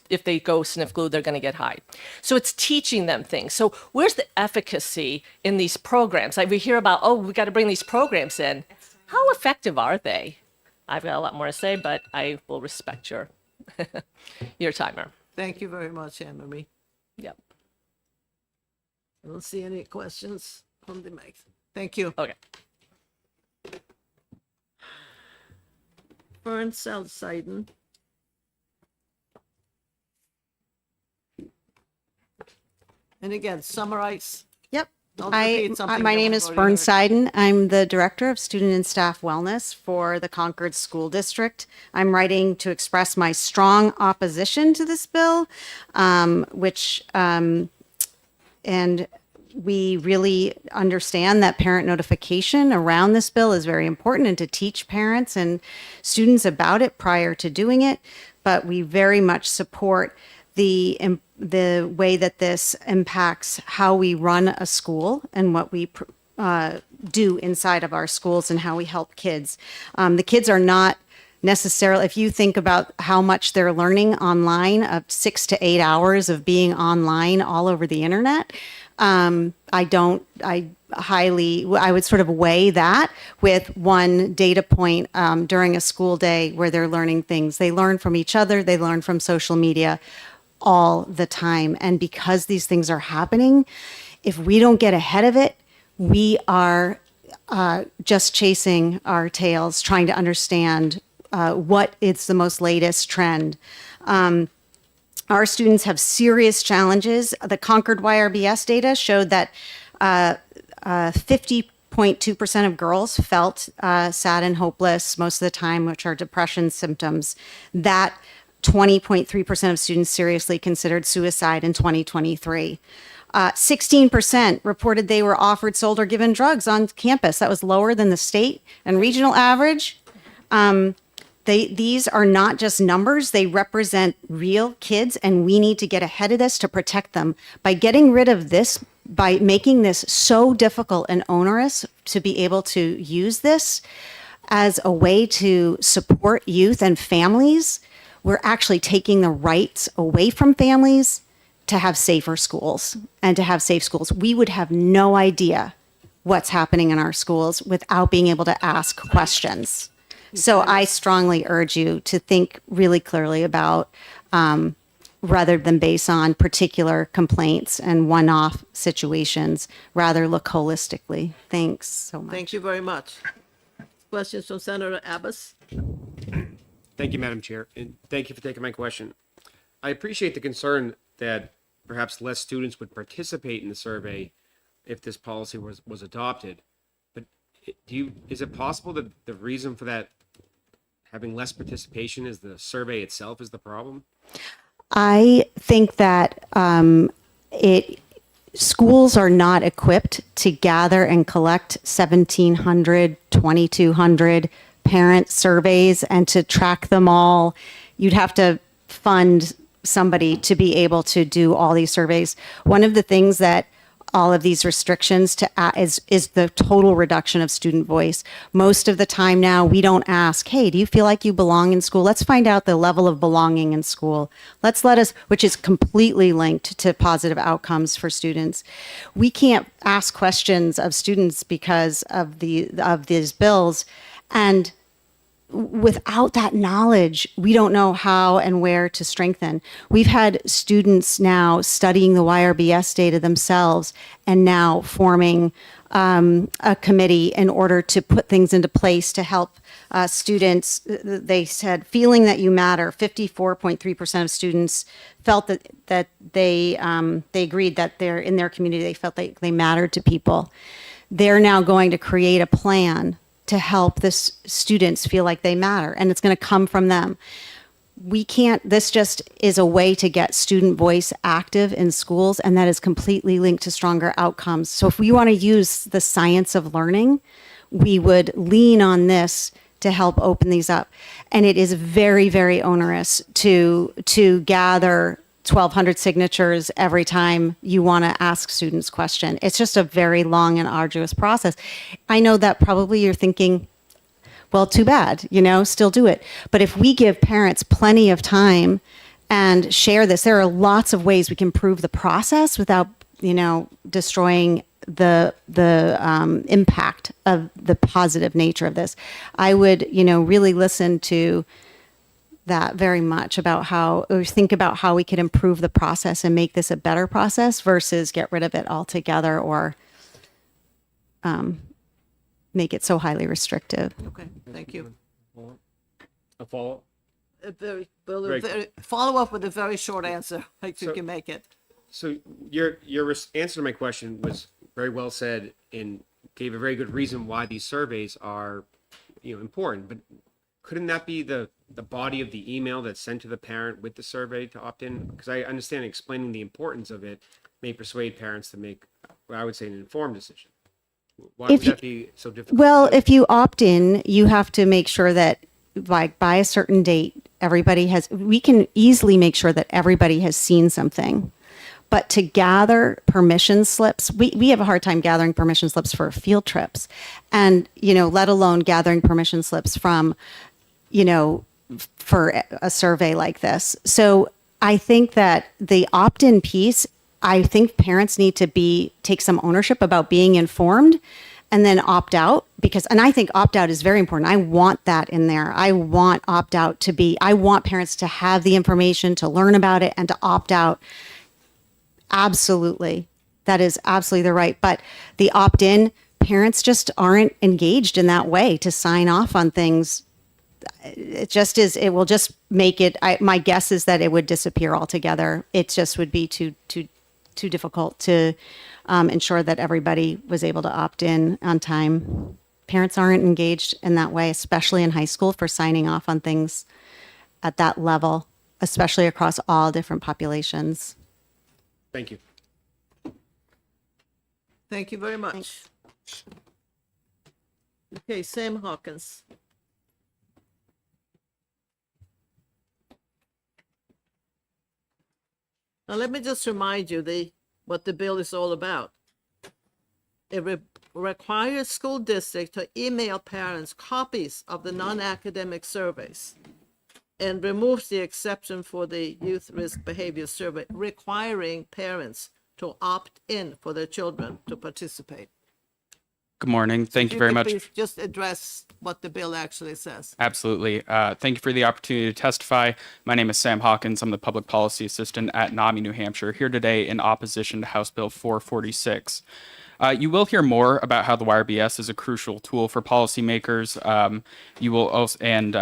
if they go sniff glue, they're going to get high. So it's teaching them things. So where's the efficacy in these programs? Like we hear about, oh, we got to bring these programs in. How effective are they? I've got a lot more to say, but I will respect your your timer. Thank you very much, Anne Marie. Yep. I don't see any questions from the mic. Thank you. Okay. Fern Southsiden. And again, summarize. Yep. Don't repeat something My that name we've is already Fern heard. Seiden. I'm the Director of Student and Staff Wellness for the Concord School District. I'm writing to express my strong opposition to this bill, and we really understand that parent notification around this bill is very important and to teach parents and students about it prior to doing it. But we very much support the way that this impacts how we run a school and what we do inside of our schools and how we help kids. The kids are not necessarily, if you think about how much they're learning online, of 6 to 8 hours of being online all over the internet, I would sort of weigh that with one data point during a school day where they're learning things. They learn from each other, they learn from social media all the time. And because these things are happening, if we don't get ahead of it, we are just chasing our tails, trying to understand what is the most latest trend. Our students have serious challenges. The Concord YRBS data showed that 50.2% of girls felt sad and hopeless most of the time, which are depression symptoms. That 20.3% of students seriously considered suicide in 2023. 16% reported they were offered, sold, or given drugs on campus. That was lower than the state and regional average. These are not just numbers, they represent real kids, and we need to get ahead of this to protect them. By getting rid of this, by making this so difficult and onerous to be able to use this as a way to support youth and families, we're actually taking the rights away from families to have safer schools and to have safe schools. We would have no idea what's happening in our schools without being able to ask questions. So I strongly urge you to think really clearly about, rather than based on particular complaints and one-off situations, rather look holistically. Thanks so much. Thank you very much. Questions from Senator Abbas? Thank you, Madam Chair, and thank you for taking my question. I appreciate the concern that perhaps less students would participate in the survey if this policy was adopted. But is it possible that the reason for that having less participation is the survey itself is the problem? I think that schools are not equipped to gather and collect 1,700, 2,200 parent surveys and to track them all. You'd have to fund somebody to be able to do all these surveys. One of the things that all of these restrictions is the total reduction of student voice. Most of the time now, we don't ask, hey, do you feel like you belong in school? Let's find out the level of belonging in school. Which is completely linked to positive outcomes for students. We can't ask questions of students because of these bills and without that knowledge, we don't know how and where to strengthen. We've had students now studying the YRBS data themselves and now forming a committee in order to put things into place to help students. They said, feeling that you matter. 54.3% of students felt that they agreed that they're in their community. They felt they mattered to people. They're now going to create a plan to help the students feel like they matter, and it's going to come from them. We can't, this just is a way to get student voice active in schools, and that is completely linked to stronger outcomes. So if we want to use the science of learning, we would lean on this to help open these up. And it is very, very onerous to gather 1,200 signatures every time you want to ask students question. It's just a very long and arduous process. I know that probably you're thinking, well, too bad, still do it. But if we give parents plenty of time and share this, there are lots of ways we can improve the process without, destroying the impact of the positive nature of this. I would, really listen to that very much think about how we could improve the process and make this a better process versus get rid of it altogether or make it so highly restrictive. Okay, thank you. A follow-up? Follow up with a very short answer, if you So- can make it. So your answer to my question was very well said and gave a very good reason why these surveys are, important. But couldn't that be the body of the email that's sent to the parent with the survey to opt in? Because I understand explaining the importance of it may persuade parents to make, I would say, an informed decision. Why would that be so difficult? Well, if you opt in, you have to make sure that by a certain date, we can easily make sure that everybody has seen something. But to gather permission slips, we have a hard time gathering permission slips for field trips and, let alone gathering permission slips from, for a survey like this. So I think that the opt-in piece, I think parents need to take some ownership about being informed and then opt out and I think opt out is very important. I want that in there. I want opt out I want parents to have the information to learn about it and to opt out. Absolutely. That is absolutely the right. But the opt-in, parents just aren't engaged in that way to sign off on things. It will just make it, my guess is that it would disappear altogether. It just would be too difficult to ensure that everybody was able to opt in on time. Parents aren't engaged in that way, especially in high school, for signing off on things at that level, especially across all different populations. Thank you. Thank you very much. Okay, Sam Hawkins. Now, let me just remind you what the bill is all about. It requires school districts to email parents copies of the non-academic surveys and removes the exception for the youth risk behavior survey, requiring parents to opt in for their children to participate. Good morning. Thank you very much. Please just address what the bill actually says. Absolutely. Thank you for the opportunity to testify. My name is Sam Hawkins. I'm the Public Policy Assistant at NAMI, New Hampshire, here today in opposition to House Bill 446. You will hear more about how the YRBS is a crucial tool for policymakers. You will also, and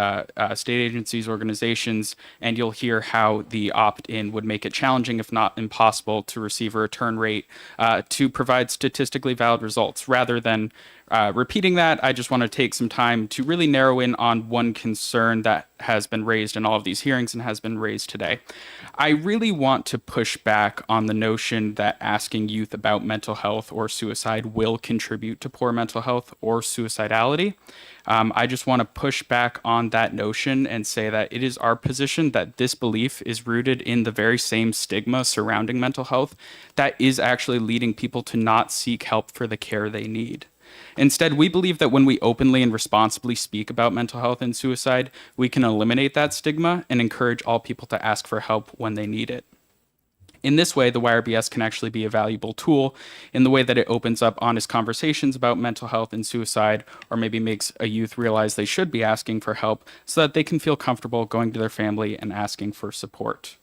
state agencies, organizations, and you'll hear how the opt-in would make it challenging, if not impossible, to receive a return rate to provide statistically valid results. Rather than repeating that, I just want to take some time to really narrow in on one concern that has been raised in all of these hearings and has been raised today. I really want to push back on the notion that asking youth about mental health or suicide will contribute to poor mental health or suicidality. I just want to push back on that notion and say that it is our position that this belief is rooted in the very same stigma surrounding mental health that is actually leading people to not seek help for the care they need. Instead, we believe that when we openly and responsibly speak about mental health and suicide, we can eliminate that stigma and encourage all people to ask for help when they need it. In this way, the YRBS can actually be a valuable tool in the way that it opens up honest conversations about mental health and suicide, or maybe makes a youth realize they should be asking for help so that they can feel comfortable going to their family and asking for support.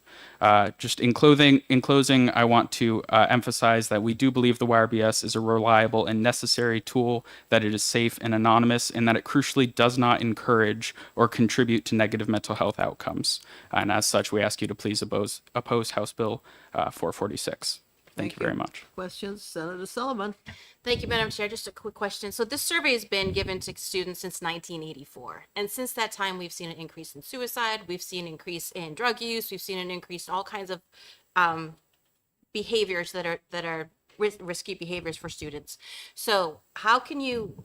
Just in closing, I want to emphasize that we do believe the YRBS is a reliable and necessary tool, that it is safe and anonymous, and that it crucially does not encourage or contribute to negative mental health outcomes. And as such, we ask you to please oppose House Bill 446. Thank you very much. Questions, Senator Sullivan? Thank you, Madam Chair. Just a quick question. So this survey has been given to students since 1984. And since that time, we've seen an increase in suicide. We've seen an increase in drug use. We've seen an increase in all kinds of behaviors that are risky behaviors for students. So how can you,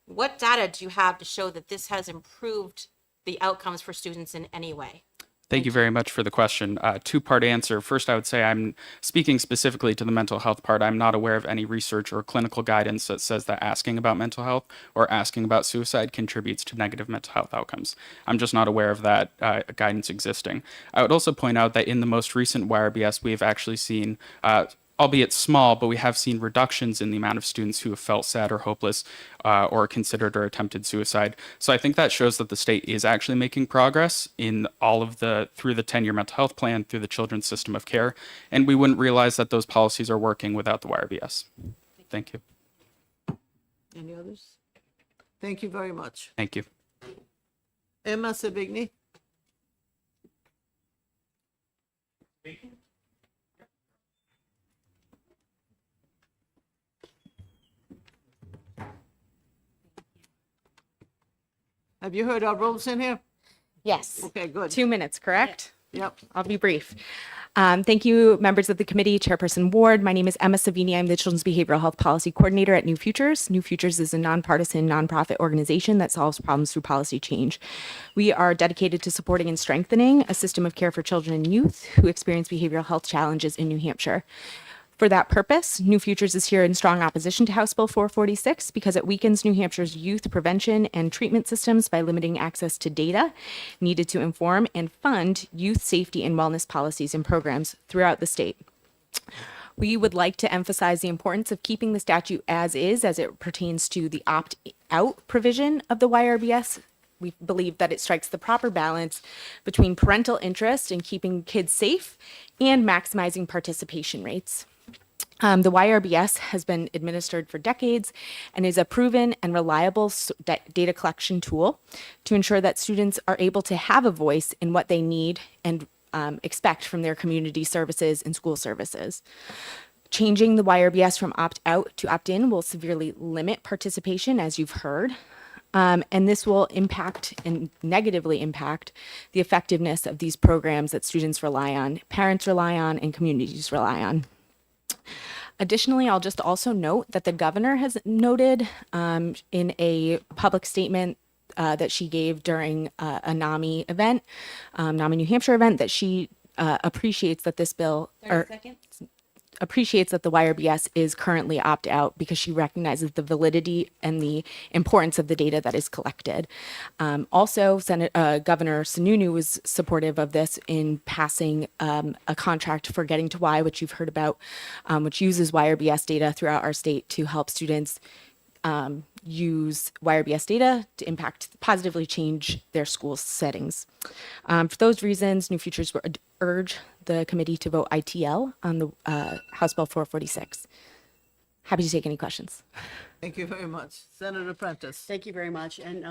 what data do you have to show that this has improved the outcomes for students in any way? Thank you very much for the question. Two-part answer. First, I would say I'm speaking specifically to the mental health part. I'm not aware of any research or clinical guidance that says that asking about mental health or asking about suicide contributes to negative mental health outcomes. I'm just not aware of that guidance existing. I would also point out that in the most recent YRBS, we have actually seen albeit small, but we have seen reductions in the amount of students who have felt sad or hopeless or considered or attempted suicide. So I think that shows that the state is actually making progress in all of through the 10-year mental health plan, through the children's system of care, and we wouldn't realize that those policies are working without the YRBS. Thank you. Any others? Thank you very much. Thank you. Emma Savigny? Have you heard our rules in here? Yes. Okay, good. 2 minutes, correct? Yep. I'll be brief. Thank you, members of the committee, Chairperson Ward. My name is Emma Savini. I'm the Children's Behavioral Health Policy Coordinator at New Futures. New Futures is a nonpartisan, nonprofit organization that solves problems through policy change. We are dedicated to supporting and strengthening a system of care for children and youth who experience behavioral health challenges in New Hampshire. For that purpose, New Futures is here in strong opposition to House Bill 446 because it weakens New Hampshire's youth prevention and treatment systems by limiting access to data needed to inform and fund youth safety and wellness policies and programs throughout the state. We would like to emphasize the importance of keeping the statute as is as it pertains to the opt-out provision of the YRBS. We believe that it strikes the proper balance between parental interest in keeping kids safe and maximizing participation rates. The YRBS has been administered for decades and is a proven and reliable data collection tool to ensure that students are able to have a voice in what they need and expect from their community services and school services. Changing the YRBS from opt-out to opt-in will severely limit participation, as you've heard. And this will impact and negatively impact the effectiveness of these programs that students rely on, parents rely on, and communities rely on. Additionally, I'll just also note that the governor has noted in a public statement that she gave during a NAMI event, NAMI New Hampshire event, that she appreciates that this bill appreciates that the YRBS is currently opt-out because she recognizes the validity and the importance of the data that is collected. Also, Governor Sununu was supportive of this in passing a contract for Getting to Y, which you've heard about, which uses YRBS data throughout our state to help students use YRBS data to positively change their school settings. For those reasons, New Futures would urge the committee to vote ITL on the House Bill 446. Happy to take any questions. Thank you very much. Senator Prentice. Thank you very much. And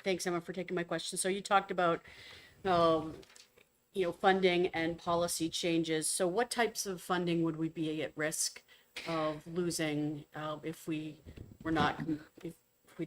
thanks, Emma, for taking my question. So you talked about, funding and policy changes. So what types of funding would we be at risk of losing if we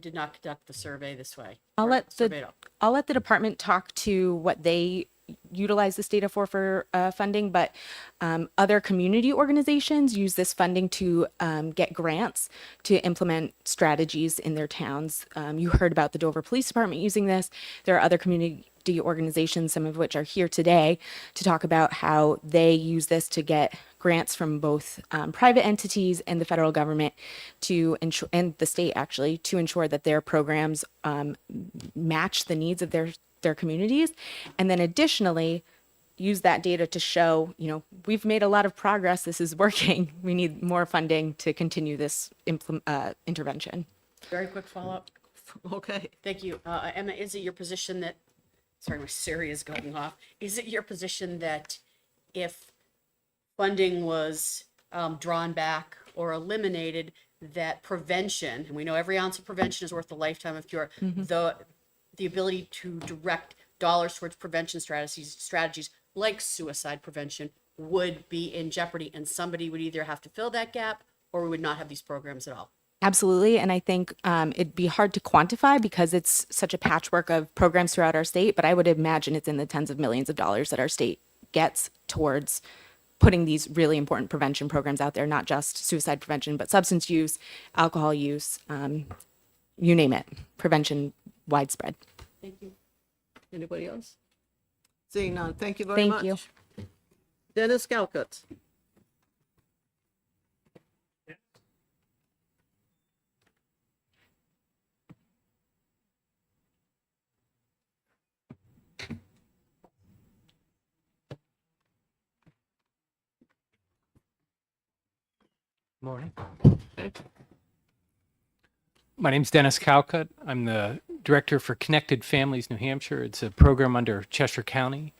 did not conduct the survey this way? I'll let the department talk to what they utilize this data for funding, but other community organizations use this funding to get grants to implement strategies in their towns. You heard about the Dover Police Department using this. There are other community organizations, some of which are here today, to talk about how they use this to get grants from both private entities and the federal government to ensure, and the state actually, to ensure that their programs match the needs of their communities. And then additionally, use that data to show, we've made a lot of progress. This is working. We need more funding to continue this intervention. Very quick follow-up. Okay. Thank you. Emma, is it your position that, sorry, my Siri is going off. Is it your position that if funding was drawn back or eliminated, that prevention, and we know every ounce of prevention is worth a lifetime of cure, the ability to direct dollars towards prevention strategies like suicide prevention would be in jeopardy, and somebody would either have to fill that gap or we would not have these programs at all? Absolutely. And I think it'd be hard to quantify because it's such a patchwork of programs throughout our state, but I would imagine it's in the tens of millions of dollars that our state gets towards putting these really important prevention programs out there, not just suicide prevention, but substance use, alcohol use, you name it, prevention widespread. Thank you. Anybody else? Seeing none, thank you very much. Thank you. Dennis Calcutt. Morning. My name's Dennis Calcutt. I'm the director for Connected Families New Hampshire. It's a program under Cheshire County.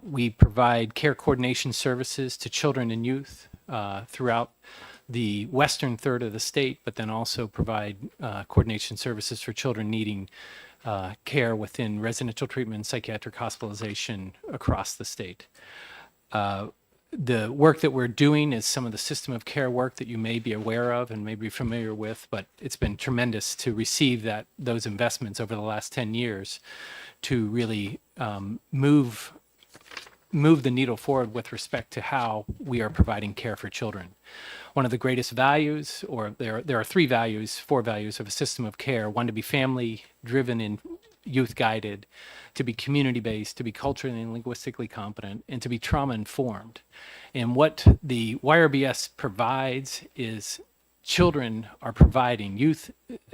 We provide care coordination services to children and youth throughout the western third of the state, but then also provide coordination services for children needing care within residential treatment and psychiatric hospitalization across the state. The work that we're doing is some of the system of care work that you may be aware of and may be familiar with, but it's been tremendous to receive those investments over the last 10 years to really move the needle forward with respect to how we are providing care for children. One of the greatest values, or there are four values of a system of care: one, to be family driven and youth guided, to be community based, to be culturally and linguistically competent, and to be trauma informed. And what the YRBS provides is youth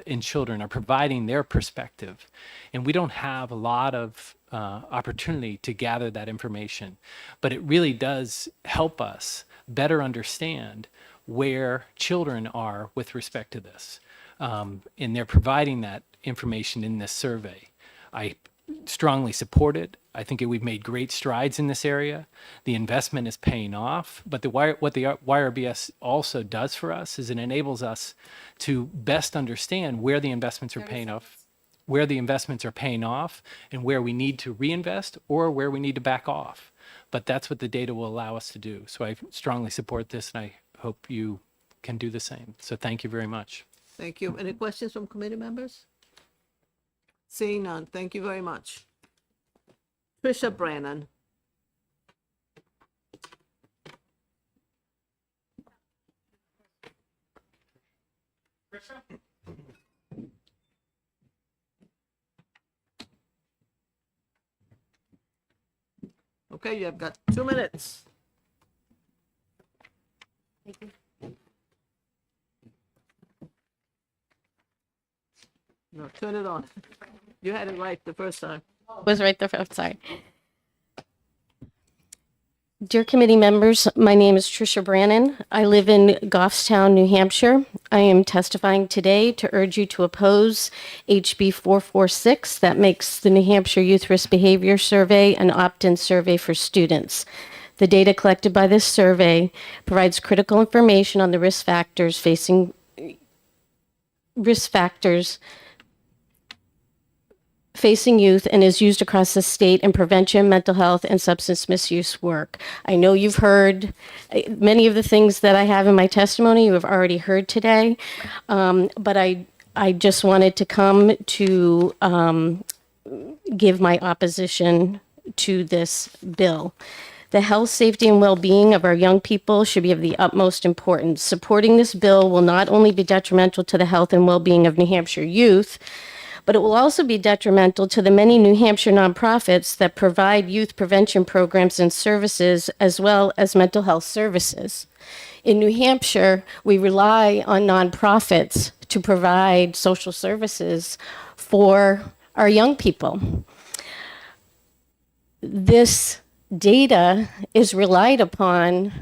and children are providing their perspective. And we don't have a lot of opportunity to gather that information, but it really does help us better understand where children are with respect to this. And they're providing that information in this survey. I strongly support it. I think we've made great strides in this area. The investment is paying off, but what the YRBS also does for us is it enables us to best understand where the investments are paying off, and where we need to reinvest or where we need to back off. But that's what the data will allow us to do. So I strongly support this, and I hope you can do the same. So thank you very much. Thank you. Any questions from committee members? Seeing none, thank you very much. Trisha Brannan. Okay, you have got 2 minutes. Thank you. No, turn it on. You had it right the first time. Was right there. I'm sorry. Dear committee members, my name is Trisha Brannan. I live in Goffstown, New Hampshire. I am testifying today to urge you to oppose HB 446 that makes the New Hampshire Youth Risk Behavior Survey an opt-in survey for students. The data collected by this survey provides critical information on the risk factors facing youth and is used across the state in prevention, mental health, and substance misuse work. I know you've heard many of the things that I have in my testimony you have already heard today, but I just wanted to come to give my opposition to this bill. The health, safety, and well-being of our young people should be of the utmost importance. Supporting this bill will not only be detrimental to the health and well-being of New Hampshire youth, but it will also be detrimental to the many New Hampshire nonprofits that provide youth prevention programs and services, as well as mental health services. In New Hampshire, we rely on nonprofits to provide social services for our young people. This data is relied upon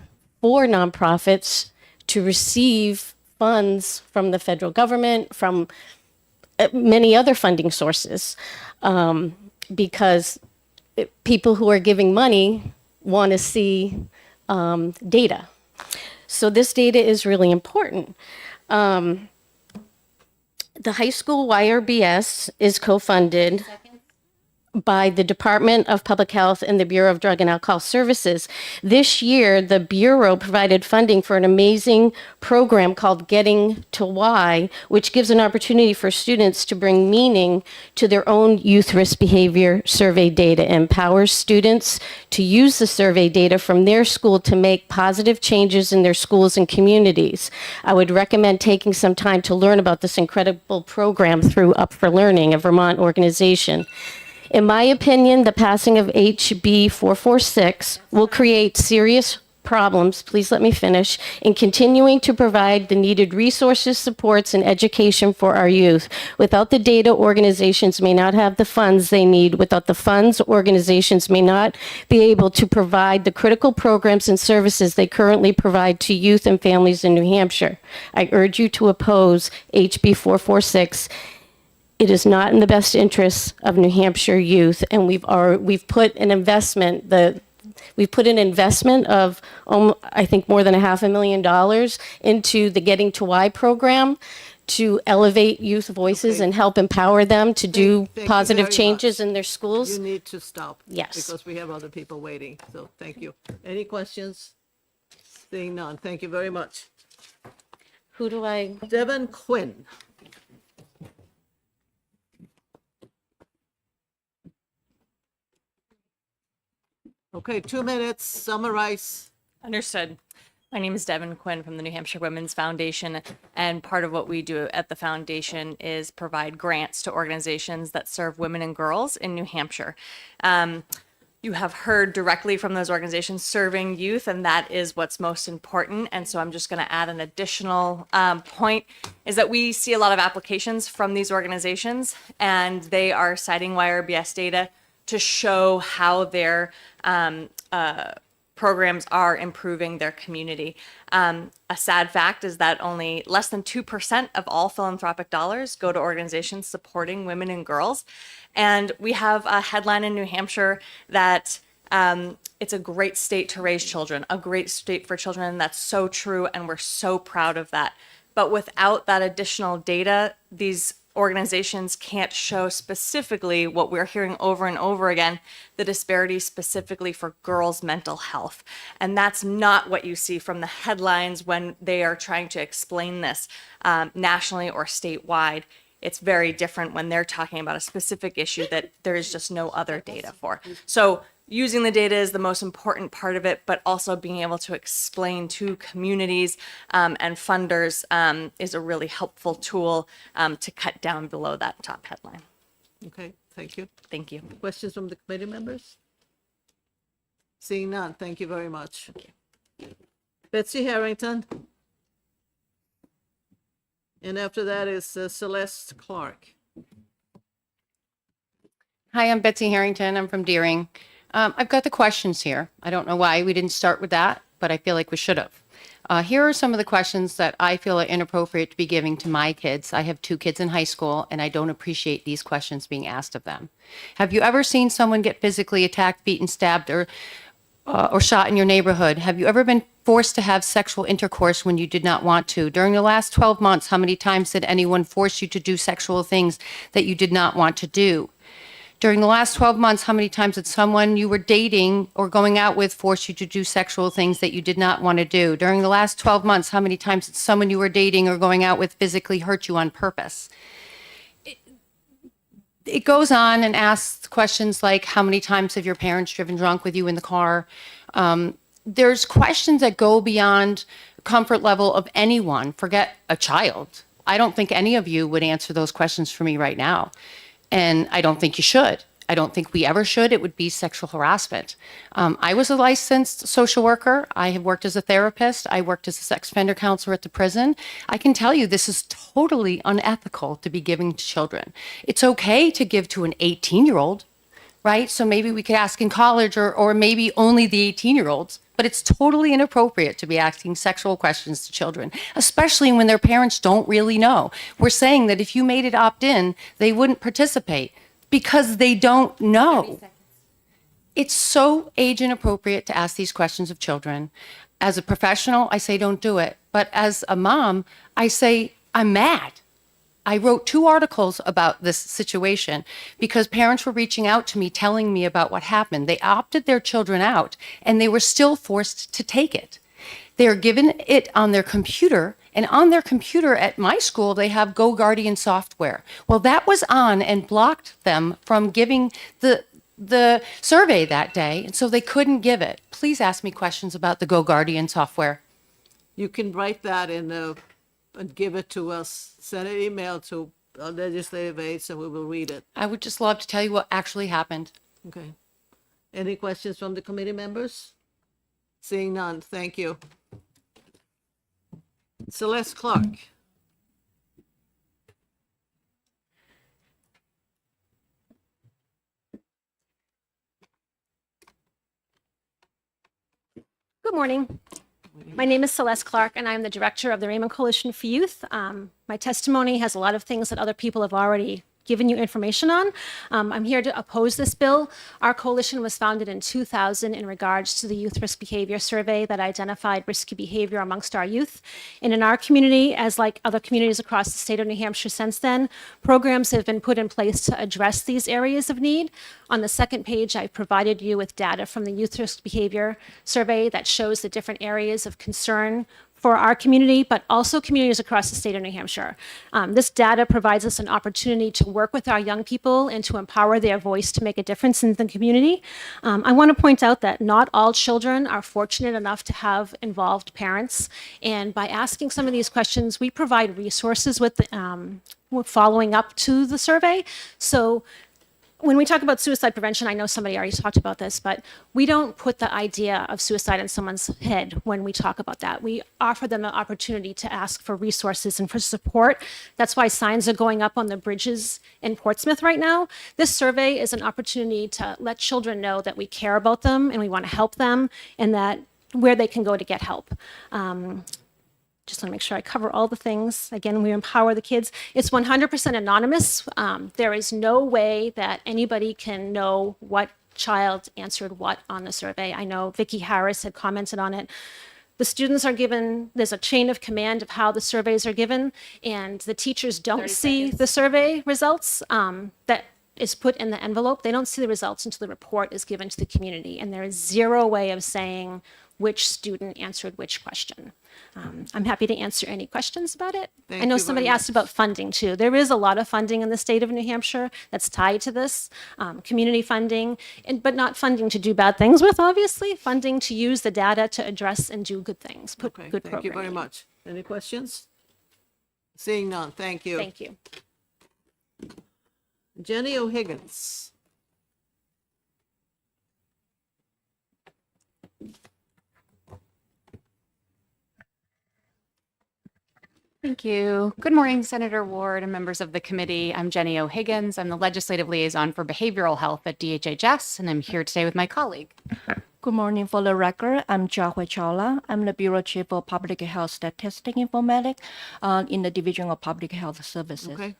for nonprofits to receive funds from the federal government, from many other funding sources, because people who are giving money want to see data. So this data is really important. The high school YRBS is co-funded by the Department of Public Health and the Bureau of Drug and Alcohol Services. This year, the Bureau provided funding for an amazing program called Getting to Why, which gives an opportunity for students to bring meaning to their own youth risk behavior survey data, and empowers students to use the survey data from their school to make positive changes in their schools and communities. I would recommend taking some time to learn about this incredible program through Up for Learning, a Vermont organization. In my opinion, the passing of HB 446 will create serious problems, please let me finish, in continuing to provide the needed resources, supports, and education for our youth. Without the data, organizations may not have the funds they need. Without the funds, organizations may not be able to provide the critical programs and services they currently provide to youth and families in New Hampshire. I urge you to oppose HB 446. It is not in the best interests of New Hampshire youth, and we've put an investment of I think more than $500,000 into the Getting to Why program to elevate youth voices and help empower them to do Thank you positive very changes much. in their schools. You need to stop. Yes. Because we have other people waiting, so thank you. Any questions? Seeing none, thank you very much. Who do I? Devin Quinn. Okay, 2 minutes, summarize. Understood. My name is Devin Quinn from the New Hampshire Women's Foundation, and part of what we do at the foundation is provide grants to organizations that serve women and girls in New Hampshire. You have heard directly from those organizations serving youth, and that is what's most important. And so I'm just going to add an additional point, is that we see a lot of applications from these organizations, and they are citing YRBS data to show how their programs are improving their community. A sad fact is that only less than 2% of all philanthropic dollars go to organizations supporting women and girls. And we have a headline in New Hampshire that it's a great state to raise children, a great state for children. And that's so true, and we're so proud of that. But without that additional data, these organizations can't show specifically what we're hearing over and over again, the disparities specifically for girls' mental health. And that's not what you see from the headlines when they are trying to explain this nationally or statewide. It's very different when they're talking about a specific issue that there is just no other data for. So using the data is the most important part of it, but also being able to explain to communities and funders is a really helpful tool to cut down below that top headline. Okay, thank you. Thank you. Questions from the committee members? Seeing none, thank you very much. Betsy Harrington. And after that is Celeste Clark. Hi, I'm Betsy Harrington. I'm from Deering. I've got the questions here. I don't know why we didn't start with that, but I feel like we should have. Here are some of the questions that I feel are inappropriate to be giving to my kids. I have 2 kids in high school, and I don't appreciate these questions being asked of them. Have you ever seen someone get physically attacked, beaten, stabbed, or shot in your neighborhood? Have you ever been forced to have sexual intercourse when you did not want to? During the last 12 months, how many times did anyone force you to do sexual things that you did not want to do? During the last 12 months, how many times did someone you were dating or going out with force you to do sexual things that you did not want to do? During the last 12 months, how many times did someone you were dating or going out with physically hurt you on purpose? It goes on and asks questions like, how many times have your parents driven drunk with you in the car? There's questions that go beyond comfort level of anyone. Forget a child. I don't think any of you would answer those questions for me right now. And I don't think you should. I don't think we ever should. It would be sexual harassment. I was a licensed social worker. I have worked as a therapist. I worked as a sex offender counselor at the prison. I can tell you this is totally unethical to be giving to children. It's okay to give to an 18-year-old, right? So maybe we could ask in college or maybe only the 18-year-olds. But it's totally inappropriate to be asking sexual questions to children, especially when their parents don't really know. We're saying that if you made it opt-in, they wouldn't participate because they don't know. It's so age inappropriate to ask these questions of children. As a professional, I say don't do it. But as a mom, I say I'm mad. I wrote 2 articles about this situation because parents were reaching out to me telling me about what happened. They opted their children out and they were still forced to take it. They are given it on their computer, and on their computer at my school, they have Go Guardian software. Well, that was on and blocked them from giving the survey that day, and so they couldn't give it. Please ask me questions about the Go Guardian software. You can write that and give it to us. Send an email to our legislative aides and we will read it. I would just love to tell you what actually happened. Okay. Any questions from the committee members? Seeing none, thank you. Celeste Clark. Good morning. My name is Celeste Clark, and I'm the director of the Raymond Coalition for Youth. My testimony has a lot of things that other people have already given you information on. I'm here to oppose this bill. Our coalition was founded in 2000 in regards to the Youth Risk Behavior Survey that identified risky behavior amongst our youth. And in our community, as like other communities across the state of New Hampshire since then, programs have been put in place to address these areas of need. On the second page, I provided you with data from the Youth Risk Behavior Survey that shows the different areas of concern for our community, but also communities across the state of New Hampshire. This data provides us an opportunity to work with our young people and to empower their voice to make a difference in the community. I want to point out that not all children are fortunate enough to have involved parents. And by asking some of these questions, we provide resources with following up to the survey. So when we talk about suicide prevention, I know somebody already talked about this, but we don't put the idea of suicide in someone's head when we talk about that. We offer them an opportunity to ask for resources and for support. That's why signs are going up on the bridges in Portsmouth right now. This survey is an opportunity to let children know that we care about them and we want to help them and that where they can go to get help. Just want to make sure I cover all the things. Again, we empower the kids. It's 100% anonymous. There is no way that anybody can know what child answered what on the survey. I know Vicki Harris had commented on it. The students are given, there's a chain of command of how the surveys are given, and the teachers don't see the survey results that is put in the envelope. They don't see the results until the report is given to the community, and there is zero way of saying which student answered which question. I'm happy to answer any questions about it. Thank I know you somebody very asked about funding too. There is a lot of funding in the state of New Hampshire that's tied to this, community funding, but not funding to do bad things with, obviously, funding to use the data to address and do good things, put Okay, good thank you very programming. much. Any questions? Seeing none, thank you. Thank you. Jenny O'Higgins. Thank you. Good morning, Senator Ward and members of the committee. I'm Jenny O'Higgins. I'm the Legislative Liaison for Behavioral Health at DHHS, and I'm here today with my colleague. Good morning. For the record, I'm Jiahui Chawla. I'm the Bureau Chief for Public Health Statistics Informatics in the Division of Public Health Services. Okay.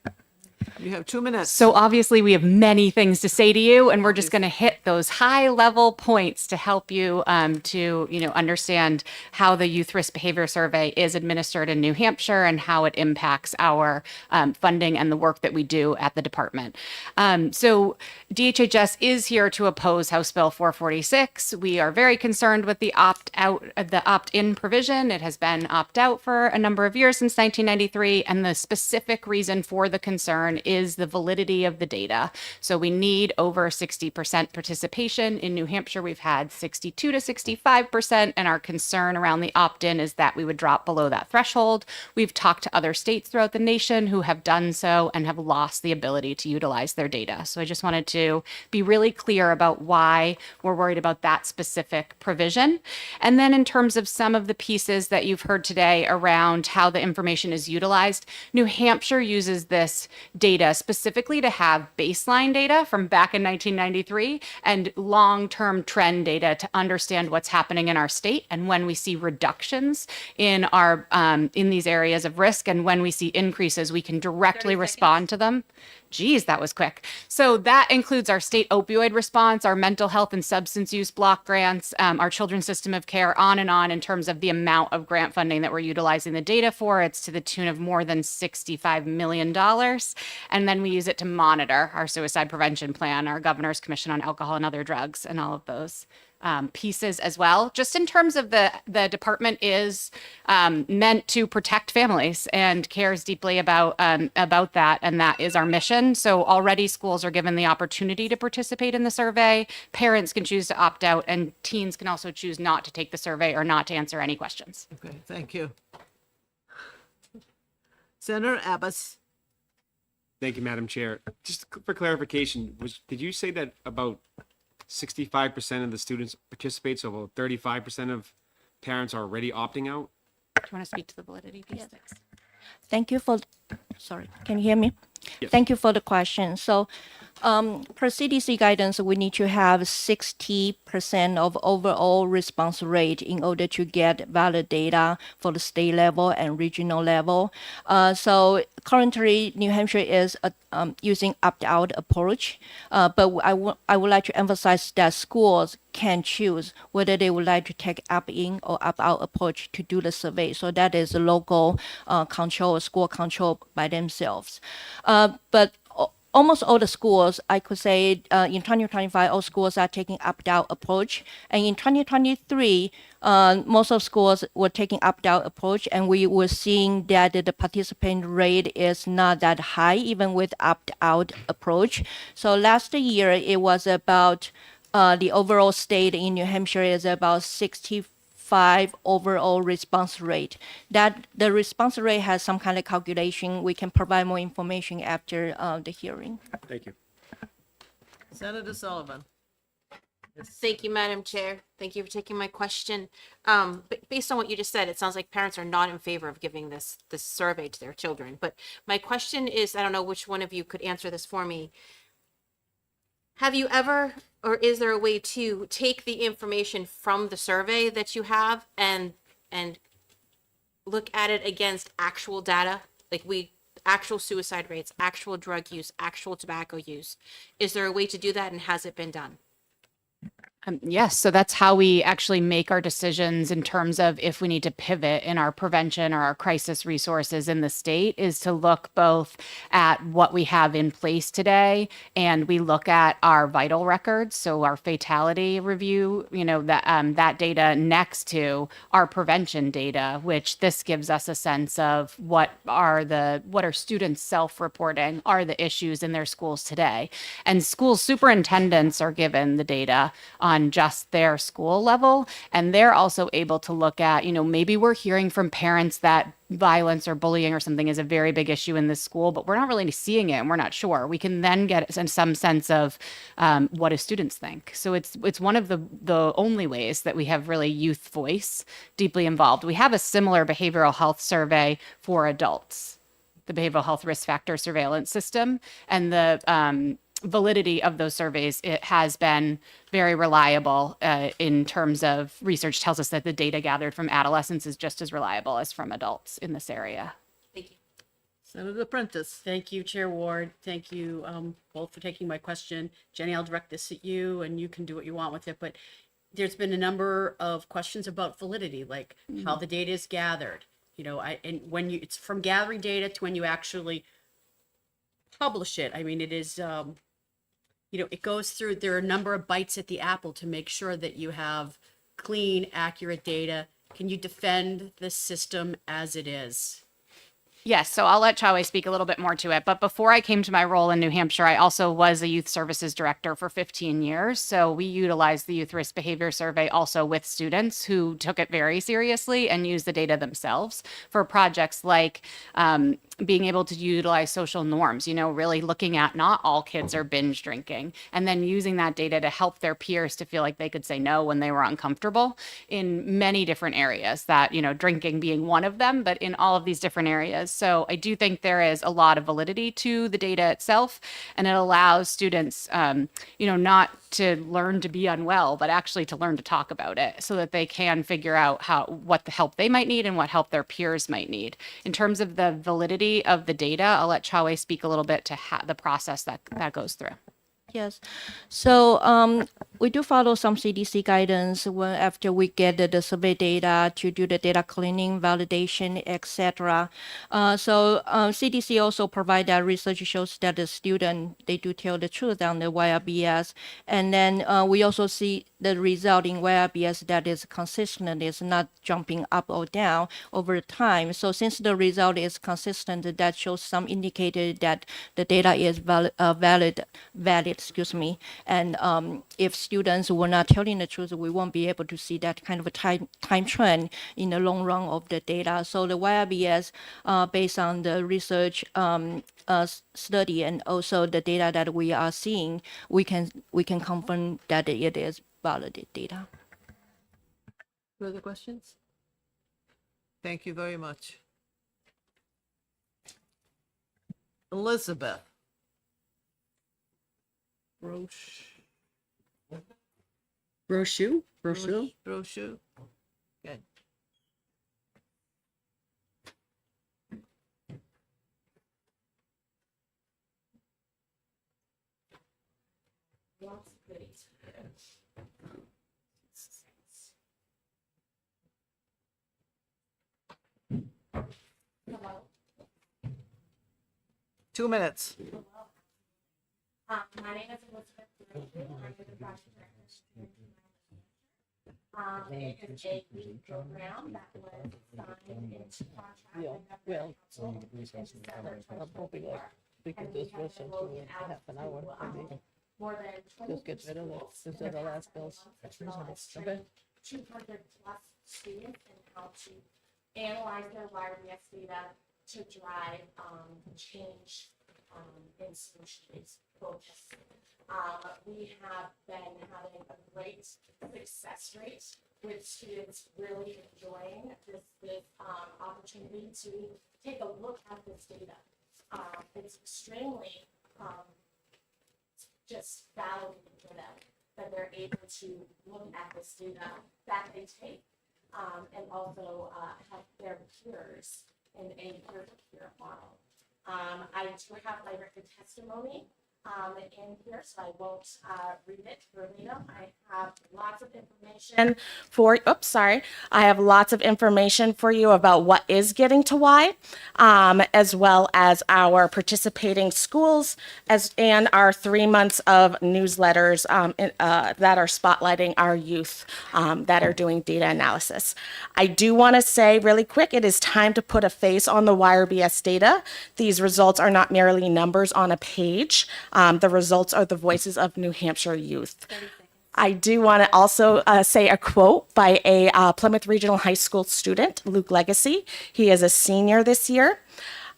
You have 2 minutes. So obviously we have many things to say to you, and we're just going to hit those high-level points to help you understand how the Youth Risk Behavior Survey is administered in New Hampshire and how it impacts our funding and the work that we do at the department. So DHHS is here to oppose House Bill 446. We are very concerned with the opt-in provision. It has been opt-out for a number of years since 1993, and the specific reason for the concern is the validity of the data. So we need over 60% participation. In New Hampshire, we've had 62 to 65%, and our concern around the opt-in is that we would drop below that threshold. We've talked to other states throughout the nation who have done so and have lost the ability to utilize their data. So I just wanted to be really clear about why we're worried about that specific provision. And then in terms of some of the pieces that you've heard today around how the information is utilized, New Hampshire uses this data specifically to have baseline data from back in 1993 and long-term trend data to understand what's happening in our state and when we see reductions in our in these areas of risk and when we see increases, we can directly respond to them. Geez, that was quick. So that includes our state opioid response, our mental health and substance use block grants, our children's system of care, on and on in terms of the amount of grant funding that we're utilizing the data for. It's to the tune of more than $65 million. And then we use it to monitor our suicide prevention plan, our Governor's Commission on Alcohol and Other Drugs, and all of those pieces as well. Just in terms of the department is meant to protect families and cares deeply about that, and that is our mission. So already schools are given the opportunity to participate in the survey. Parents can choose to opt out, and teens can also choose not to take the survey or not to answer any questions. Okay, thank you. Senator Abbas. Thank you, Madam Chair. Just for clarification, did you say that about 65% of the students participate, so about 35% of parents are already opting out? Do you want to speak to the validity piece? Thank you for, sorry, can you hear me? Yes. Thank you for the question. So, per CDC guidance, we need to have 60% of overall response rate in order to get valid data for the state level and regional level. So currently, New Hampshire is using opt-out approach, but I would like to emphasize that schools can choose whether they would like to take opt-in or opt-out approach to do the survey. So that is a local control, school control by themselves. But almost all the schools, I could say in 2025, all schools are taking opt-out approach. And in 2023, most of schools were taking opt-out approach, and we were seeing that the participant rate is not that high, even with opt-out approach. So last year, it was about the overall state in New Hampshire is about 65 overall response rate. That the response rate has some kind of calculation. We can provide more information after the hearing. Thank you. Senator Sullivan. Thank you, Madam Chair. Thank you for taking my question. Based on what you just said, it sounds like parents are not in favor of giving this survey to their children. But my question is, I don't know which one of you could answer this for me. Have you ever, or is there a way to take the information from the survey that you have and look at it against actual data? Like actual suicide rates, actual drug use, actual tobacco use. Is there a way to do that, and has it been done? Yes, so that's how we actually make our decisions in terms of if we need to pivot in our prevention or our crisis resources in the state, is to look both at what we have in place today, and we look at our vital records, so our fatality review, that data next to our prevention data, which this gives us a sense of what are students self-reporting are the issues in their schools today. And school superintendents are given the data on just their school level, and they're also able to look at, maybe we're hearing from parents that violence or bullying or something is a very big issue in this school, but we're not really seeing it and we're not sure. We can then get some sense of what do students think. So it's one of the only ways that we have really youth voice deeply involved. We have a similar behavioral health survey for adults, the behavioral health risk factor surveillance system, and the validity of those surveys, it has been very reliable in terms of research tells us that the data gathered from adolescents is just as reliable as from adults in this area. Thank you. Senator Prentice. Thank you, Chair Ward. Thank you both for taking my question. Jenny, I'll direct this at you, and you can do what you want with it. But there's been a number of questions about validity, like how the data is gathered. And when it's from gathering data to when you actually publish it. I mean, it is. It goes through, there are a number of bites at the apple to make sure that you have clean, accurate data. Can you defend the system as it is? Yes, so I'll let Chawe speak a little bit more to it. But before I came to my role in New Hampshire, I also was a youth services director for 15 years. So we utilized the Youth Risk Behavior Survey also with students who took it very seriously and used the data themselves for projects like being able to utilize social norms, really looking at not all kids are binge drinking, and then using that data to help their peers to feel like they could say no when they were uncomfortable in many different areas, that, drinking being one of them, but in all of these different areas. So I do think there is a lot of validity to the data itself, and it allows students, not to learn to be unwell, but actually to learn to talk about it so that they can figure out what the help they might need and what help their peers might need. In terms of the validity of the data, I'll let Chawe speak a little bit to the process that goes through. Yes. So we do follow some CDC guidance after we get the survey data to do the data cleaning, validation, etc. So CDC also provide that research shows that the student, they do tell the truth on the YRBS. And then we also see the result in YRBS that is consistent, is not jumping up or down over time. So since the result is consistent, that shows some indicator that the data is valid, excuse me. And if students were not telling the truth, we won't be able to see that kind of a time trend in the long run of the data. So the YRBS, based on the research study and also the data that we are seeing, we can confirm that it is valid data. Further questions? Thank you very much. Elizabeth. Brochu? Brochu. Okay. Two minutes. My name is Elizabeth Brochu. I'm the project director. It is a youth program that was signed into contract. I'm hoping like we can just rush into half an hour, maybe. More than 20 Just get rid of it. These are the last bills. Okay. 200 plus students and how to analyze their YRBS data to drive change in solution-based focus. We have been having a great success rate with students really enjoying this opportunity to take a look at this data. It's extremely just validating for them that they're able to look at this data that they take and also help their peers in a peer-to-peer model. I do have my written testimony in here, so I won't read it verbatim. I have lots of information I have lots of information for you about what is Getting to Y, as well as our participating schools and our 3 months of newsletters that are spotlighting our youth that are doing data analysis. I do want to say really quick, it is time to put a face on the YRBS data. These results are not merely numbers on a page. The results are the voices of New Hampshire youth. I do want to also say a quote by a Plymouth Regional High School student, Luke Legacy. He is a senior this year,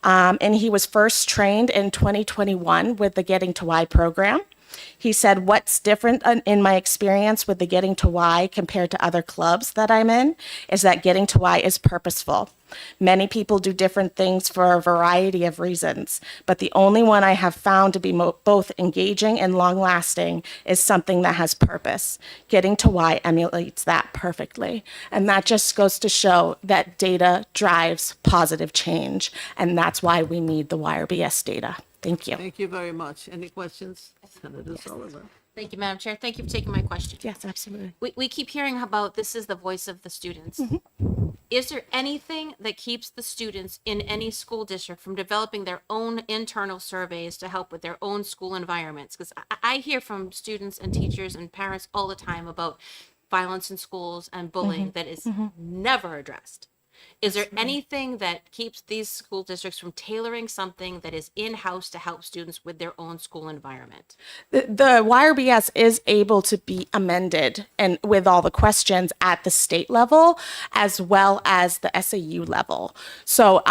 and he was first trained in 2021 with the Getting to Y program. He said, what's different in my experience with the Getting to Y compared to other clubs that I'm in is that Getting to Y is purposeful. Many people do different things for a variety of reasons, but the only one I have found to be both engaging and long-lasting is something that has purpose. Getting to Y emulates that perfectly. And that just goes to show that data drives positive change, and that's why we need the YRBS data. Thank you. Thank you very much. Any questions? Senator Sullivan. Thank you, Madam Chair. Thank you for taking my question. Yes, absolutely. We keep hearing about this is the voice of the students. Is there anything that keeps the students in any school district from developing their own internal surveys to help with their own school environments? Because I hear from students and teachers and parents all the time about violence in schools and bullying that is never addressed. Is there anything that keeps these school districts from tailoring something that is in-house to help students with their own school environment? The YRBS is able to be amended and with all the questions at the state level as well as the SAU level. So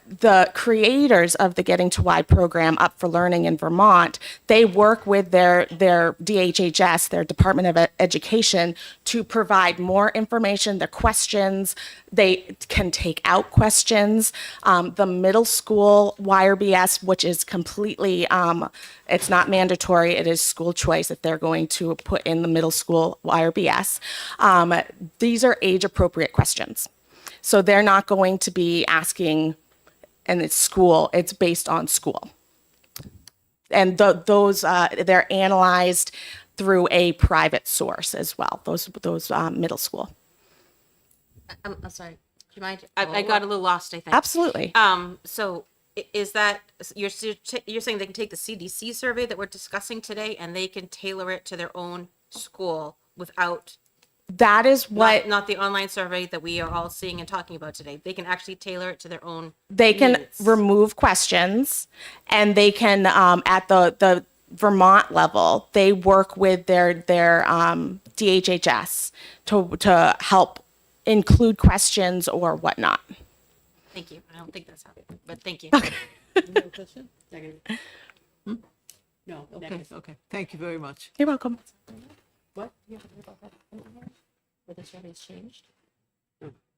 the creators of the Getting to Y program, Up for Learning in Vermont, they work with their DHHS, their Department of Education, to provide more information, their questions. They can take out questions. The middle school YRBS, which is completely, it's not mandatory, it is school choice if they're going to put in the middle school YRBS. These are age appropriate questions. So they're not going to be asking, and it's school, it's based on school. And those, they're analyzed through a private source as well, those middle school. I'm sorry. Do you mind? I got a little lost, I think. Absolutely. So is that, you're saying they can take the CDC survey that we're discussing today and they can tailor it to their own school without, That is what not the online survey that we are all seeing and talking about today. They can actually tailor it to their own they can needs. remove questions, and they can at the Vermont level, they work with their DHHS to help include questions or whatnot. Thank you. I don't think that's how, but thank you. No, Okay, okay. Thank you very much. You're welcome. What? You have to worry about that where the survey's changed?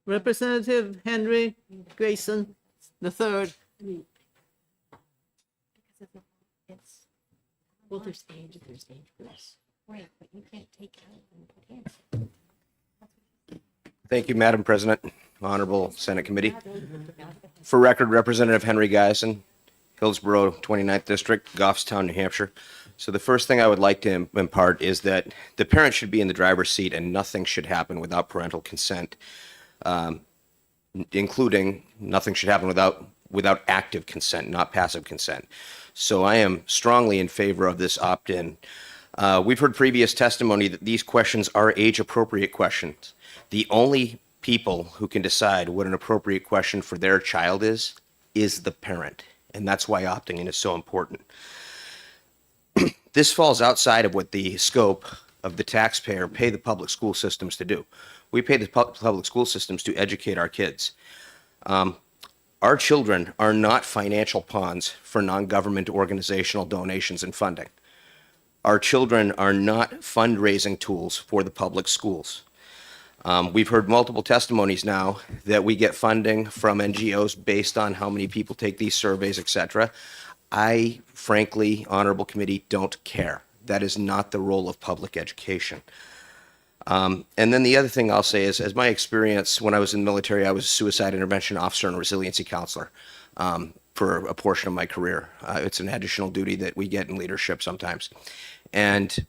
Representative Henry Grayson III. Well, there's age groups. Right, but you can't take out and put in. Thank you, Madam President, Honorable Senate Committee. For record, Representative Henry Geisen, Hillsborough 29th District, Goffstown, New Hampshire. So the first thing I would like to impart is that the parent should be in the driver's seat and nothing should happen without parental consent, including nothing should happen without active consent, not passive consent. So I am strongly in favor of this opt-in. We've heard previous testimony that these questions are age-appropriate questions. The only people who can decide what an appropriate question for their child is the parent. And that's why opting in is so important. This falls outside of what the scope of the taxpayer pay the public school systems to do. We pay the public school systems to educate our kids. Our children are not financial pawns for non-government organizational donations and funding. Our children are not fundraising tools for the public schools. We've heard multiple testimonies now that we get funding from NGOs based on how many people take these surveys, etc. I, frankly, Honorable Committee, don't care. That is not the role of public education. And then the other thing I'll say is, as my experience when I was in the military, I was a suicide intervention officer and a resiliency counselor for a portion of my career. It's an additional duty that we get in leadership sometimes. And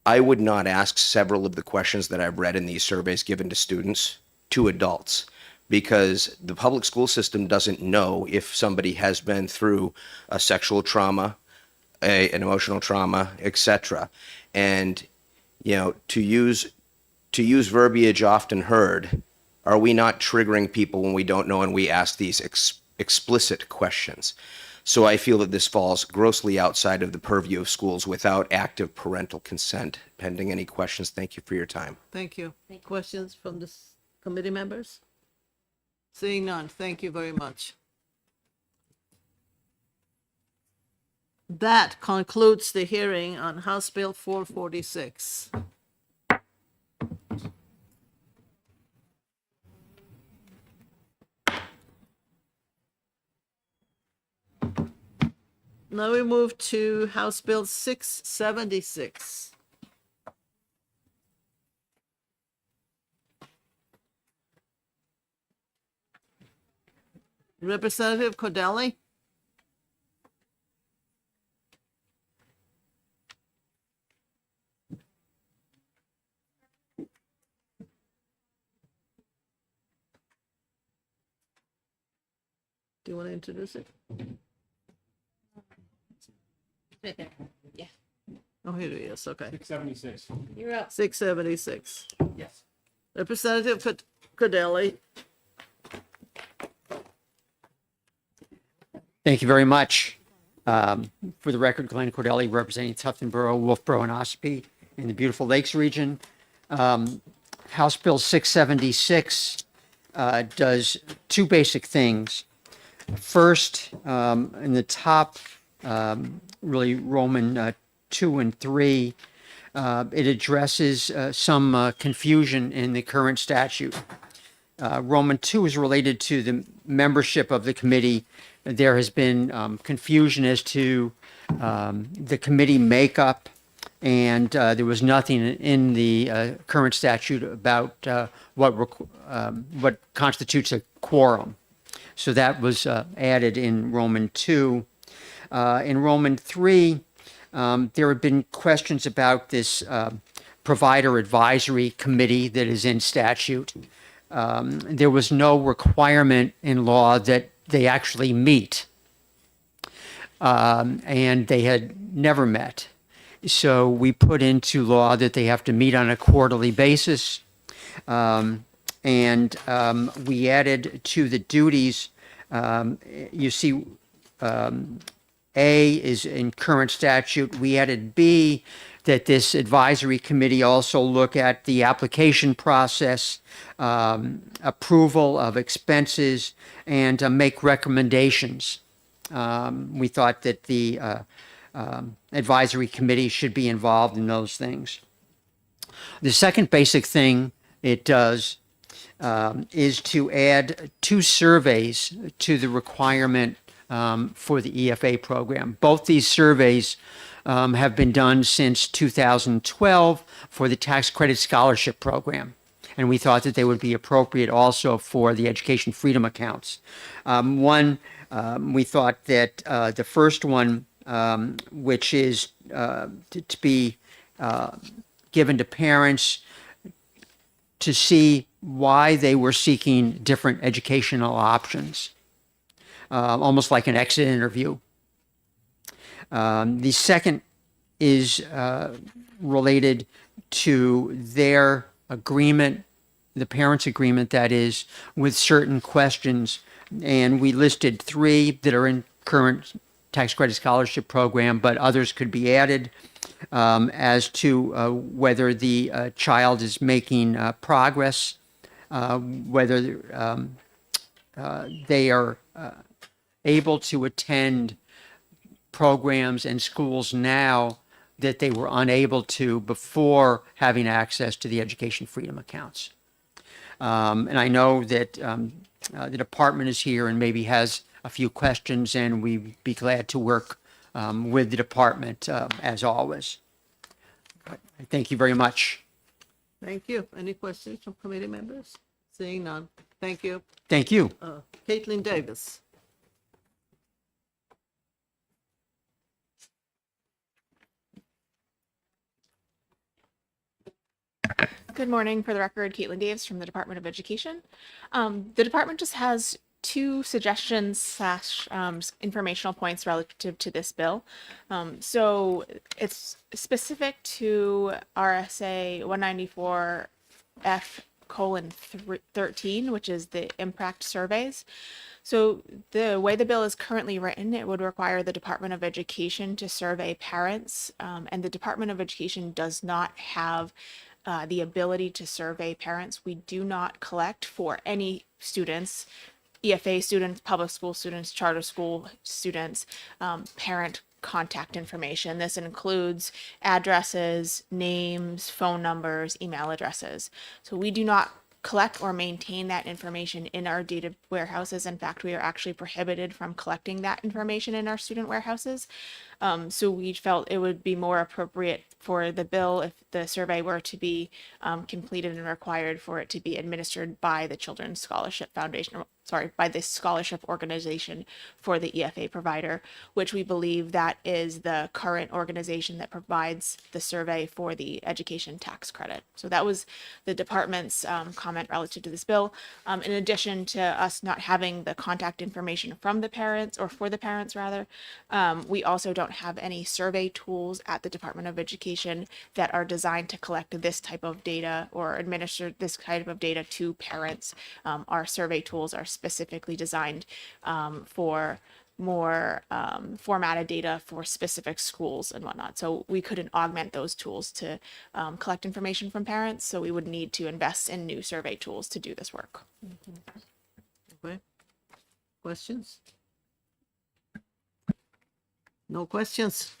I would not ask several of the questions that I've read in these surveys given to students to adults, because the public school system doesn't know if somebody has been through a sexual trauma, an emotional trauma, etc. And you know, to use verbiage often heard, are we not triggering people when we don't know and we ask these explicit questions? So I feel that this falls grossly outside of the purview of schools without active parental consent. Pending any questions, thank you for your time. Thank you. Questions from the committee members? Seeing none, thank you very much. That concludes the hearing on House Bill 446. Now we move to House Bill 676. Representative Cordelli? Do you want to introduce it? Right there. Yeah. Oh, here he is, okay. 676. You're up. 676. Yes. Representative Cordelli, Thank you very much. For the record, Glenn Cordelli, representing Tufton Borough, Wolfboro, and Ospey in the beautiful Lakes region. House Bill 676 does two basic things. First, in the top, really Roman 2 and 3, it addresses some confusion in the current statute. Roman 2 is related to the membership of the committee. There has been confusion as to the committee makeup, and there was nothing in the current statute about what constitutes a quorum. So that was added in Roman 2. In Roman 3, there have been questions about this provider advisory committee that is in statute. There was no requirement in law that they actually meet, and they had never met. So we put into law that they have to meet on a quarterly basis, and we added to the duties, you see, A is in current statute. We added B, that this advisory committee also look at the application process, approval of expenses, and make recommendations. We thought that the advisory committee should be involved in those things. The second basic thing it does is to add 2 surveys to the requirement for the EFA program. Both these surveys have been done since 2012 for the tax credit scholarship program. And we thought that they would be appropriate also for the education freedom accounts. We thought that the first one, which is to be given to parents to see why they were seeking different educational options, almost like an exit interview. The second is related to their agreement, the parents' agreement, that is, with certain questions. And we listed 3 that are in current tax credit scholarship program, but others could be added as to whether the child is making progress, whether they are able to attend programs and schools now that they were unable to before having access to the education freedom accounts. And I know that the department is here and maybe has a few questions, and we'd be glad to work with the department as always. Thank you very much. Thank you. Any questions from committee members? Seeing none. Thank you. Thank you. Caitlin Davis. Good morning. For the record, Caitlin Davis from the Department of Education. The department just has 2 suggestions / informational points relative to this bill. So it's specific to RSA 194F:13, which is the impact surveys. So the way the bill is currently written, it would require the Department of Education to survey parents, and the Department of Education does not have the ability to survey parents. We do not collect for any students, EFA students, public school students, charter school students, parent contact information. This includes addresses, names, phone numbers, email addresses. So we do not collect or maintain that information in our data warehouses. In fact, we are actually prohibited from collecting that information in our student warehouses. So we felt it would be more appropriate for the bill if the survey were to be completed and required for it to be administered by the Children's Scholarship Foundation, by the scholarship organization for the EFA provider, which we believe that is the current organization that provides the survey for the education tax credit. So that was the department's comment relative to this bill. In addition to us not having the contact information from the parents, or for the parents rather, we also don't have any survey tools at the Department of Education that are designed to collect this type of data or administer this type of data to parents. Our survey tools are specifically designed for more formatted data for specific schools and whatnot. So we couldn't augment those tools to collect information from parents. So we would need to invest in new survey tools to do this work. Okay. Questions? No questions?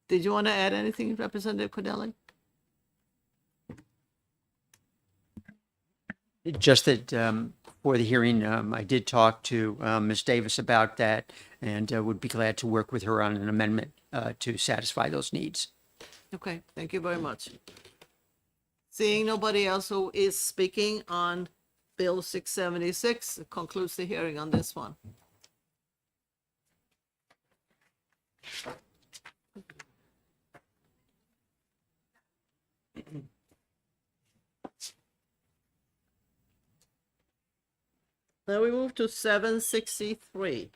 Did you want to add anything, Representative Cordelli? Just that for the hearing, I did talk to Ms. Davis about that and would be glad to work with her on an amendment to satisfy those needs. Okay, thank you very much. Seeing nobody else who is speaking on Bill 676, it concludes the hearing on this one. Now we move to 763.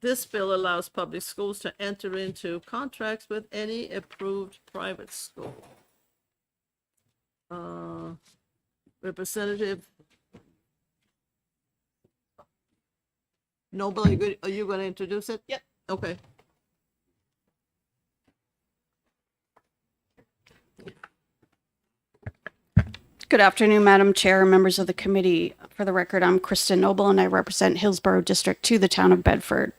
This bill allows public schools to enter into contracts with any approved private school. Representative Noble, are you going to introduce it? Yep. Okay. Good afternoon, Madam Chair, and members of the committee. For the record, I'm Kristen Noble, and I represent Hillsborough District 2, the town of Bedford.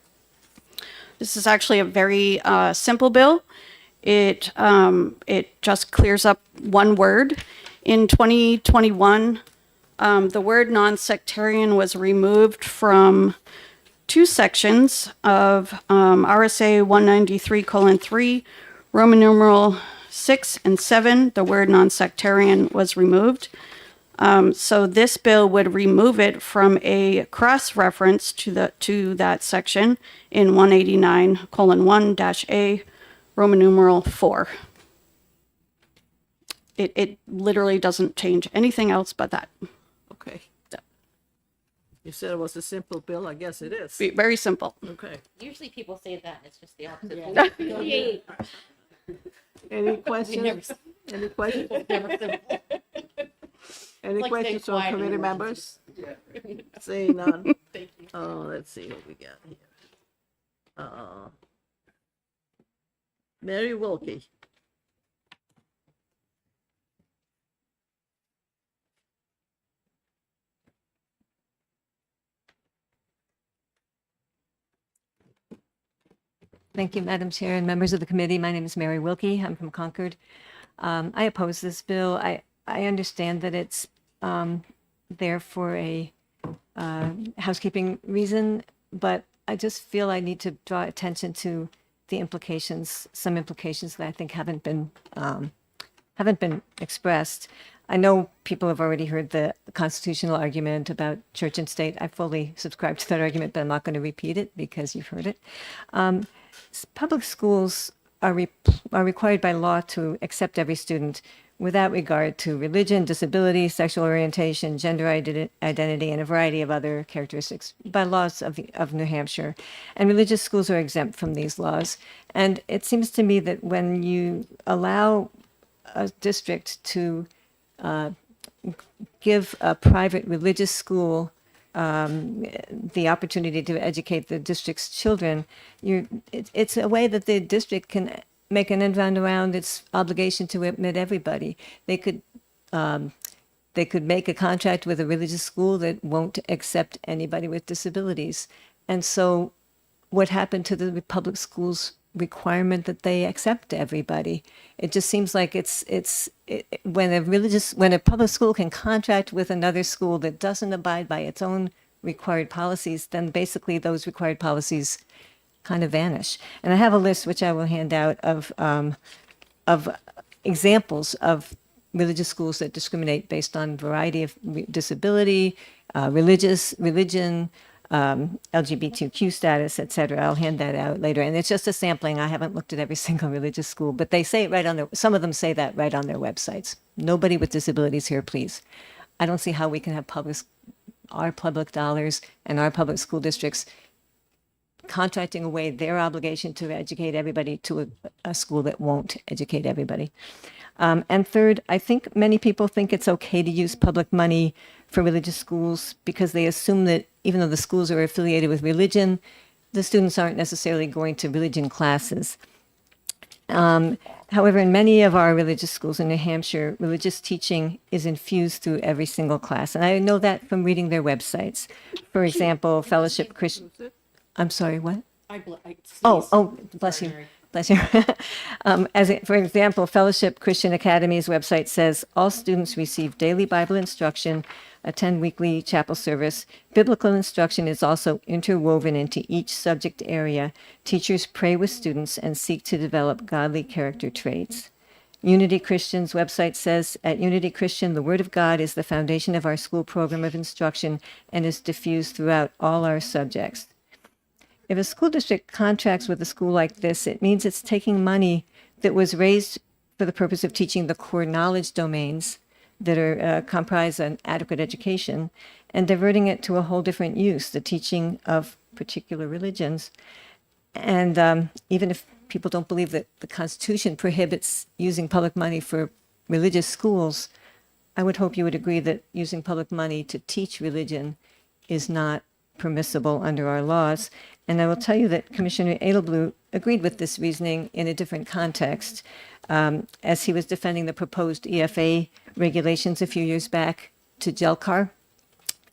This is actually a very simple bill. It just clears up one word. In 2021, the word non-sectarian was removed from two sections of RSA 193:3, Roman numeral 6 and 7. The word non-sectarian was removed. So this bill would remove it from a cross-reference to that section in 189:1-A, Roman numeral 4. It literally doesn't change anything else but that. Okay. You said it was a simple bill. I guess it is. Very simple. Okay. Usually people say that, it's just the opposite. Any questions? Any questions? Any questions from committee members? Seeing none. Thank you. Let's see what we got here. Mary Wilkie. Thank you, Madam Chair and members of the committee. My name is Mary Wilkie. I'm from Concord. I oppose this bill. I understand that it's there for a housekeeping reason, but I just feel I need to draw attention to the implications, some implications that I think haven't been expressed. I know people have already heard the constitutional argument about church and state. I fully subscribe to that argument, but I'm not going to repeat it because you've heard it. Public schools are required by law to accept every student without regard to religion, disability, sexual orientation, gender identity, and a variety of other characteristics by laws of New Hampshire. And religious schools are exempt from these laws. And it seems to me that when you allow a district to give a private religious school the opportunity to educate the district's children, it's a way that the district can make an end run around its obligation to admit everybody. They could make a contract with a religious school that won't accept anybody with disabilities. And so what happened to the public schools requirement that they accept everybody? It just seems like when a public school can contract with another school that doesn't abide by its own required policies, then basically those required policies kind of vanish. And I have a list which I will hand out of examples of religious schools that discriminate based on variety of disability, religion, LGBTQ status, etc. I'll hand that out later. And it's just a sampling. I haven't looked at every single religious school, but they say it right on some of them say that right on their websites. Nobody with disabilities here, please. I don't see how we can have our public dollars and our public school districts contracting away their obligation to educate everybody to a school that won't educate everybody. And third, I think many people think it's okay to use public money for religious schools because they assume that even though the schools are affiliated with religion, the students aren't necessarily going to religion classes. However, in many of our religious schools in New Hampshire, religious teaching is infused through every single class. And I know that from reading their websites. For example, Fellowship Christian. I'm sorry, what? Oh, bless you. Bless you. For example, Fellowship Christian Academy's website says all students receive daily Bible instruction, attend weekly chapel service. Biblical instruction is also interwoven into each subject area. Teachers pray with students and seek to develop godly character traits. Unity Christian's website says, at Unity Christian, the Word of God is the foundation of our school program of instruction and is diffused throughout all our subjects. If a school district contracts with a school like this, it means it's taking money that was raised for the purpose of teaching the core knowledge domains that are comprise an adequate education and diverting it to a whole different use, the teaching of particular religions. And even if people don't believe that the Constitution prohibits using public money for religious schools, I would hope you would agree that using public money to teach religion is not permissible under our laws. And I will tell you that Commissioner Edelblut agreed with this reasoning in a different context. As he was defending the proposed EFA regulations a few years back to JELCAR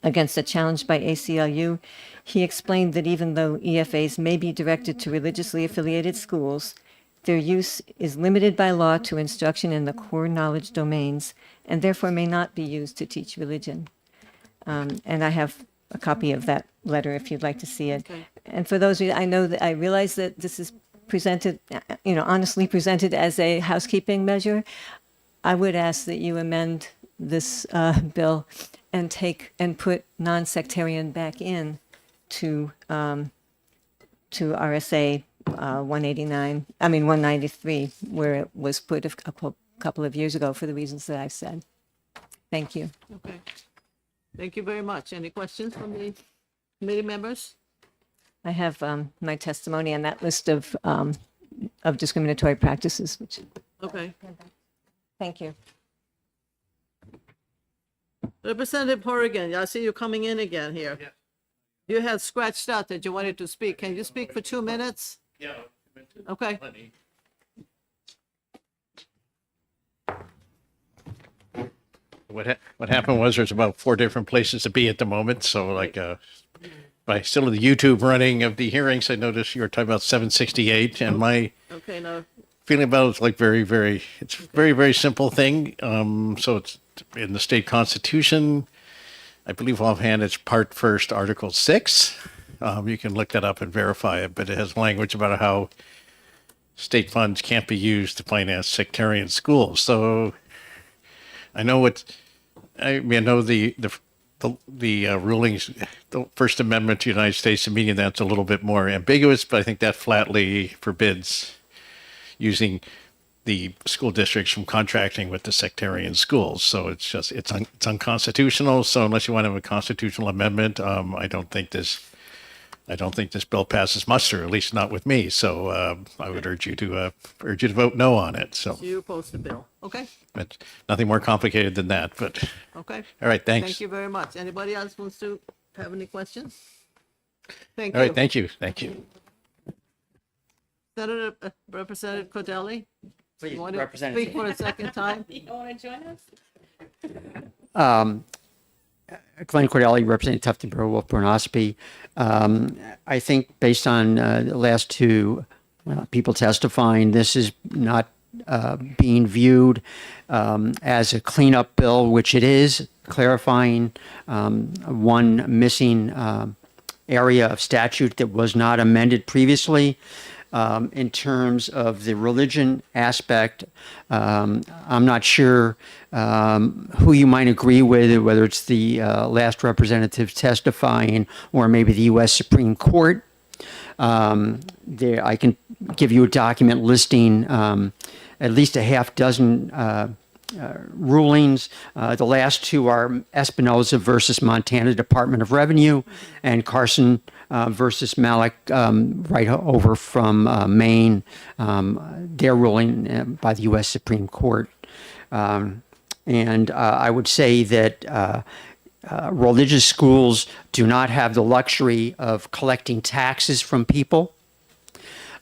against a challenge by ACLU, he explained that even though EFAs may be directed to religiously affiliated schools, their use is limited by law to instruction in the core knowledge domains and therefore may not be used to teach religion. And I have a copy of that letter if you'd like to see it. Okay. And for those of you, I realize that this is presented, honestly presented as a housekeeping measure. I would ask that you amend this bill and put non-sectarian back in to RSA 193, where it was put a couple of years ago for the reasons that I've said. Thank you. Okay. Thank you very much. Any questions from the committee members? I have my testimony on that list of discriminatory practices. Okay. Thank you. Representative Horrigan, I see you coming in again here. Yeah. You had scratched out that you wanted to speak. Can you speak for 2 minutes? Yeah. Okay. What happened was there's about 4 different places to be at the moment. So by still the YouTube running of the hearings, I noticed you were talking about 768, and my Okay, no. feeling about it's like very, very simple thing. So it's in the state constitution. I believe offhand it's Part First, Article 6. You can look that up and verify it, but it has language about how state funds can't be used to finance sectarian schools. So I know the rulings, the First Amendment to the United States, to me, that's a little bit more ambiguous, but I think that flatly forbids using the school districts from contracting with the sectarian schools. So it's unconstitutional. So unless you want to have a constitutional amendment, I don't think this bill passes muster, at least not with me. So I would urge you to vote no on it. So You oppose the bill. Okay. but nothing more complicated than that. But Okay. all right, thanks. Thank you very much. Anybody else wants to have any questions? Thank All you. right, thank you. Senator Representative Cordelli? Please, You want to Representative. speak for a second time? You want to join us? Glenn Cordelli, representing Tufton Borough, Wolfboro, Ossipee. I think based on the last two people testifying, this is not being viewed as a cleanup bill, which it is, clarifying one missing area of statute that was not amended previously. In terms of the religion aspect, I'm not sure who you might agree with, whether it's the last representative testifying or maybe the U.S. Supreme Court. I can give you a document listing at least a half dozen rulings. The last two are Espinoza versus Montana Department of Revenue and Carson versus Malik right over from Maine, their ruling by the U.S. Supreme Court. And I would say that religious schools do not have the luxury of collecting taxes from people.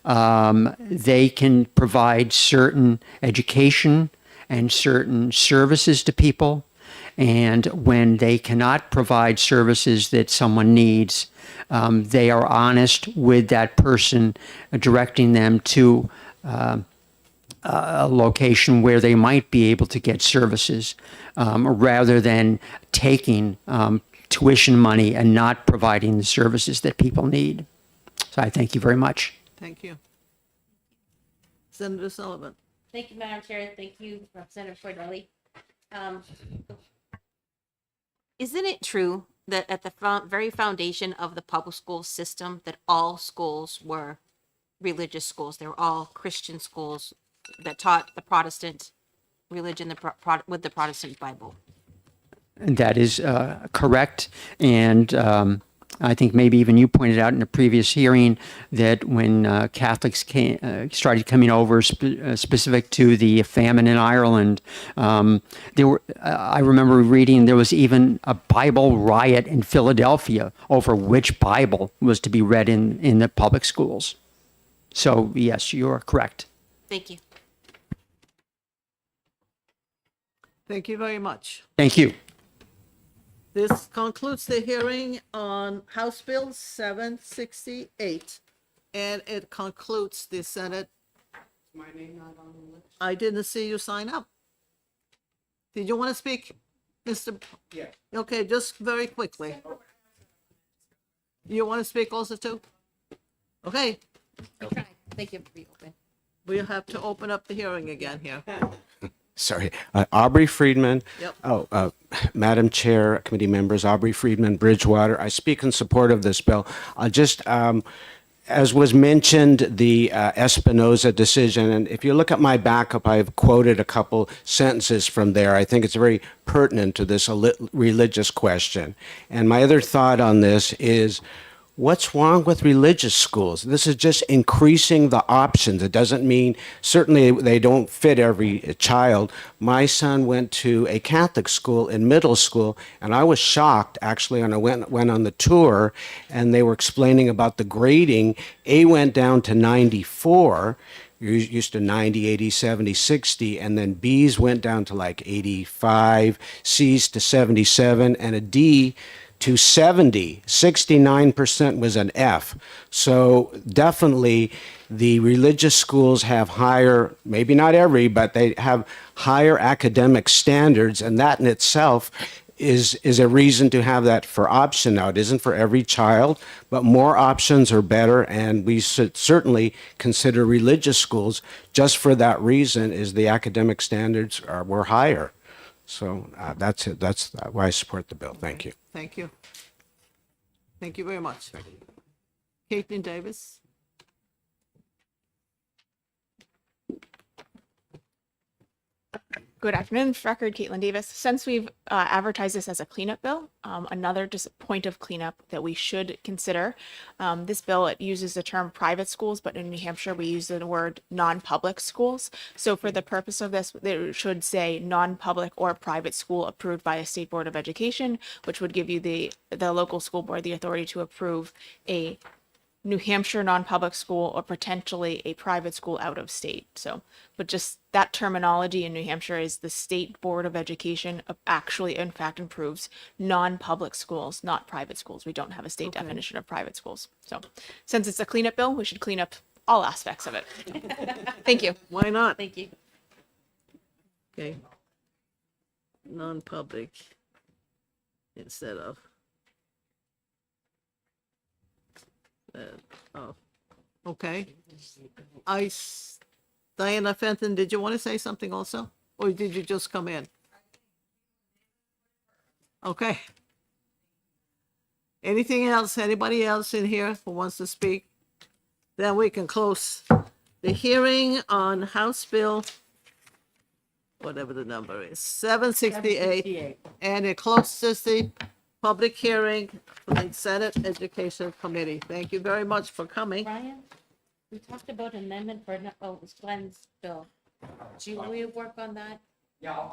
They can provide certain education and certain services to people. And when they cannot provide services that someone needs, they are honest with that person, directing them to a location where they might be able to get services, rather than taking tuition money and not providing the services that people need. So I thank you very much. Thank you. Senator Sullivan. Thank you, Madam Chair. Thank you, Representative Cordelli. Isn't it true that at the very foundation of the public school system, that all schools were religious schools? They were all Christian schools that taught the Protestant religion, with the Protestant Bible. That is correct. And I think maybe even you pointed out in a previous hearing that when Catholics started coming over, specific to the famine in Ireland, I remember reading there was even a Bible riot in Philadelphia over which Bible was to be read in the public schools. So yes, you are correct. Thank you. Thank you very much. Thank you. This concludes the hearing on House Bill 768, and it concludes the Senate. My name not on the list? I didn't see you sign up. Did you want to speak, Mr.? Yeah. Okay, just very quickly. You want to speak also too? Okay. Thank you for being open. We'll have to open up the hearing again here. Sorry, Aubrey Friedman. Yep. Madam Chair, committee members, Aubrey Friedman, Bridgewater. I speak in support of this bill. As was mentioned, the Espinoza decision, and if you look at my backup, I've quoted a couple sentences from there. I think it's very pertinent to this religious question. And my other thought on this is, what's wrong with religious schools? This is just increasing the options. It doesn't mean, certainly they don't fit every child. My son went to a Catholic school in middle school, and I was shocked, actually, when I went on the tour, and they were explaining about the grading. A went down to 94, used to 90, 80, 70, 60, and then B's went down to like 85, C's to 77, and a D to 70. 69% was an F. So definitely the religious schools have higher, maybe not every, but they have higher academic standards, and that in itself is a reason to have that for option. Now, it isn't for every child, but more options are better, and we should certainly consider religious schools just for that reason, is the academic standards were higher. So that's it. That's why I support the bill. Thank you. Thank you. Thank you very much. Caitlin Davis. Good afternoon, for the record, Caitlin Davis. Since we've advertised this as a cleanup bill, another just point of cleanup that we should consider. This bill, it uses the term private schools, but in New Hampshire, we use the word non-public schools. So for the purpose of this, it should say non-public or private school approved by a state board of education, which would give you the local school board the authority to approve a New Hampshire non-public school or potentially a private school out of state. So, but just that terminology in New Hampshire is the State Board of Education actually, in fact, approves non-public schools, not private schools. We don't have a state definition of private schools. So since it's a cleanup bill, we should clean up all aspects of it. Thank you. Why not? Thank you. Okay. Non-public instead of. Okay. Diana Fenton, did you want to say something also? Or did you just come in? Okay. Anything else? Anybody else in here who wants to speak? Then we can close the hearing on House Bill, whatever the number is, 768. And it closes the public hearing for the Senate Education Committee. Thank you very much for coming. Brian, we talked about amendment for, Glenn's bill. Do we work on that Yeah,